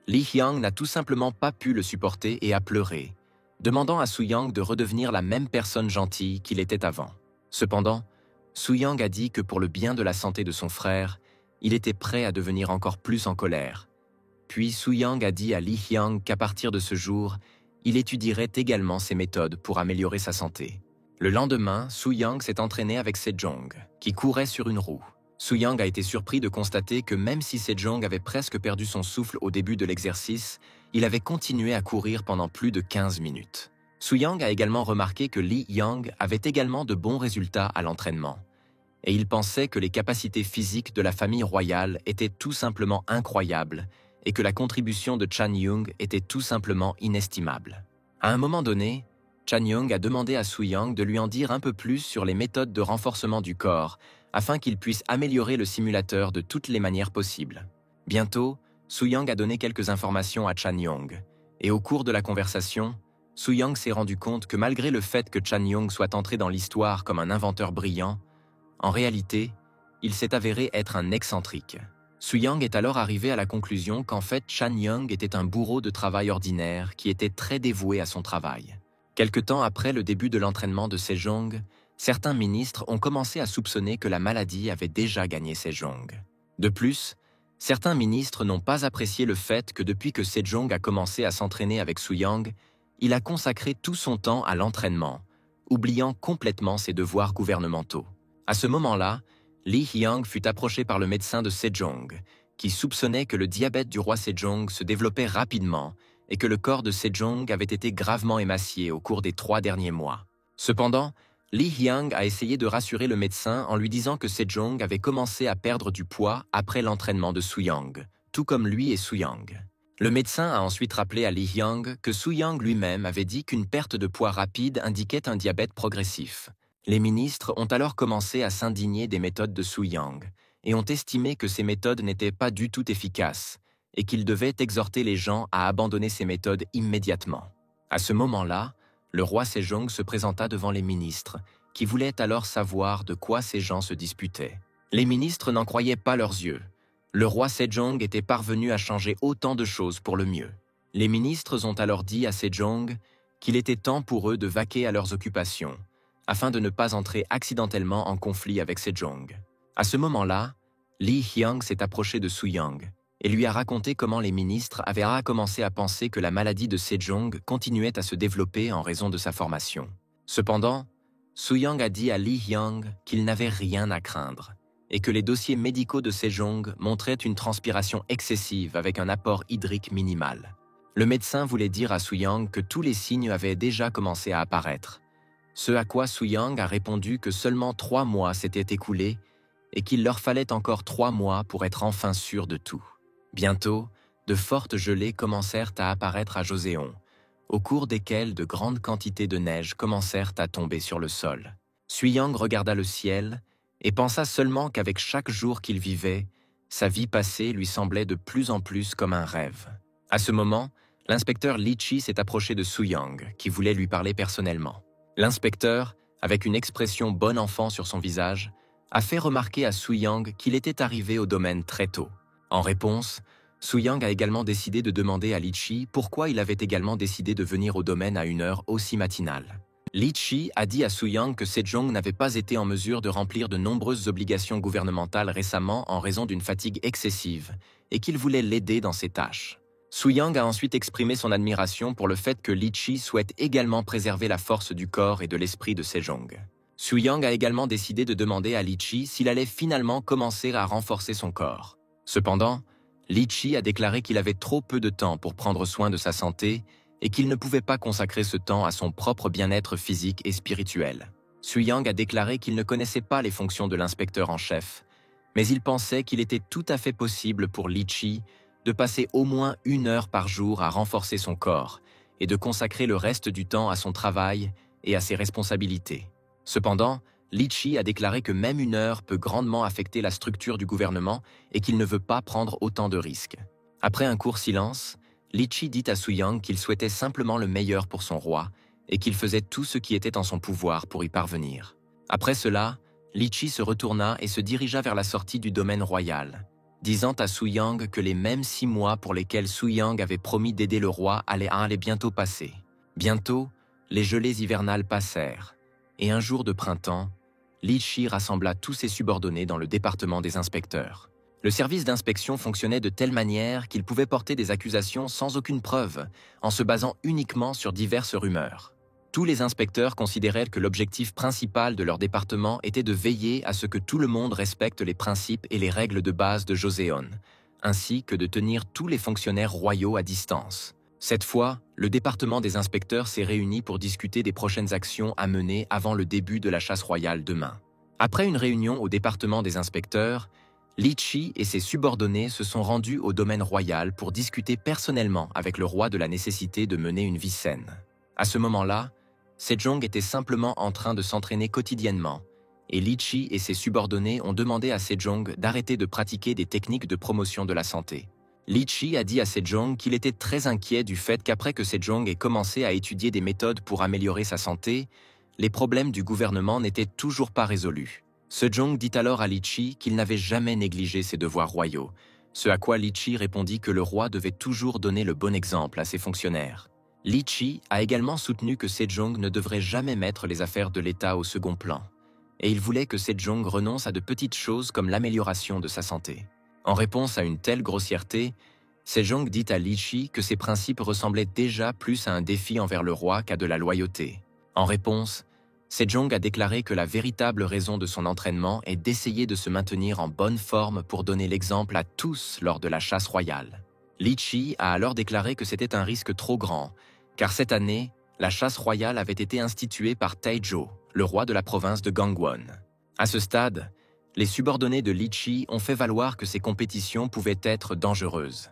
Lee Hyang n'a tout simplement pas pu le supporter et a pleuré, demandant à Su Yang de redevenir la même personne gentille qu'il était avant. Cependant, Su Yang a dit que pour le bien de la santé de son frère, il était prêt à devenir encore plus en colère. Puis Su Yang a dit à Lee Hyang qu'à partir de ce jour, il étudierait également ses méthodes pour améliorer sa santé. Le lendemain, Su Yang s'est entraîné avec Sejong, qui courait sur une roue. Su Yang a été surpris de constater que même si Sejong avait presque perdu son souffle au début de l'exercice, il avait continué à courir pendant plus de 15 minutes. Su Yang a également remarqué que Lee Hyang avait également de bons résultats à l'entraînement, et il pensait que les capacités physiques de la famille royale étaient tout simplement incroyables et que la contribution de Chan Young était tout simplement inestimable. À un moment donné, Chan Young a demandé à Su Yang de lui en dire un peu plus sur les méthodes de renforcement du corps afin qu'il puisse améliorer le simulateur de toutes les manières possibles. Bientôt, Su Yang a donné quelques informations à Chan Young, et au cours de la conversation, Su Yang s'est rendu compte que malgré le fait que Chan Young soit entré dans l'histoire comme un inventeur brillant, en réalité, il s'est avéré être un excentrique. Su Yang est alors arrivé à la conclusion qu'en fait Chan Young était un bourreau de travail ordinaire qui était très dévoué à son travail. Quelque temps après le début de l'entraînement de Sejong, certains ministres ont commencé à soupçonner que la maladie avait déjà gagné Sejong. De plus, certains ministres n'ont pas apprécié le fait que depuis que Sejong a commencé à s'entraîner avec Su Yang, il a consacré tout son temps à l'entraînement, oubliant complètement ses devoirs gouvernementaux. À ce moment-là, Lee Hyang fut approché par le médecin de Sejong, qui soupçonnait que le diabète du roi Sejong se développait rapidement et que le corps de Sejong avait été gravement émacié au cours des 3 derniers mois. Cependant, Lee Hyang a essayé de rassurer le médecin en lui disant que Sejong avait commencé à perdre du poids après l'entraînement de Su Yang, tout comme lui et Su Yang. Le médecin a ensuite rappelé à Lee Hyang que Su Yang lui-même avait dit qu'une perte de poids rapide indiquait un diabète progressif. Les ministres ont alors commencé à s'indigner des méthodes de Su Yang et ont estimé que ces méthodes n'étaient pas du tout efficaces et qu'il devait exhorter les gens à abandonner ces méthodes immédiatement. À ce moment-là, le roi Sejong se présenta devant les ministres, qui voulaient alors savoir de quoi ces gens se disputaient. Les ministres n'en croyaient pas leurs yeux. Le roi Sejong était parvenu à changer autant de choses pour le mieux. Les ministres ont alors dit à Sejong qu'il était temps pour eux de vaquer à leurs occupations, afin de ne pas entrer accidentellement en conflit avec Sejong. À ce moment-là, Lee Hyang s'est approché de Soo-young et lui a raconté comment les ministres avaient commencé à penser que la maladie de Sejong continuait à se développer en raison de sa formation. Cependant, Soo-young a dit à Lee Hyang qu'il n'avait rien à craindre et que les dossiers médicaux de Sejong montraient une transpiration excessive avec un apport hydrique minimal. Le médecin voulait dire à Soo-young que tous les signes avaient déjà commencé à apparaître, ce à quoi Soo-young a répondu que seulement 3 mois s'étaient écoulés et qu'il leur fallait encore 3 mois pour être enfin sûr de tout. Bientôt, de fortes gelées commencèrent à apparaître à Joseon, au cours desquelles de grandes quantités de neige commencèrent à tomber sur le sol. Soo-young regarda le ciel et pensa seulement qu'avec chaque jour qu'il vivait, sa vie passée lui semblait de plus en plus comme un rêve. À ce moment, l'inspecteur Lee Chi s'est approché de Soo-young, qui voulait lui parler personnellement. L'inspecteur, avec une expression bon enfant sur son visage, a fait remarquer à Soo-young qu'il était arrivé au domaine très tôt. En réponse, Soo-young a également décidé de demander à Lee Chi pourquoi il avait également décidé de venir au domaine à une heure aussi matinale. Lee Chi a dit à Soo-young que Sejong n'avait pas été en mesure de remplir de nombreuses obligations gouvernementales récemment en raison d'une fatigue excessive et qu'il voulait l'aider dans ses tâches. Soo-young a ensuite exprimé son admiration pour le fait que Lee Chi souhaite également préserver la force du corps et de l'esprit de Sejong. Soo-young a également décidé de demander à Lee Chi s'il allait finalement commencer à renforcer son corps. Cependant, Lee Chi a déclaré qu'il avait trop peu de temps pour prendre soin de sa santé et qu'il ne pouvait pas consacrer ce temps à son propre bien-être physique et spirituel. Soo-young a déclaré qu'il ne connaissait pas les fonctions de l'inspecteur en chef, mais il pensait qu'il était tout à fait possible pour Lee Chi de passer au moins 1 heure par jour à renforcer son corps et de consacrer le reste du temps à son travail et à ses responsabilités. Cependant, Lee Chi a déclaré que même 1 heure peut grandement affecter la structure du gouvernement et qu'il ne veut pas prendre autant de risques. Après un court silence, Lee Chi dit à Soo-young qu'il souhaitait simplement le meilleur pour son roi et qu'il faisait tout ce qui était en son pouvoir pour y parvenir. Après cela, Lee Chi se retourna et se dirigea vers la sortie du domaine royal, disant à Soo-young que les mêmes 6 mois pour lesquels Soo-young avait promis d'aider le roi allaient bientôt passer. Bientôt, les gelées hivernales passèrent, et un jour de printemps, Lee Chi rassembla tous ses subordonnés dans le département des inspecteurs. Le service d'inspection fonctionnait de telle manière qu'il pouvait porter des accusations sans aucune preuve, en se basant uniquement sur diverses rumeurs. Tous les inspecteurs considéraient que l'objectif principal de leur département était de veiller à ce que tout le monde respecte les principes et les règles de base de Joseon, ainsi que de tenir tous les fonctionnaires royaux à distance. Cette fois, le département des inspecteurs s'est réuni pour discuter des prochaines actions à mener avant le début de la chasse royale demain. Après une réunion au département des inspecteurs, Lee Chi et ses subordonnés se sont rendus au domaine royal pour discuter personnellement avec le roi de la nécessité de mener une vie saine. À ce moment-là, Sejong était simplement en train de s'entraîner quotidiennement, et Lee Chi et ses subordonnés ont demandé à Sejong d'arrêter de pratiquer des techniques de promotion de la santé. Lee Chi a dit à Sejong qu'il était très inquiet du fait qu'après que Sejong ait commencé à étudier des méthodes pour améliorer sa santé, les problèmes du gouvernement n'étaient toujours pas résolus. Sejong dit alors à Lee Chi qu'il n'avait jamais négligé ses devoirs royaux, ce à quoi Lee Chi répondit que le roi devait toujours donner le bon exemple à ses fonctionnaires. Lee Chi a également soutenu que Sejong ne devrait jamais mettre les affaires de l'État au second plan, et il voulait que Sejong renonce à de petites choses comme l'amélioration de sa santé. En réponse à une telle grossièreté, Sejong dit à Lee Chi que ses principes ressemblaient déjà plus à un défi envers le roi qu'à de la loyauté. En réponse, Sejong a déclaré que la véritable raison de son entraînement est d'essayer de se maintenir en bonne forme pour donner l'exemple à tous lors de la chasse royale. Lee Chi a alors déclaré que c'était un risque trop grand, car cette année, la chasse royale avait été instituée par Taizhou, le roi de la province de Gangwon. À ce stade, les subordonnés de Lee Chi ont fait valoir que ces compétitions pouvaient être dangereuses,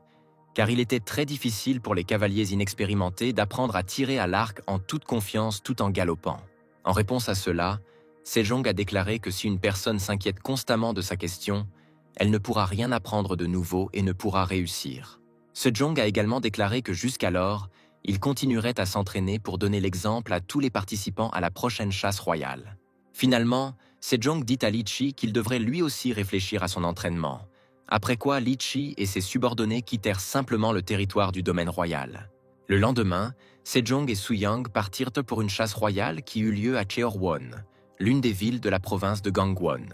car il était très difficile pour les cavaliers inexpérimentés d'apprendre à tirer à l'arc en toute confiance tout en galopant. En réponse à cela, Sejong a déclaré que si une personne s'inquiète constamment de sa question, elle ne pourra rien apprendre de nouveau et ne pourra réussir. Sejong a également déclaré que jusqu'alors, il continuerait à s'entraîner pour donner l'exemple à tous les participants à la prochaine chasse royale. Finalement, Sejong dit à Li-Chi qu'il devrait lui aussi réfléchir à son entraînement, après quoi Li-Chi et ses subordonnés quittèrent simplement le territoire du domaine royal. Le lendemain, Sejong et Su-Yang partirent pour une chasse royale qui eut lieu à Cheorwon, l'une des villes de la province de Gangwon.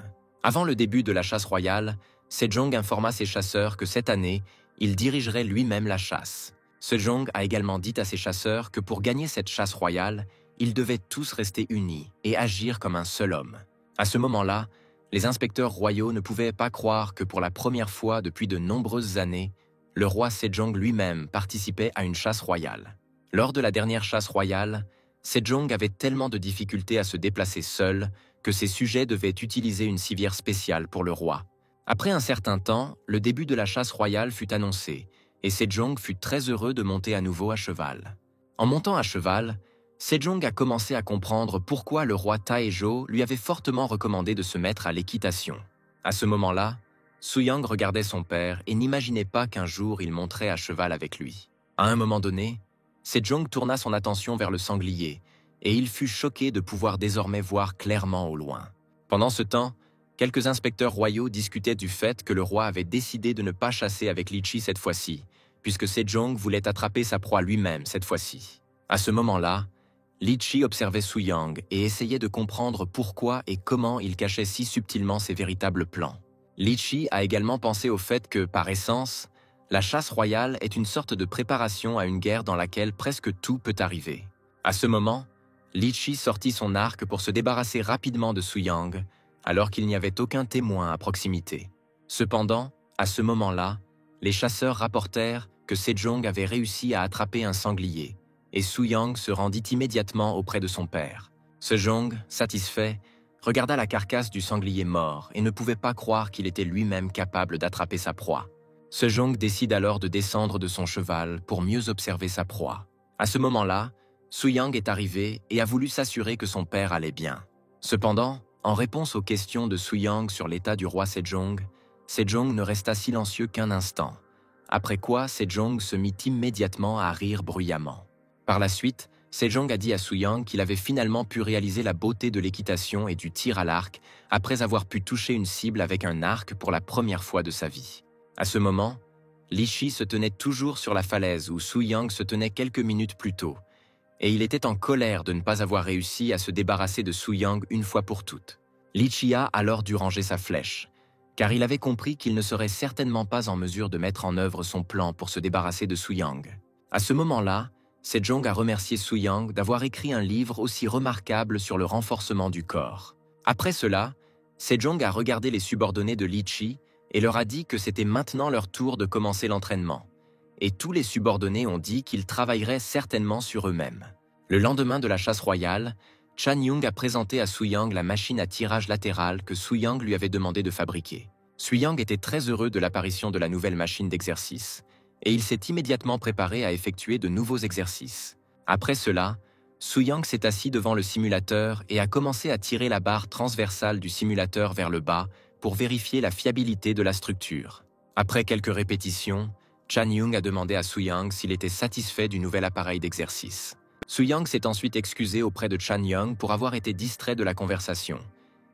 Avant le début de la chasse royale, Sejong informa ses chasseurs que cette année, il dirigerait lui-même la chasse. Sejong a également dit à ses chasseurs que pour gagner cette chasse royale, ils devaient tous rester unis et agir comme un seul homme. À ce moment-là, les inspecteurs royaux ne pouvaient pas croire que pour la première fois depuis de nombreuses années, le roi Sejong lui-même participait à une chasse royale. Lors de la dernière chasse royale, Sejong avait tellement de difficultés à se déplacer seul que ses sujets devaient utiliser une civière spéciale pour le roi. Après un certain temps, le début de la chasse royale fut annoncé et Sejong fut très heureux de monter à nouveau à cheval. En montant à cheval, Sejong a commencé à comprendre pourquoi le roi Taejo lui avait fortement recommandé de se mettre à l'équitation. À ce moment-là, Su-Yang regardait son père et n'imaginait pas qu'un jour il monterait à cheval avec lui. À un moment donné, Sejong tourna son attention vers le sanglier et il fut choqué de pouvoir désormais voir clairement au loin. Pendant ce temps, quelques inspecteurs royaux discutaient du fait que le roi avait décidé de ne pas chasser avec Li-Chi cette fois-ci, puisque Sejong voulait attraper sa proie lui-même cette fois-ci. À ce moment-là, Li-Chi observait Su-Yang et essayait de comprendre pourquoi et comment il cachait si subtilement ses véritables plans. Li-Chi a également pensé au fait que, par essence, la chasse royale est une sorte de préparation à une guerre dans laquelle presque tout peut arriver. À ce moment, Li-Chi sortit son arc pour se débarrasser rapidement de Su-Yang, alors qu'il n'y avait aucun témoin à proximité. Cependant, à ce moment-là, les chasseurs rapportèrent que Sejong avait réussi à attraper un sanglier, et Su-Yang se rendit immédiatement auprès de son père. Sejong, satisfait, regarda la carcasse du sanglier mort et ne pouvait pas croire qu'il était lui-même capable d'attraper sa proie. Sejong décide alors de descendre de son cheval pour mieux observer sa proie. À ce moment-là, Su-Yang est arrivé et a voulu s'assurer que son père allait bien. Cependant, en réponse aux questions de Su-Yang sur l'état du roi Sejong, Sejong ne resta silencieux qu'un instant, après quoi Sejong se mit immédiatement à rire bruyamment. Par la suite, Sejong a dit à Su-Yang qu'il avait finalement pu réaliser la beauté de l'équitation et du tir à l'arc après avoir pu toucher une cible avec un arc pour la première fois de sa vie. À ce moment, Li-Chi se tenait toujours sur la falaise où Su-Yang se tenait quelques minutes plus tôt, et il était en colère de ne pas avoir réussi à se débarrasser de Su-Yang une fois pour toutes. Li-Chi a alors dû ranger sa flèche, car il avait compris qu'il ne serait certainement pas en mesure de mettre en œuvre son plan pour se débarrasser de Su-Yang. À ce moment-là, Sejong a remercié Su-Yang d'avoir écrit un livre aussi remarquable sur le renforcement du corps. Après cela, Sejong a regardé les subordonnés de Li-Chi et leur a dit que c'était maintenant leur tour de commencer l'entraînement. Et tous les subordonnés ont dit qu'ils travailleraient certainement sur eux-mêmes. Le lendemain de la chasse royale, Chan Yung a présenté à Su-Yang la machine à tirage latéral que Su-Yang lui avait demandé de fabriquer. Su-Yang était très heureux de l'apparition de la nouvelle machine d'exercice, et il s'est immédiatement préparé à effectuer de nouveaux exercices. Après cela, Su-Yang s'est assis devant le simulateur et a commencé à tirer la barre transversale du simulateur vers le bas pour vérifier la fiabilité de la structure. Après quelques répétitions, Chan Yung a demandé à Su-Yang s'il était satisfait du nouvel appareil d'exercice. Su-Yang s'est ensuite excusé auprès de Chan Yung pour avoir été distrait de la conversation,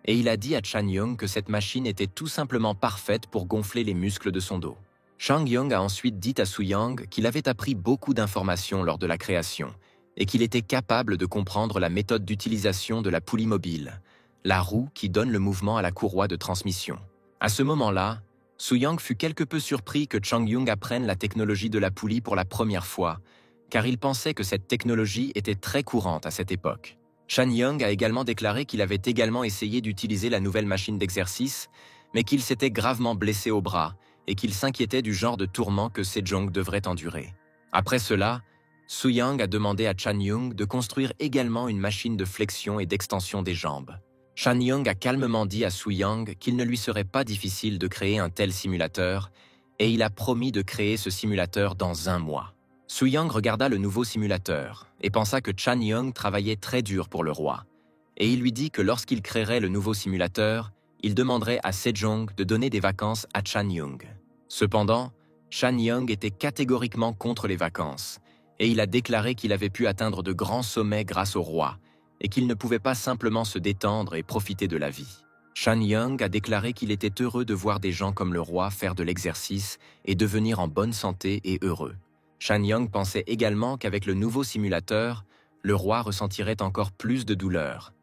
et il a dit à Chan Yung que cette machine était tout simplement parfaite pour gonfler les muscles de son dos. Chang Yung a ensuite dit à Su-Yang qu'il avait appris beaucoup d'informations lors de la création et qu'il était capable de comprendre la méthode d'utilisation de la poulie mobile, la roue qui donne le mouvement à la courroie de transmission. À ce moment-là, Su-Yang fut quelque peu surpris que Chang Yung apprenne la technologie de la poulie pour la première fois, car il pensait que cette technologie était très courante à cette époque. Chan Yung a également déclaré qu'il avait également essayé d'utiliser la nouvelle machine d'exercice, mais qu'il s'était gravement blessé au bras et qu'il s'inquiétait du genre de tourment que Sejong devrait endurer. Après cela, Su-Yang a demandé à Chan Yung de construire également une machine de flexion et d'extension des jambes. Chan Yung a calmement dit à Su-Yang qu'il ne lui serait pas difficile de créer un tel simulateur, et il a promis de créer ce simulateur dans 1 mois. Su-Yang regarda le nouveau simulateur et pensa que Chan Yung travaillait très dur pour le roi, et il lui dit que lorsqu'il créerait le nouveau simulateur, il demanderait à Sejong de donner des vacances à Chan Yung. Cependant, Shan Young était catégoriquement contre les vacances, et il a déclaré qu'il avait pu atteindre de grands sommets grâce au roi, et qu'il ne pouvait pas simplement se détendre et profiter de la vie. Shan Young a déclaré qu'il était heureux de voir des gens comme le roi faire de l'exercice et devenir en bonne santé et heureux. Shan Young pensait également qu'avec le nouveau simulateur, le roi ressentirait encore plus de douleur,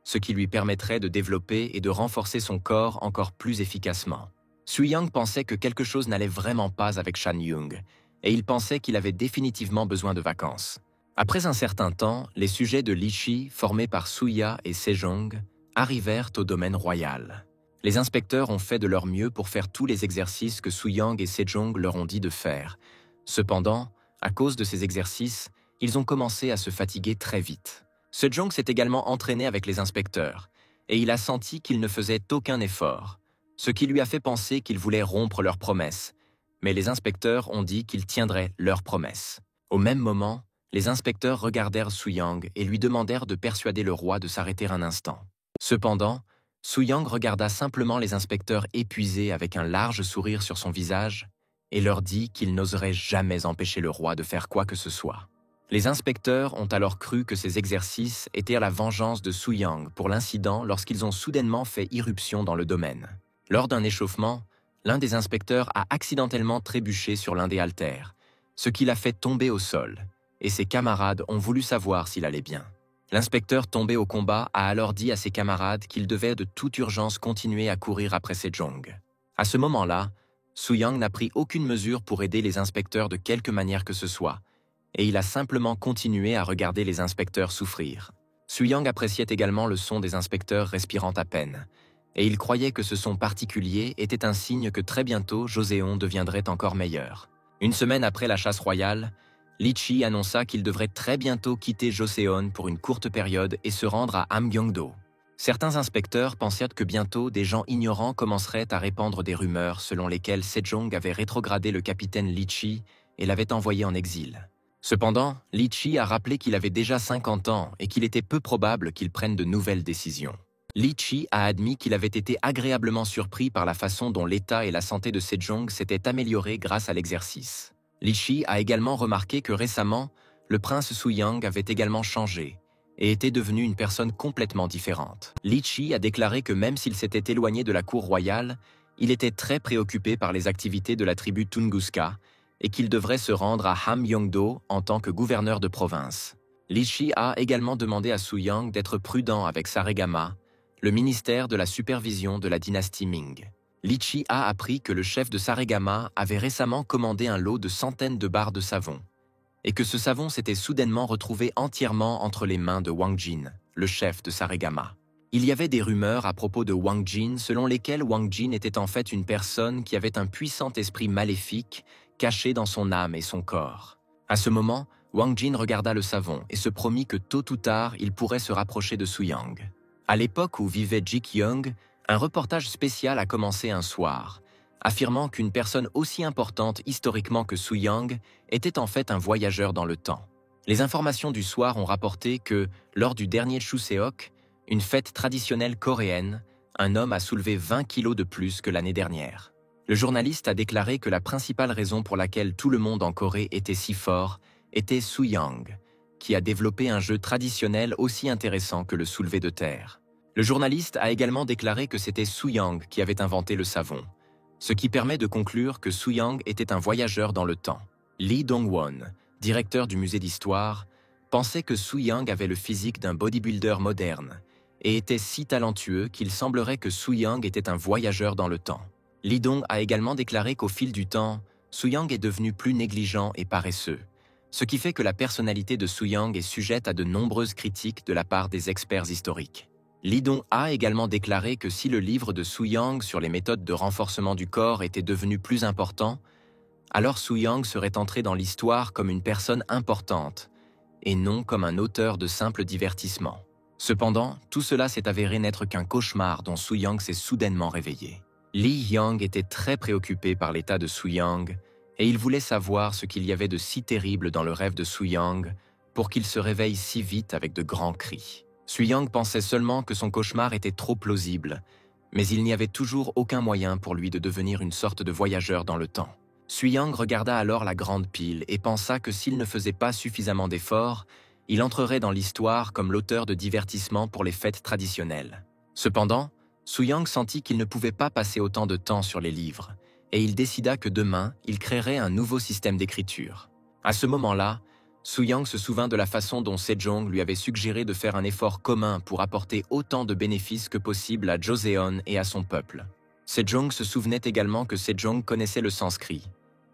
ce qui lui permettrait de développer et de renforcer son corps encore plus efficacement. Su Yang pensait que quelque chose n'allait vraiment pas avec Shan Young, et il pensait qu'il avait définitivement besoin de vacances. Après un certain temps, les sujets de Li-Chi, formés par Suya et Sejong, arrivèrent au domaine royal. Les inspecteurs ont fait de leur mieux pour faire tous les exercices que Su Yang et Sejong leur ont dit de faire. Cependant, à cause de ces exercices, ils ont commencé à se fatiguer très vite. Sejong s'est également entraîné avec les inspecteurs, et il a senti qu'ils ne faisaient aucun effort, ce qui lui a fait penser qu'ils voulaient rompre leur promesse, mais les inspecteurs ont dit qu'ils tiendraient leur promesse. Au même moment, les inspecteurs regardèrent Su Yang et lui demandèrent de persuader le roi de s'arrêter un instant. Cependant, Su Yang regarda simplement les inspecteurs épuisés avec un large sourire sur son visage et leur dit qu'il n'oserait jamais empêcher le roi de faire quoi que ce soit. Les inspecteurs ont alors cru que ces exercices étaient la vengeance de Su Yang pour l'incident lorsqu'ils ont soudainement fait irruption dans le domaine. Lors d'un échauffement, l'un des inspecteurs a accidentellement trébuché sur l'un des haltères, ce qui l'a fait tomber au sol, et ses camarades ont voulu savoir s'il allait bien. L'inspecteur tombé au combat a alors dit à ses camarades qu'il devait de toute urgence continuer à courir après Sejong. À ce moment-là, Su Yang n'a pris aucune mesure pour aider les inspecteurs de quelque manière que ce soit, et il a simplement continué à regarder les inspecteurs souffrir. Su Yang appréciait également le son des inspecteurs respirant à peine, et il croyait que ce son particulier était un signe que très bientôt Joseon deviendrait encore meilleur. Une semaine après la chasse royale, Li-Chi annonça qu'il devrait très bientôt quitter Joseon pour une courte période et se rendre à Hamgyongdo. Certains inspecteurs pensaient que bientôt des gens ignorants commenceraient à répandre des rumeurs selon lesquelles Sejong avait rétrogradé le capitaine Li-Chi et l'avait envoyé en exil. Cependant, Li-Chi a rappelé qu'il avait déjà 50 ans et qu'il était peu probable qu'il prenne de nouvelles décisions. Li-Chi a admis qu'il avait été agréablement surpris par la façon dont l'état et la santé de Sejong s'étaient améliorés grâce à l'exercice. Li-Chi a également remarqué que récemment, le prince Su Yang avait également changé et était devenu une personne complètement différente. Li-Chi a déclaré que même s'il s'était éloigné de la cour royale, il était très préoccupé par les activités de la tribu Tunguska et qu'il devrait se rendre à Hamgyongdo en tant que gouverneur de province. Li-Chi a également demandé à Su Yang d'être prudent avec Saregama, le ministère de la supervision de la dynastie Ming. Li-Chi a appris que le chef de Saregama avait récemment commandé un lot de centaines de barres de savon, et que ce savon s'était soudainement retrouvé entièrement entre les mains de Wang Jin, le chef de Saregama. Il y avait des rumeurs à propos de Wang Jin selon lesquelles Wang Jin était en fait une personne qui avait un puissant esprit maléfique caché dans son âme et son corps. À ce moment, Wang Jin regarda le savon et se promit que tôt ou tard, il pourrait se rapprocher de Su Yang. À l'époque où vivait Jik Young, un reportage spécial a commencé un soir, affirmant qu'une personne aussi importante historiquement que Su Yang était en fait un voyageur dans le temps. Les informations du soir ont rapporté que, lors du dernier Chuseok, une fête traditionnelle coréenne, un homme a soulevé 20 kilos de plus que l'année dernière. Le journaliste a déclaré que la principale raison pour laquelle tout le monde en Corée était si fort était Su Yang, qui a développé un jeu traditionnel aussi intéressant que le soulevé de terre. Le journaliste a également déclaré que c'était Su Yang qui avait inventé le savon, ce qui permet de conclure que Su Yang était un voyageur dans le temps. Lee Dong-won, directeur du musée d'histoire, pensait que Su Yang avait le physique d'un bodybuilder moderne et était si talentueux qu'il semblerait que Su Yang était un voyageur dans le temps. Lee Dong a également déclaré qu'au fil du temps, Su Yang est devenu plus négligent et paresseux, ce qui fait que la personnalité de Su Yang est sujette à de nombreuses critiques de la part des experts historiques. Lee Dong a également déclaré que si le livre de Su Yang sur les méthodes de renforcement du corps était devenu plus important, alors Su Yang serait entré dans l'histoire comme une personne importante, et non comme un auteur de simples divertissements. Cependant, tout cela s'est avéré n'être qu'un cauchemar dont Su Yang s'est soudainement réveillé. Lee Yang était très préoccupé par l'état de Su Yang, et il voulait savoir ce qu'il y avait de si terrible dans le rêve de Su Yang pour qu'il se réveille si vite avec de grands cris. Su Yang pensait seulement que son cauchemar était trop plausible, mais il n'y avait toujours aucun moyen pour lui de devenir une sorte de voyageur dans le temps. Suyang regarda alors la grande pile et pensa que s'il ne faisait pas suffisamment d'efforts, il entrerait dans l'histoire comme l'auteur de divertissements pour les fêtes traditionnelles. Cependant, Suyang sentit qu'il ne pouvait pas passer autant de temps sur les livres, et il décida que demain, il créerait un nouveau système d'écriture. À ce moment-là, Suyang se souvint de la façon dont Sejong lui avait suggéré de faire un effort commun pour apporter autant de bénéfices que possible à Joseon et à son peuple. Sejong se souvenait également que Sejong connaissait le sanskrit,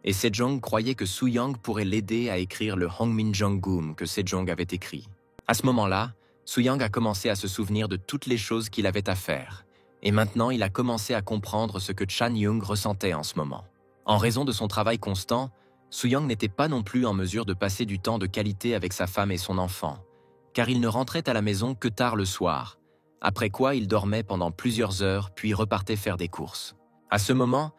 et Sejong croyait que Suyang pourrait l'aider à écrire le Hongminjeongeum que Sejong avait écrit. À ce moment-là, Suyang a commencé à se souvenir de toutes les choses qu'il avait à faire, et maintenant il a commencé à comprendre ce que Chan Young ressentait en ce moment. En raison de son travail constant, Suyang n'était pas non plus en mesure de passer du temps de qualité avec sa femme et son enfant, car il ne rentrait à la maison que tard le soir, après quoi il dormait pendant plusieurs heures puis repartait faire des courses. À ce moment,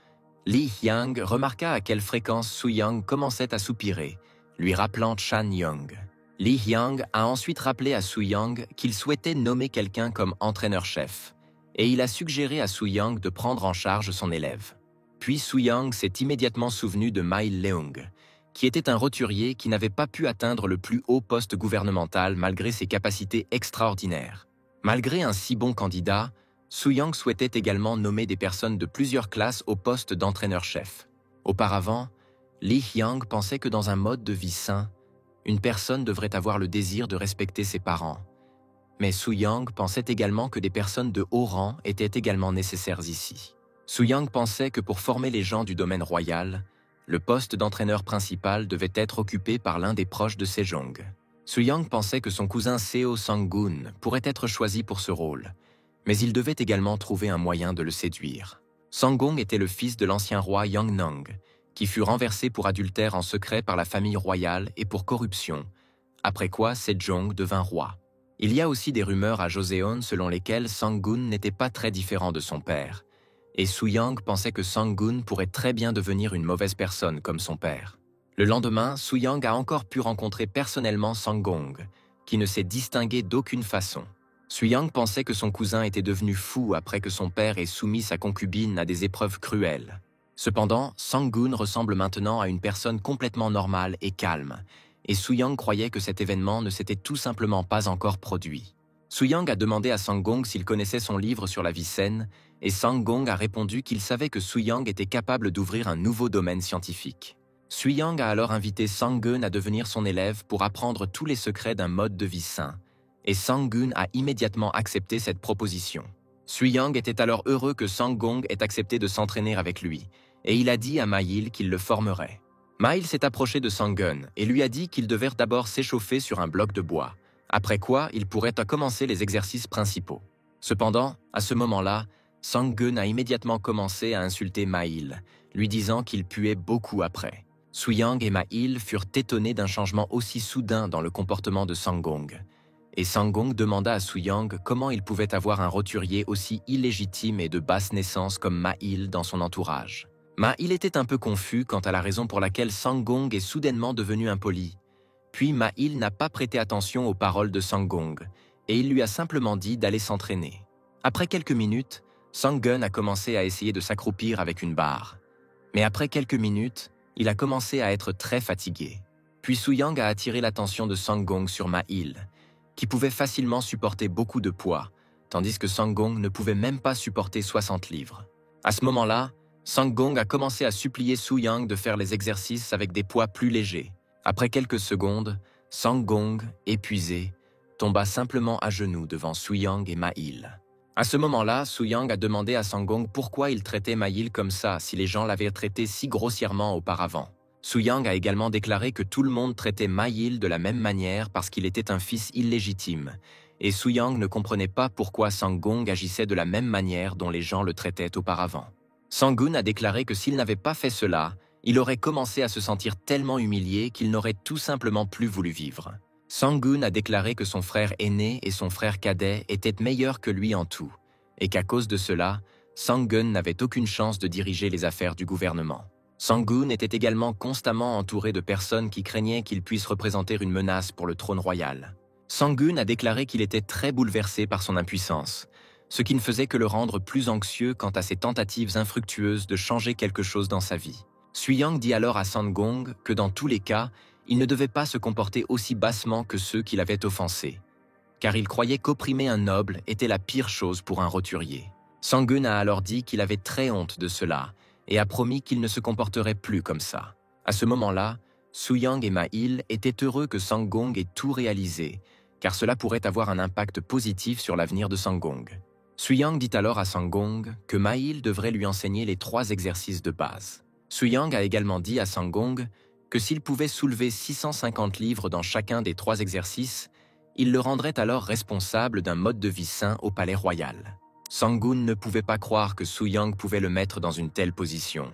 Lee Hyang remarqua à quelle fréquence Suyang commençait à soupirer, lui rappelant Chan Young. Lee Hyang a ensuite rappelé à Suyang qu'il souhaitait nommer quelqu'un comme entraîneur-chef, et il a suggéré à Suyang de prendre en charge son élève. Puis Suyang s'est immédiatement souvenu de Mai Leung, qui était un roturier qui n'avait pas pu atteindre le plus haut poste gouvernemental malgré ses capacités extraordinaires. Malgré un si bon candidat, Suyang souhaitait également nommer des personnes de plusieurs classes au poste d'entraîneur-chef. Auparavant, Lee Hyang pensait que dans un mode de vie sain, une personne devrait avoir le désir de respecter ses parents. Mais Suyang pensait également que des personnes de haut rang étaient également nécessaires ici. Suyang pensait que pour former les gens du domaine royal, le poste d'entraîneur principal devait être occupé par l'un des proches de Sejong. Suyang pensait que son cousin Seo Sang-gun pourrait être choisi pour ce rôle, mais il devait également trouver un moyen de le séduire. Sang-gong était le fils de l'ancien roi Yangnang, qui fut renversé pour adultère en secret par la famille royale et pour corruption, après quoi Sejong devint roi. Il y a aussi des rumeurs à Joseon selon lesquelles Sang-gun n'était pas très différent de son père, et Suyang pensait que Sang-gun pourrait très bien devenir une mauvaise personne comme son père. Le lendemain, Suyang a encore pu rencontrer personnellement Sang-gong, qui ne s'est distingué d'aucune façon. Suyang pensait que son cousin était devenu fou après que son père ait soumis sa concubine à des épreuves cruelles. Cependant, Sang-gun ressemble maintenant à une personne complètement normale et calme, et Suyang croyait que cet événement ne s'était tout simplement pas encore produit. Suyang a demandé à Sang-gong s'il connaissait son livre sur la vie saine, et Sang-gong a répondu qu'il savait que Suyang était capable d'ouvrir un nouveau domaine scientifique. Suyang a alors invité Sang-gun à devenir son élève pour apprendre tous les secrets d'un mode de vie sain, et Sang-gun a immédiatement accepté cette proposition. Suyang était alors heureux que Sang-gong ait accepté de s'entraîner avec lui, et il a dit à Ma-il qu'il le formerait. Ma-il s'est approché de Sang-gun et lui a dit qu'il devait d'abord s'échauffer sur un bloc de bois, après quoi il pourrait commencer les exercices principaux. Cependant, à ce moment-là, Sang-gun a immédiatement commencé à insulter Ma-il, lui disant qu'il puait beaucoup après. Suyang et Ma-il furent étonnés d'un changement aussi soudain dans le comportement de Sang-gong, et Sang-gong demanda à Suyang comment il pouvait avoir un roturier aussi illégitime et de basse naissance comme Ma-il dans son entourage. Ma-il était un peu confus quant à la raison pour laquelle Sang-gong est soudainement devenu impoli. Puis Ma-il n'a pas prêté attention aux paroles de Sang-gong, et il lui a simplement dit d'aller s'entraîner. Après quelques minutes, Sang-gun a commencé à essayer de s'accroupir avec une barre. Mais après quelques minutes, il a commencé à être très fatigué. Puis Suyang a attiré l'attention de Sang-gong sur Ma-il, qui pouvait facilement supporter beaucoup de poids, tandis que Sang-gong ne pouvait même pas supporter 60 livres. À ce moment-là, Sang-gong a commencé à supplier Suyang de faire les exercices avec des poids plus légers. Après quelques secondes, Sang-gong, épuisé, tomba simplement à genoux devant Suyang et Ma-il. À ce moment-là, Suyang a demandé à Sang-gong pourquoi il traitait Ma-il comme ça si les gens l'avaient traité si grossièrement auparavant. Suyang a également déclaré que tout le monde traitait Ma-il de la même manière parce qu'il était un fils illégitime, et Suyang ne comprenait pas pourquoi Sang-gong agissait de la même manière dont les gens le traitaient auparavant. Sang-gun a déclaré que s'il n'avait pas fait cela, il aurait commencé à se sentir tellement humilié qu'il n'aurait tout simplement plus voulu vivre. Sang-gun a déclaré que son frère aîné et son frère cadet étaient meilleurs que lui en tout, et qu'à cause de cela, Sang-gun n'avait aucune chance de diriger les affaires du gouvernement. Sang-gun était également constamment entouré de personnes qui craignaient qu'il puisse représenter une menace pour le trône royal. Sang-gun a déclaré qu'il était très bouleversé par son impuissance, ce qui ne faisait que le rendre plus anxieux quant à ses tentatives infructueuses de changer quelque chose dans sa vie. Suyang dit alors à Sangong que dans tous les cas, il ne devait pas se comporter aussi bassement que ceux qui l'avaient offensé, car il croyait qu'opprimer un noble était la pire chose pour un roturier. Sanggun a alors dit qu'il avait très honte de cela et a promis qu'il ne se comporterait plus comme ça. À ce moment-là, Suyang et Ma-il étaient heureux que Sangong ait tout réalisé, car cela pourrait avoir un impact positif sur l'avenir de Sangong. Suyang dit alors à Sangong que Ma-il devrait lui enseigner les 3 exercices de base. Suyang a également dit à Sangong que s'il pouvait soulever 650 livres dans chacun des 3 exercices, il le rendrait alors responsable d'un mode de vie sain au palais royal. Sanggun ne pouvait pas croire que Suyang pouvait le mettre dans une telle position.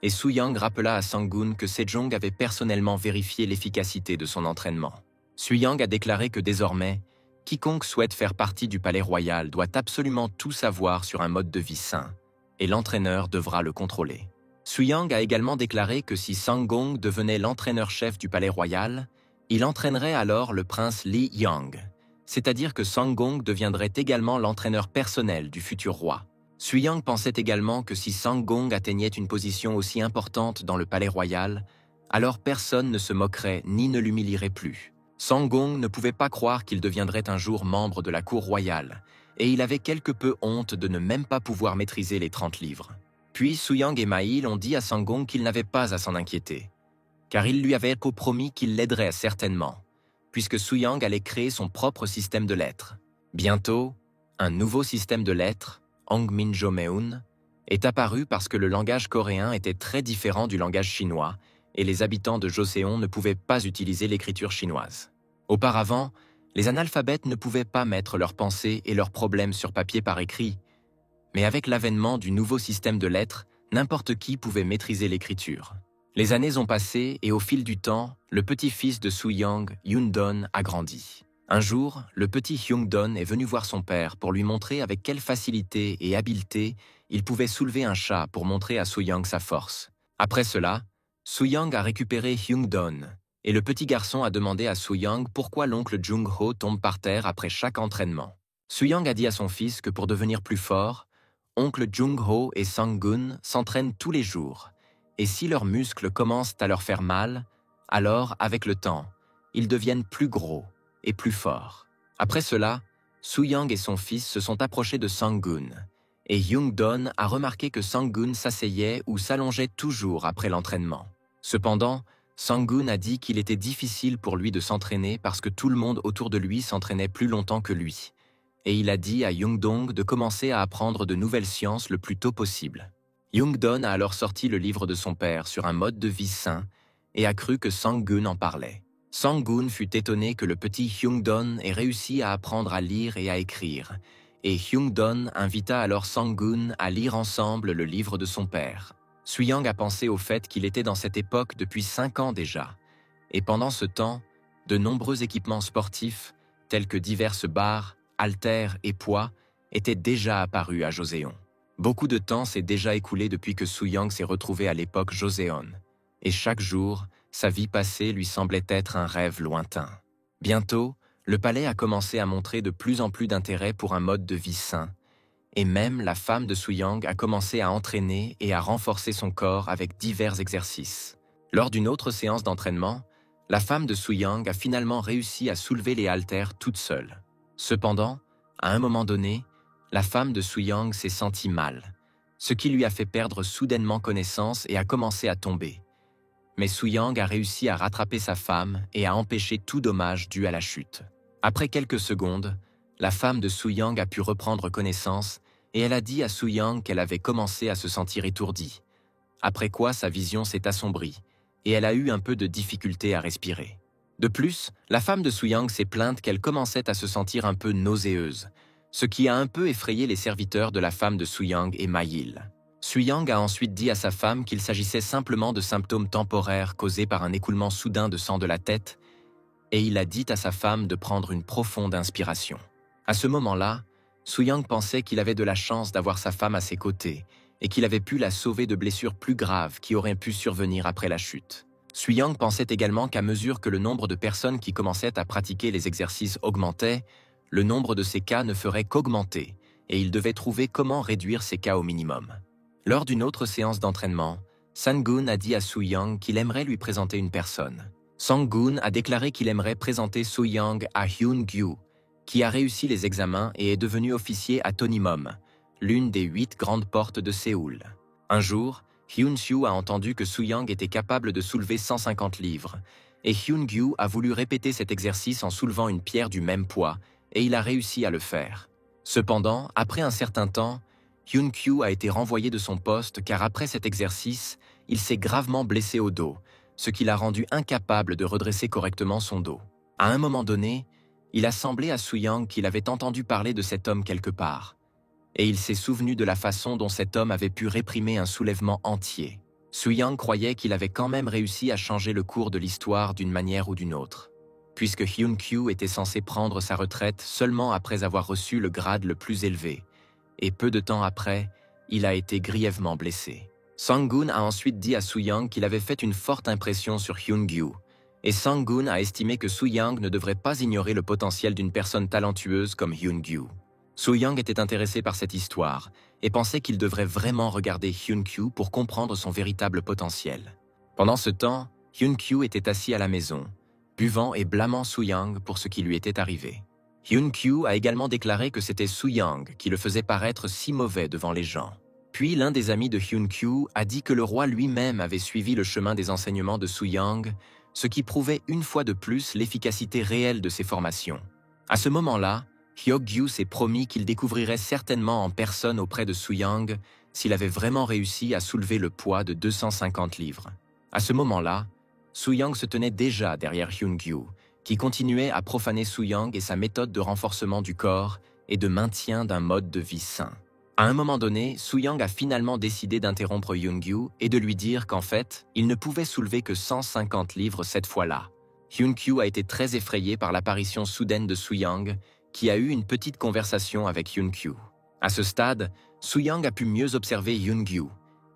Et Suyang rappela à Sanggun que Sejong avait personnellement vérifié l'efficacité de son entraînement. Suyang a déclaré que désormais, quiconque souhaite faire partie du palais royal doit absolument tout savoir sur un mode de vie sain, et l'entraîneur devra le contrôler. Suyang a également déclaré que si Sangong devenait l'entraîneur-chef du palais royal, il entraînerait alors le prince Li Yang, c'est-à-dire que Sangong deviendrait également l'entraîneur personnel du futur roi. Suyang pensait également que si Sangong atteignait une position aussi importante dans le palais royal, alors personne ne se moquerait ni ne l'humilierait plus. Sangong ne pouvait pas croire qu'il deviendrait un jour membre de la cour royale, et il avait quelque peu honte de ne même pas pouvoir maîtriser les 30 livres. Puis Suyang et Ma-il ont dit à Sangong qu'il n'avait pas à s'en inquiéter, car il lui avait promis qu'il l'aiderait certainement, puisque Suyang allait créer son propre système de lettres. Bientôt, un nouveau système de lettres, Hongminjomeun, est apparu parce que le langage coréen était très différent du langage chinois et les habitants de Joseon ne pouvaient pas utiliser l'écriture chinoise. Auparavant, les analphabètes ne pouvaient pas mettre leurs pensées et leurs problèmes sur papier par écrit, mais avec l'avènement du nouveau système de lettres, n'importe qui pouvait maîtriser l'écriture. Les années ont passé et au fil du temps, le petit-fils de Suyang, Hyundon, a grandi. Un jour, le petit Hyundon est venu voir son père pour lui montrer avec quelle facilité et habileté il pouvait soulever un chat pour montrer à Suyang sa force. Après cela, Suyang a récupéré Hyundon et le petit garçon a demandé à Suyang pourquoi l'oncle Jung-ho tombe par terre après chaque entraînement. Suyang a dit à son fils que pour devenir plus fort, oncle Jung-ho et Sanggun s'entraînent tous les jours. Et si leurs muscles commencent à leur faire mal, alors, avec le temps, ils deviennent plus gros et plus forts. Après cela, Suyang et son fils se sont approchés de Sanggun, et Hyungdon a remarqué que Sanggun s'asseyait ou s'allongeait toujours après l'entraînement. Cependant, Sanggun a dit qu'il était difficile pour lui de s'entraîner parce que tout le monde autour de lui s'entraînait plus longtemps que lui, et il a dit à Hyungdong de commencer à apprendre de nouvelles sciences le plus tôt possible. Hyungdon a alors sorti le livre de son père sur un mode de vie sain et a cru que Sanggun en parlait. Sanggun fut étonné que le petit Hyungdon ait réussi à apprendre à lire et à écrire, et Hyungdon invita alors Sanggun à lire ensemble le livre de son père. Suyang a pensé au fait qu'il était dans cette époque depuis 5 ans déjà, et pendant ce temps, de nombreux équipements sportifs, tels que diverses barres, haltères et poids, étaient déjà apparus à Joseon. Beaucoup de temps s'est déjà écoulé depuis que Suyang s'est retrouvé à l'époque Joseon, et chaque jour, sa vie passée lui semblait être un rêve lointain. Bientôt, le palais a commencé à montrer de plus en plus d'intérêt pour un mode de vie sain, et même la femme de Suyang a commencé à entraîner et à renforcer son corps avec divers exercices. Lors d'une autre séance d'entraînement, la femme de Suyang a finalement réussi à soulever les haltères toute seule. Cependant, à un moment donné, la femme de Suyang s'est sentie mal, ce qui lui a fait perdre soudainement connaissance et a commencé à tomber. Mais Suyang a réussi à rattraper sa femme et à empêcher tout dommage dû à la chute. Après quelques secondes, la femme de Suyang a pu reprendre connaissance et elle a dit à Suyang qu'elle avait commencé à se sentir étourdie, après quoi sa vision s'est assombrie et elle a eu un peu de difficulté à respirer. De plus, la femme de Suyang s'est plainte qu'elle commençait à se sentir un peu nauséeuse, ce qui a un peu effrayé les serviteurs de la femme de Suyang et Ma-il. Suyang a ensuite dit à sa femme qu'il s'agissait simplement de symptômes temporaires causés par un écoulement soudain de sang de la tête, et il a dit à sa femme de prendre une profonde inspiration. À ce moment-là, Suyang pensait qu'il avait de la chance d'avoir sa femme à ses côtés et qu'il avait pu la sauver de blessures plus graves qui auraient pu survenir après la chute. Suyang pensait également qu'à mesure que le nombre de personnes qui commençaient à pratiquer les exercices augmentait, le nombre de ces cas ne ferait qu'augmenter, et il devait trouver comment réduire ces cas au minimum. Lors d'une autre séance d'entraînement, Sang-gun a dit à Soo-young qu'il aimerait lui présenter une personne. Sang-gun a déclaré qu'il aimerait présenter Soo-young à Hyun-gyu, qui a réussi les examens et est devenu officier à Tonimom, l'une des 8 grandes portes de Séoul. Un jour, Hyun-soo a entendu que Soo-young était capable de soulever 150 livres, et Hyun-gyu a voulu répéter cet exercice en soulevant une pierre du même poids, et il a réussi à le faire. Cependant, après un certain temps, Hyun-gyu a été renvoyé de son poste car après cet exercice, il s'est gravement blessé au dos, ce qui l'a rendu incapable de redresser correctement son dos. À un moment donné, il a semblé à Soo-young qu'il avait entendu parler de cet homme quelque part, et il s'est souvenu de la façon dont cet homme avait pu réprimer un soulèvement entier. Soo-young croyait qu'il avait quand même réussi à changer le cours de l'histoire d'une manière ou d'une autre, puisque Hyun-gyu était censé prendre sa retraite seulement après avoir reçu le grade le plus élevé, et peu de temps après, il a été grièvement blessé. Sang-gun a ensuite dit à Soo-young qu'il avait fait une forte impression sur Hyun-gyu, et Sang-gun a estimé que Soo-young ne devrait pas ignorer le potentiel d'une personne talentueuse comme Hyun-gyu. Soo-young était intéressé par cette histoire et pensait qu'il devrait vraiment regarder Hyun-gyu pour comprendre son véritable potentiel. Pendant ce temps, Hyun-gyu était assis à la maison, buvant et blâmant Soo-young pour ce qui lui était arrivé. Hyun-gyu a également déclaré que c'était Soo-young qui le faisait paraître si mauvais devant les gens. Puis l'un des amis de Hyun-gyu a dit que le roi lui-même avait suivi le chemin des enseignements de Soo-young, ce qui prouvait une fois de plus l'efficacité réelle de ses formations. À ce moment-là, Hyok-gyu s'est promis qu'il découvrirait certainement en personne auprès de Soo-young s'il avait vraiment réussi à soulever le poids de 250 livres. À ce moment-là, Soo-young se tenait déjà derrière Hyun-gyu, qui continuait à profaner Soo-young et sa méthode de renforcement du corps et de maintien d'un mode de vie sain. À un moment donné, Soo-young a finalement décidé d'interrompre Hyun-gyu et de lui dire qu'en fait, il ne pouvait soulever que 150 livres cette fois-là. Hyun-gyu a été très effrayé par l'apparition soudaine de Soo-young, qui a eu une petite conversation avec Hyun-gyu. À ce stade, Soo-young a pu mieux observer Hyun-gyu,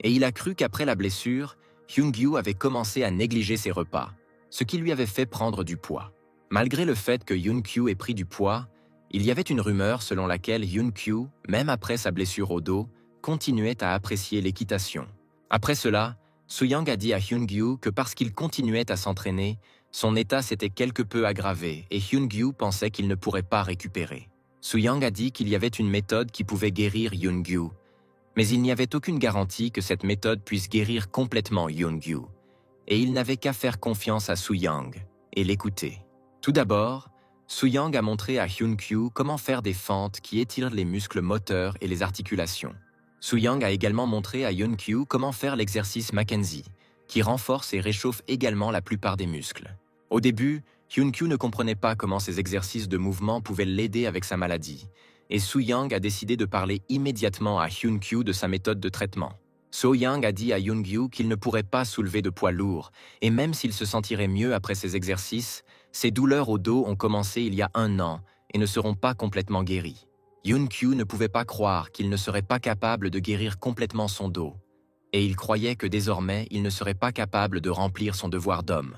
et il a cru qu'après la blessure, Hyun-gyu avait commencé à négliger ses repas, ce qui lui avait fait prendre du poids. Malgré le fait que Hyun-gyu ait pris du poids, il y avait une rumeur selon laquelle Hyun-gyu, même après sa blessure au dos, continuait à apprécier l'équitation. Après cela, Soo-young a dit à Hyun-gyu que parce qu'il continuait à s'entraîner, son état s'était quelque peu aggravé et Hyun-gyu pensait qu'il ne pourrait pas récupérer. Soo-young a dit qu'il y avait une méthode qui pouvait guérir Hyun-gyu, mais il n'y avait aucune garantie que cette méthode puisse guérir complètement Hyun-gyu, et il n'avait qu'à faire confiance à Soo-young et l'écouter. Tout d'abord, Soo-young a montré à Hyun-gyu comment faire des fentes qui étirent les muscles moteurs et les articulations. Soo-young a également montré à Hyun-gyu comment faire l'exercice Mackenzie, qui renforce et réchauffe également la plupart des muscles. Au début, Hyun-gyu ne comprenait pas comment ces exercices de mouvement pouvaient l'aider avec sa maladie, et Soo-young a décidé de parler immédiatement à Hyun-gyu de sa méthode de traitement. Soo-young a dit à Hyun-gyu qu'il ne pourrait pas soulever de poids lourds, et même s'il se sentirait mieux après ces exercices, ses douleurs au dos ont commencé il y a 1 an et ne seront pas complètement guéries. Hyun-gyu ne pouvait pas croire qu'il ne serait pas capable de guérir complètement son dos, et il croyait que désormais il ne serait pas capable de remplir son devoir d'homme,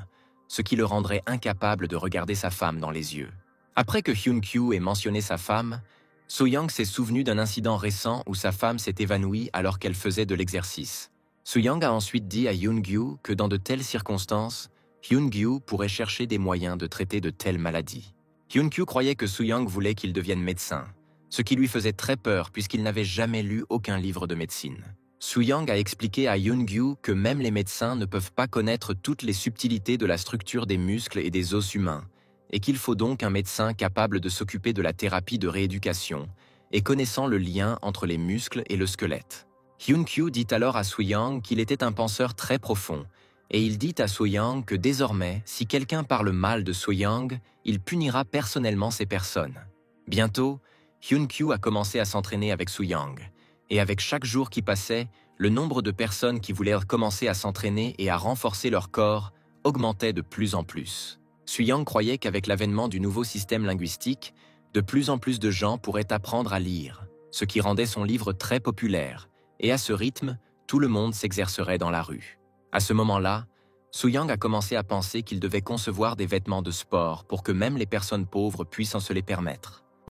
ce qui le rendrait incapable de regarder sa femme dans les yeux. Après que Hyun-gyu ait mentionné sa femme, Soo-young s'est souvenu d'un incident récent où sa femme s'est évanouie alors qu'elle faisait de l'exercice. Soo-young a ensuite dit à Hyun-gyu que dans de telles circonstances, Hyun-gyu pourrait chercher des moyens de traiter de telles maladies. Hyun-gyu croyait que Soo-young voulait qu'il devienne médecin, ce qui lui faisait très peur puisqu'il n'avait jamais lu aucun livre de médecine. Soo-young a expliqué à Hyun-gyu que même les médecins ne peuvent pas connaître toutes les subtilités de la structure des muscles et des os humains, et qu'il faut donc un médecin capable de s'occuper de la thérapie de rééducation et connaissant le lien entre les muscles et le squelette. Hyun-gyu dit alors à Soo-young qu'il était un penseur très profond, et il dit à Soo-young que désormais, si quelqu'un parle mal de Soo-young, il punira personnellement ces personnes. Bientôt, Hyun-gyu a commencé à s'entraîner avec Soo-young, et avec chaque jour qui passait, le nombre de personnes qui voulaient commencer à s'entraîner et à renforcer leur corps augmentait de plus en plus. Soo-young croyait qu'avec l'avènement du nouveau système linguistique, de plus en plus de gens pourraient apprendre à lire, ce qui rendait son livre très populaire, et à ce rythme, tout le monde s'exercerait dans la rue. À ce moment-là, Soo-young a commencé à penser qu'il devait concevoir des vêtements de sport pour que même les personnes pauvres puissent en se les permettre.